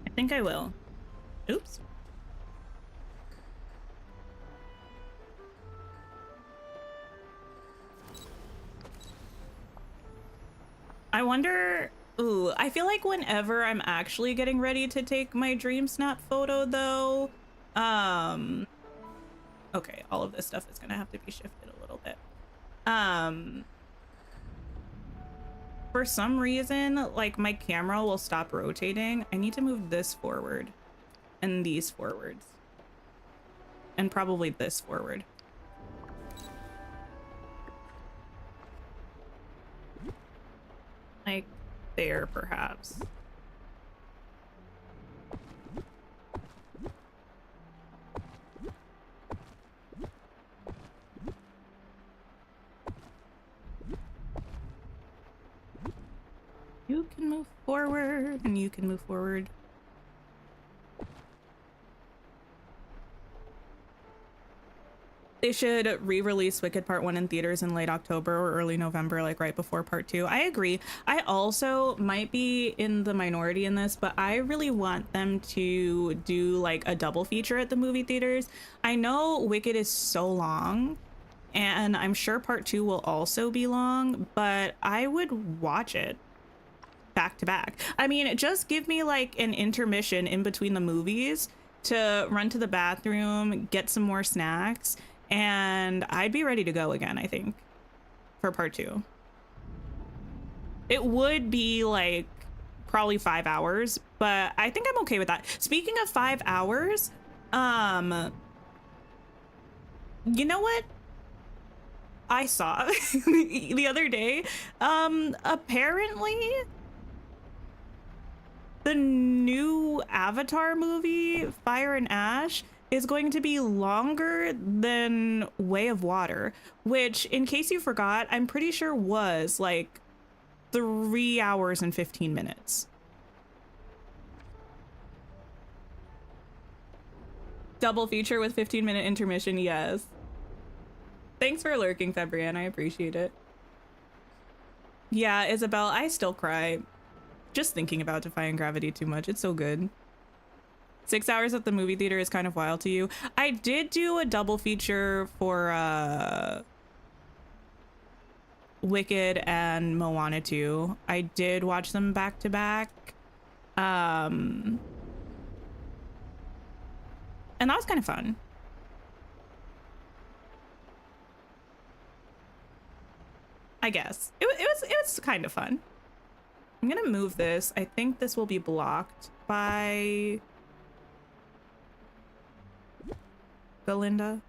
I think I will. Oops. I wonder, ooh, I feel like whenever I'm actually getting ready to take my DreamSnap photo though, okay, all of this stuff is gonna have to be shifted a little bit. For some reason, like my camera will stop rotating. I need to move this forward and these forwards and probably this forward. Like there, perhaps. You can move forward and you can move forward. They should re-release Wicked Part 1 in theaters in late October or early November, like right before Part 2. I agree. I also might be in the minority in this, but I really want them to do like a double feature at the movie theaters. I know Wicked is so long, and I'm sure Part 2 will also be long, but I would watch it back to back. I mean, just give me like an intermission in between the movies to run to the bathroom, get some more snacks, and I'd be ready to go again, I think, for Part 2. It would be like probably 5 hours, but I think I'm okay with that. Speaking of 5 hours, you know what I saw the other day? Apparently the new Avatar movie, Fire and Ash, is going to be longer than Way of Water, which, in case you forgot, I'm pretty sure was like 3 hours and 15 minutes. Double feature with 15-minute intermission, yes. Thanks for lurking, Febrian, I appreciate it. Yeah, Isabel, I still cry just thinking about Defying Gravity too much. It's so good. 6 hours at the movie theater is kind of wild to you. I did do a double feature for Wicked and Moana 2. I did watch them back to back. And that was kind of fun. I guess. It was kind of fun. I'm gonna move this. I think this will be blocked by Belinda.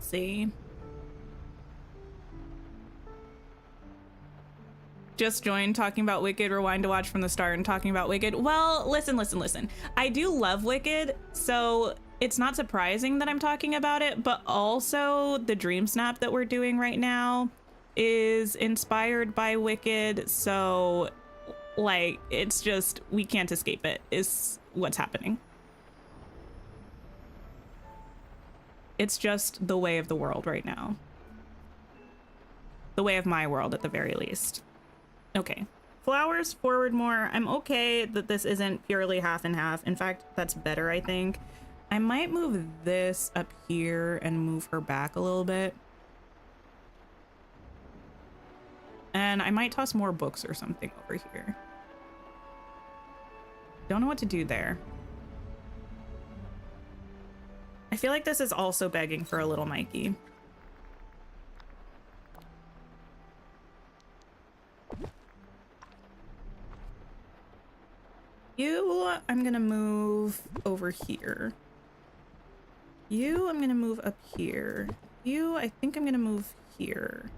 Let's see. Just joined talking about Wicked, rewind to watch from the start and talking about Wicked. Well, listen. I do love Wicked, so it's not surprising that I'm talking about it, but also the DreamSnap that we're doing right now is inspired by Wicked, so like it's just, we can't escape it, is what's happening. It's just the way of the world right now. The way of my world at the very least. Okay, flowers forward more. I'm okay that this isn't purely half and half. In fact, that's better, I think. I might move this up here and move her back a little bit. And I might toss more books or something over here. Don't know what to do there. I feel like this is also begging for a little Mikey. You, I'm gonna move over here. You, I'm gonna move up here. You, I think I'm gonna move here.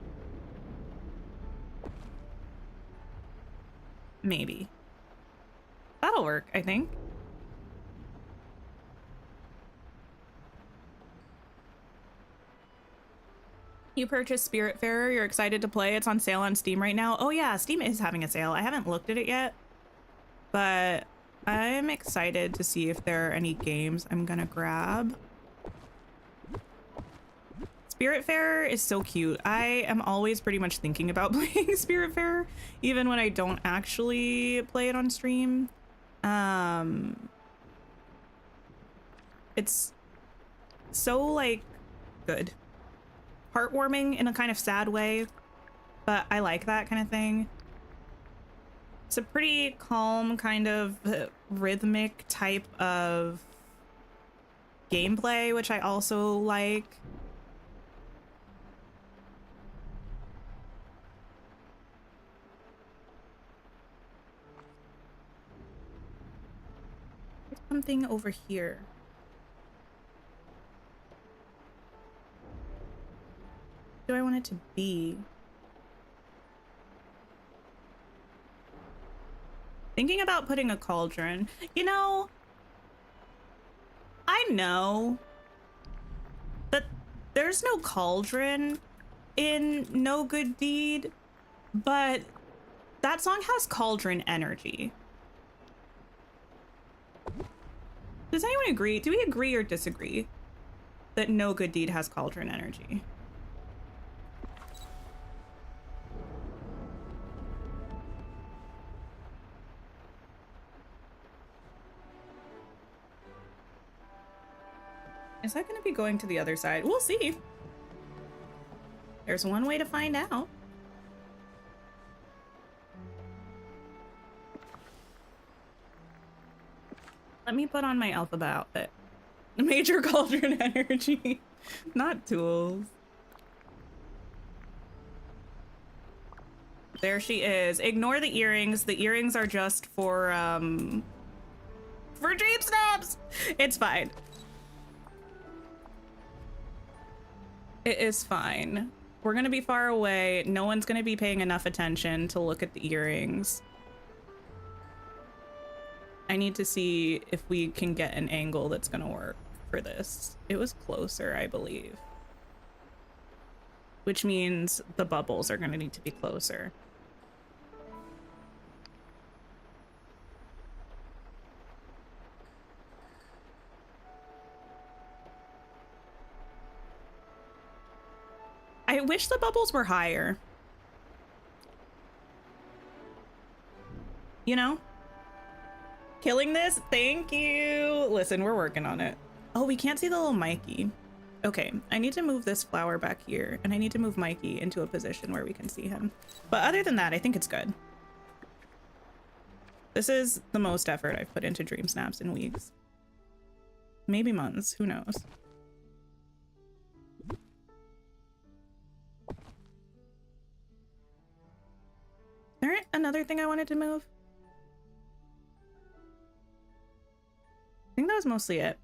Maybe. That'll work, I think. You purchased Spiritfarer, you're excited to play. It's on sale on Steam right now. Oh yeah, Steam is having a sale. I haven't looked at it yet, but I'm excited to see if there are any games I'm gonna grab. Spiritfarer is so cute. I am always pretty much thinking about playing Spiritfarer, even when I don't actually play it on stream. It's so like good. Heartwarming in a kind of sad way, but I like that kind of thing. It's a pretty calm kind of rhythmic type of gameplay, which I also like. There's something over here. What do I want it to be? Thinking about putting a cauldron. You know, I know that there's no cauldron in No Good Deed, but that song has cauldron energy. Does anyone agree? Do we agree or disagree that No Good Deed has cauldron energy? Is that going to be going to the other side? We'll see. There's one way to find out. Let me put on my alphabet outfit. Major cauldron energy, not tools. There she is. Ignore the earrings. The earrings are just for DreamSnaps. It's fine. It is fine. We're gonna be far away. No one's gonna be paying enough attention to look at the earrings. I need to see if we can get an angle that's gonna work for this. It was closer, I believe. Which means the bubbles are gonna need to be closer. I wish the bubbles were higher. You know? Killing this? Thank you. Listen, we're working on it. Oh, we can't see the little Mikey. Okay, I need to move this flower back here, and I need to move Mikey into a position where we can see him. But other than that, I think it's good. This is the most effort I've put into DreamSnaps in weeks. Maybe months, who knows? All right, another thing I wanted to move. I think that was mostly it.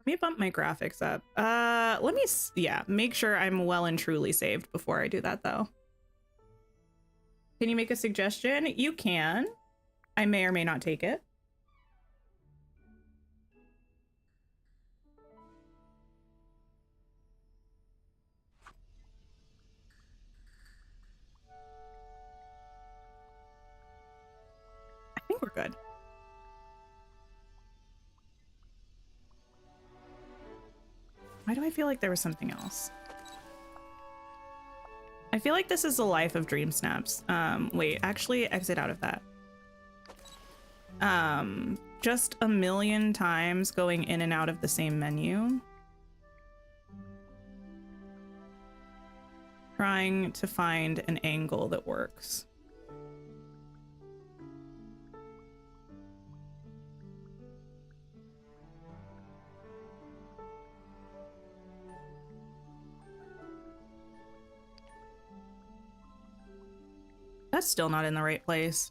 Let me bump my graphics up. Let me, yeah, make sure I'm well and truly saved before I do that though. Can you make a suggestion? You can. I may or may not take it. I think we're good. Why do I feel like there was something else? I feel like this is the life of DreamSnaps. Wait, actually exit out of that. Just a million times going in and out of the same menu. Trying to find an angle that works. That's still not in the right place.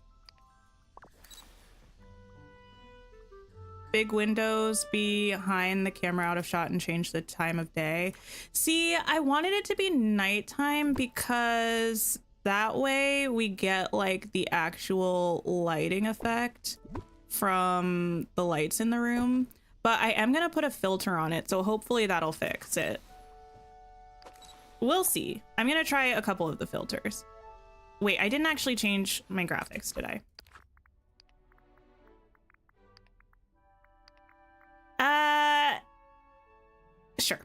Big windows behind the camera out of shot and change the time of day. See, I wanted it to be nighttime because that way we get like the actual lighting effect from the lights in the room. But I am gonna put a filter on it, so hopefully that'll fix it. We'll see. I'm gonna try a couple of the filters. Wait, I didn't actually change my graphics, did I? Sure.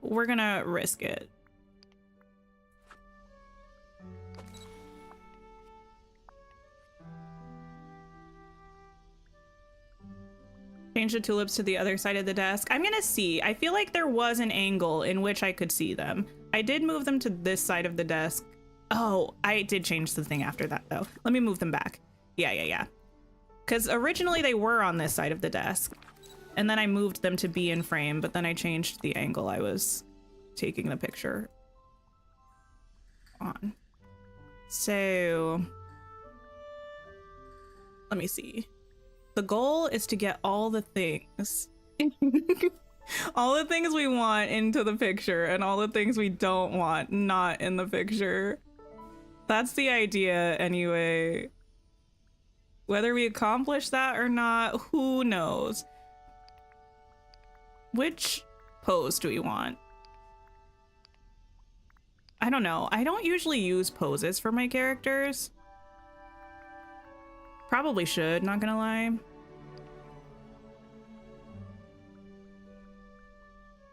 We're gonna risk it. Change the tulips to the other side of the desk. I'm gonna see. I feel like there was an angle in which I could see them. I did move them to this side of the desk. Oh, I did change the thing after that though. Let me move them back. Yeah. Because originally they were on this side of the desk. And then I moved them to be in frame, but then I changed the angle I was taking the picture on. So let me see. The goal is to get all the things. All the things we want into the picture and all the things we don't want not in the picture. That's the idea anyway. Whether we accomplish that or not, who knows? Which pose do we want? I don't know. I don't usually use poses for my characters. Probably should, not gonna lie.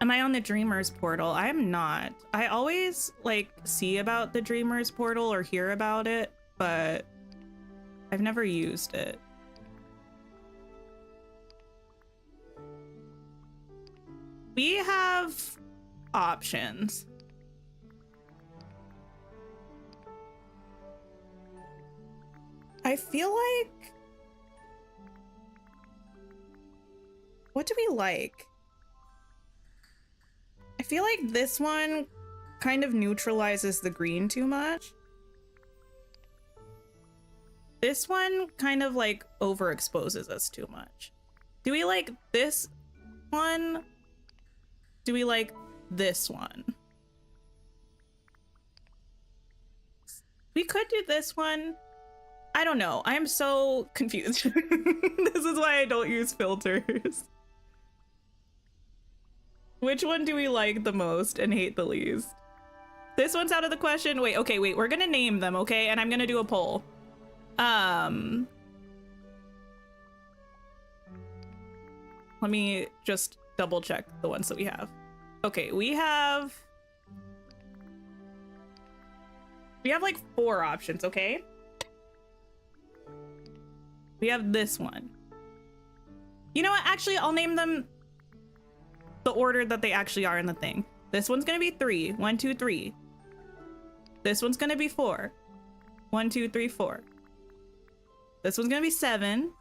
Am I on the Dreamers portal? I am not. I always like see about the Dreamers portal or hear about it, but I've never used it. We have options. I feel like... What do we like? I feel like this one kind of neutralizes the green too much. This one kind of like overexposes us too much. Do we like this one? Do we like this one? We could do this one. I don't know. I am so confused. This is why I don't use filters. Which one do we like the most and hate the least? This one's out of the question. Wait, okay, wait. We're gonna name them, okay? And I'm gonna do a poll. Let me just double check the ones that we have. Okay, we have like 4 options, okay? We have this one. You know what? Actually, I'll name them the order that they actually are in the thing. This one's gonna be 3. 1, 2, 3. This one's gonna be 4. 1, 2, 3, 4. This one's gonna be 7.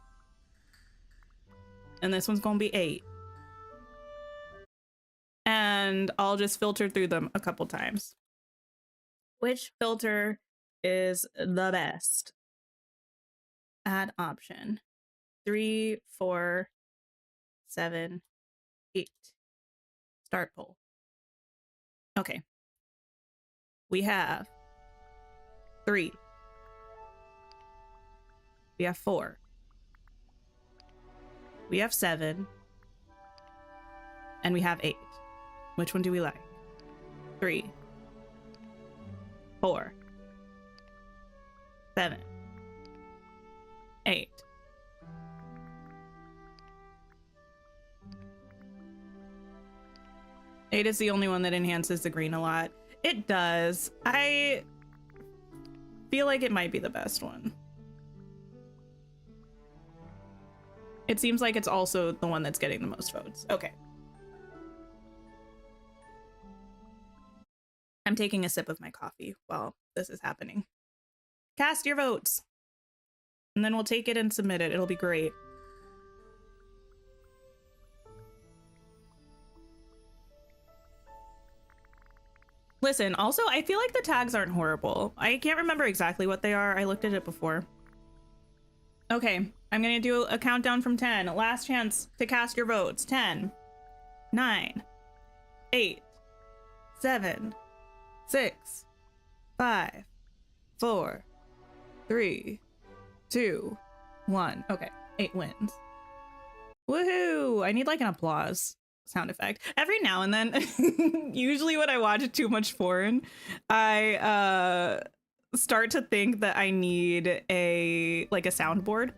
And this one's gonna be 8. And I'll just filter through them a couple times. Which filter is the best? Add option. 3, 4, 7, 8. Start poll. Okay. We have 3. We have 4. We have 7. And we have 8. Which one do we like? 3, 4, 7, 8. Eight is the only one that enhances the green a lot. It does. I feel like it might be the best one. It seems like it's also the one that's getting the most votes. Okay. I'm taking a sip of my coffee while this is happening. Cast your votes. And then we'll take it and submit it. It'll be great. Listen, also, I feel like the tags aren't horrible. I can't remember exactly what they are. I looked at it before. Okay, I'm gonna do a countdown from 10. Last chance to cast your votes. 10, 9, 8, 7, 6, 5, 4, 3, 2, 1. Okay, 8 wins. Woohoo! I need like an applause sound effect every now and then. Usually when I watch too much porn, I start to think that I need a soundboard.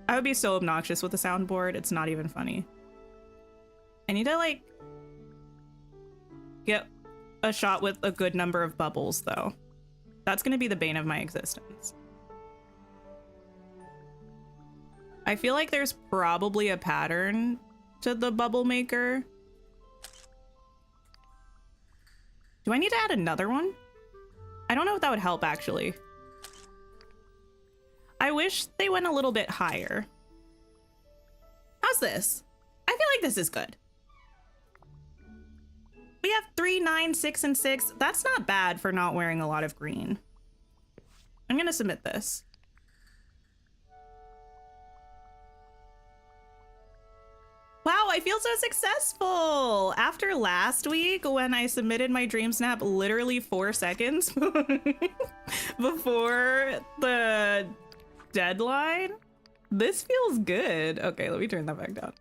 I would be so obnoxious with a soundboard, it's not even funny. I need to like get a shot with a good number of bubbles though. That's gonna be the bane of my existence. I feel like there's probably a pattern to the bubble maker. Do I need to add another one? I don't know if that would help actually. I wish they went a little bit higher. How's this? I feel like this is good. We have 3, 9, 6, and 6. That's not bad for not wearing a lot of green. I'm gonna submit this. Wow, I feel so successful! After last week when I submitted my DreamSnap literally 4 seconds before the deadline, this feels good. Okay, let me turn that back down.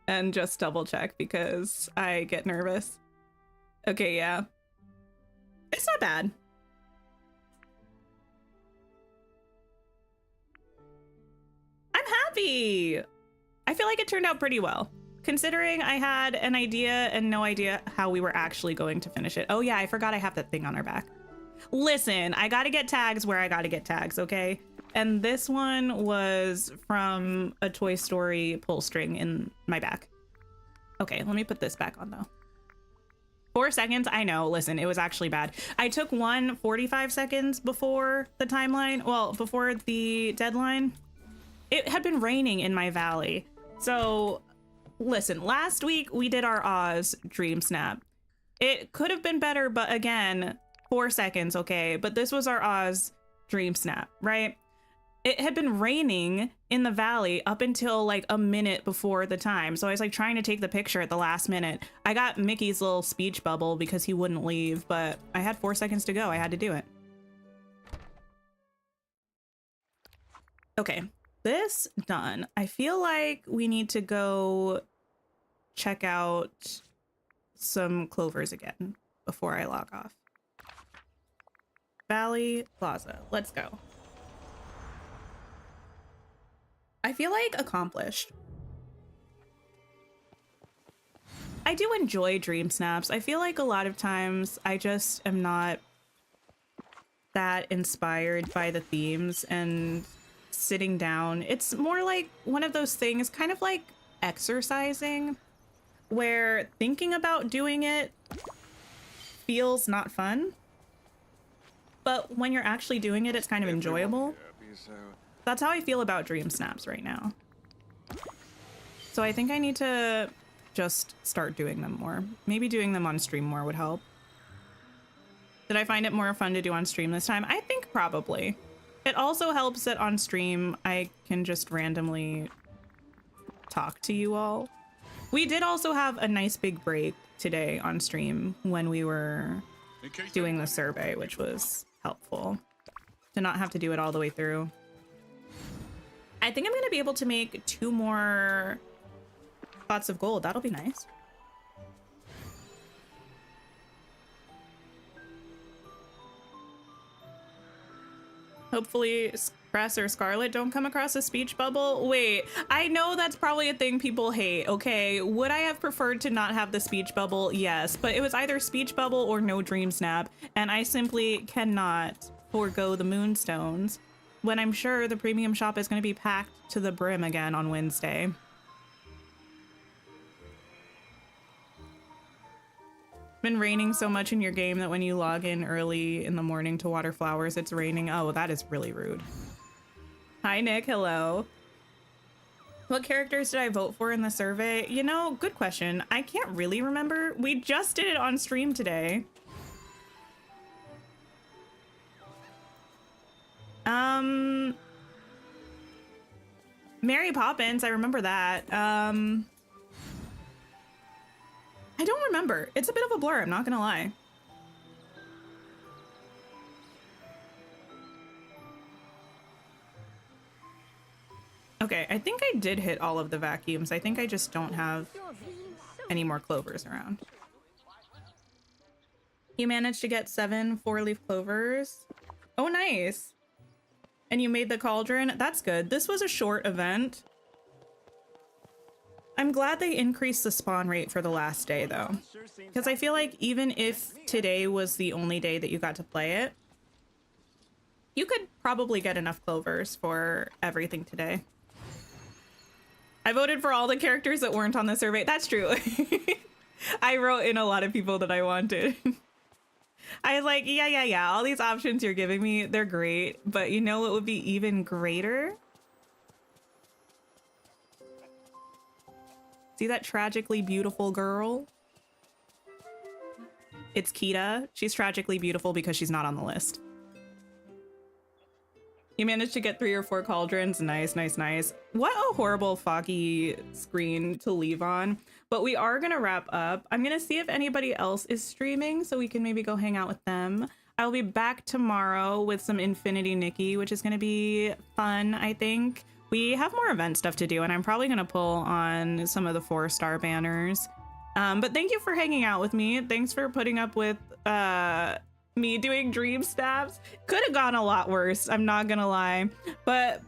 And just double check because I get nervous. Okay, yeah. It's not bad. I'm happy! I feel like it turned out pretty well, considering I had an idea and no idea how we were actually going to finish it. Oh yeah, I forgot I have that thing on our back. Listen, I gotta get tags where I gotta get tags, okay? And this one was from a Toy Story pull string in my back. Okay, let me put this back on though. 4 seconds, I know, listen, it was actually bad. I took one 45 seconds before the timeline, well, before the deadline. It had been raining in my valley. So listen, last week we did our Oz DreamSnap. It could have been better, but again, 4 seconds, okay? But this was our Oz DreamSnap, right? It had been raining in the valley up until like a minute before the time. So I was like trying to take the picture at the last minute. I got Mickey's little speech bubble because he wouldn't leave, but I had 4 seconds to go. I had to do it. Okay. This done. I feel like we need to go check out some clovers again before I log off. Valley Plaza. Let's go. I feel like accomplished. I do enjoy DreamSnaps. I feel like a lot of times I just am not that inspired by the themes and sitting down. It's more like one of those things, kind of like exercising, where thinking about doing it feels not fun, but when you're actually doing it, it's kind of enjoyable. That's how I feel about DreamSnaps right now. So I think I need to just start doing them more. Maybe doing them on stream more would help. Did I find it more fun to do on stream this time? I think probably. It also helps that on stream I can just randomly talk to you all. We did also have a nice big break today on stream when we were doing the survey, which was helpful to not have to do it all the way through. I think I'm gonna be able to make 2 more pots of gold. That'll be nice. Hopefully Cress or Scarlet don't come across a speech bubble. Wait, I know that's probably a thing people hate. Okay, would I have preferred to not have the speech bubble? Yes, but it was either speech bubble or no DreamSnap, and I simply cannot forego the moonstones when I'm sure the premium shop is going to be packed to the brim again on Wednesday. Been raining so much in your game that when you log in early in the morning to water flowers, it's raining. Oh, that is really rude. Hi, Nick. Hello. What characters did I vote for in the survey? You know, good question. I can't really remember. We just did it on stream today. Mary Poppins, I remember that. I don't remember. It's a bit of a blur, I'm not gonna lie. Okay, I think I did hit all of the vacuums. I think I just don't have any more clovers around. You managed to get 7 4-leaf clovers. Oh, nice. And you made the cauldron. That's good. This was a short event. I'm glad they increased the spawn rate for the last day, though, because I feel like even if today was the only day that you got to play it, you could probably get enough clovers for everything today. I voted for all the characters that weren't on the survey. That's true. I wrote in a lot of people that I wanted. I was like, yeah, all these options you're giving me, they're great, but you know what would be even greater? See that tragically beautiful girl? It's Kita. She's tragically beautiful because she's not on the list. You managed to get 3 or 4 cauldrons. Nice, nice, nice. What a horrible foggy screen to leave on. But we are gonna wrap up. I'm gonna see if anybody else is streaming so we can maybe go hang out with them. I'll be back tomorrow with some Infinity Nikki, which is gonna be fun, I think. We have more event stuff to do, and I'm probably gonna pull on some of the 4-star banners. But thank you for hanging out with me. Thanks for putting up with me doing DreamSnaps. Could have gone a lot worse, I'm not gonna lie. But,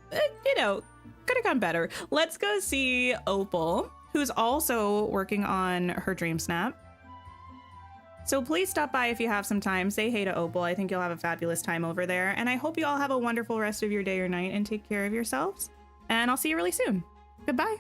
you know, could have gone better. Let's go see Opal, who's also working on her DreamSnap. So please stop by if you have some time. Say hey to Opal. I think you'll have a fabulous time over there. And I hope you all have a wonderful rest of your day or night and take care of yourselves. And I'll see you really soon. Goodbye.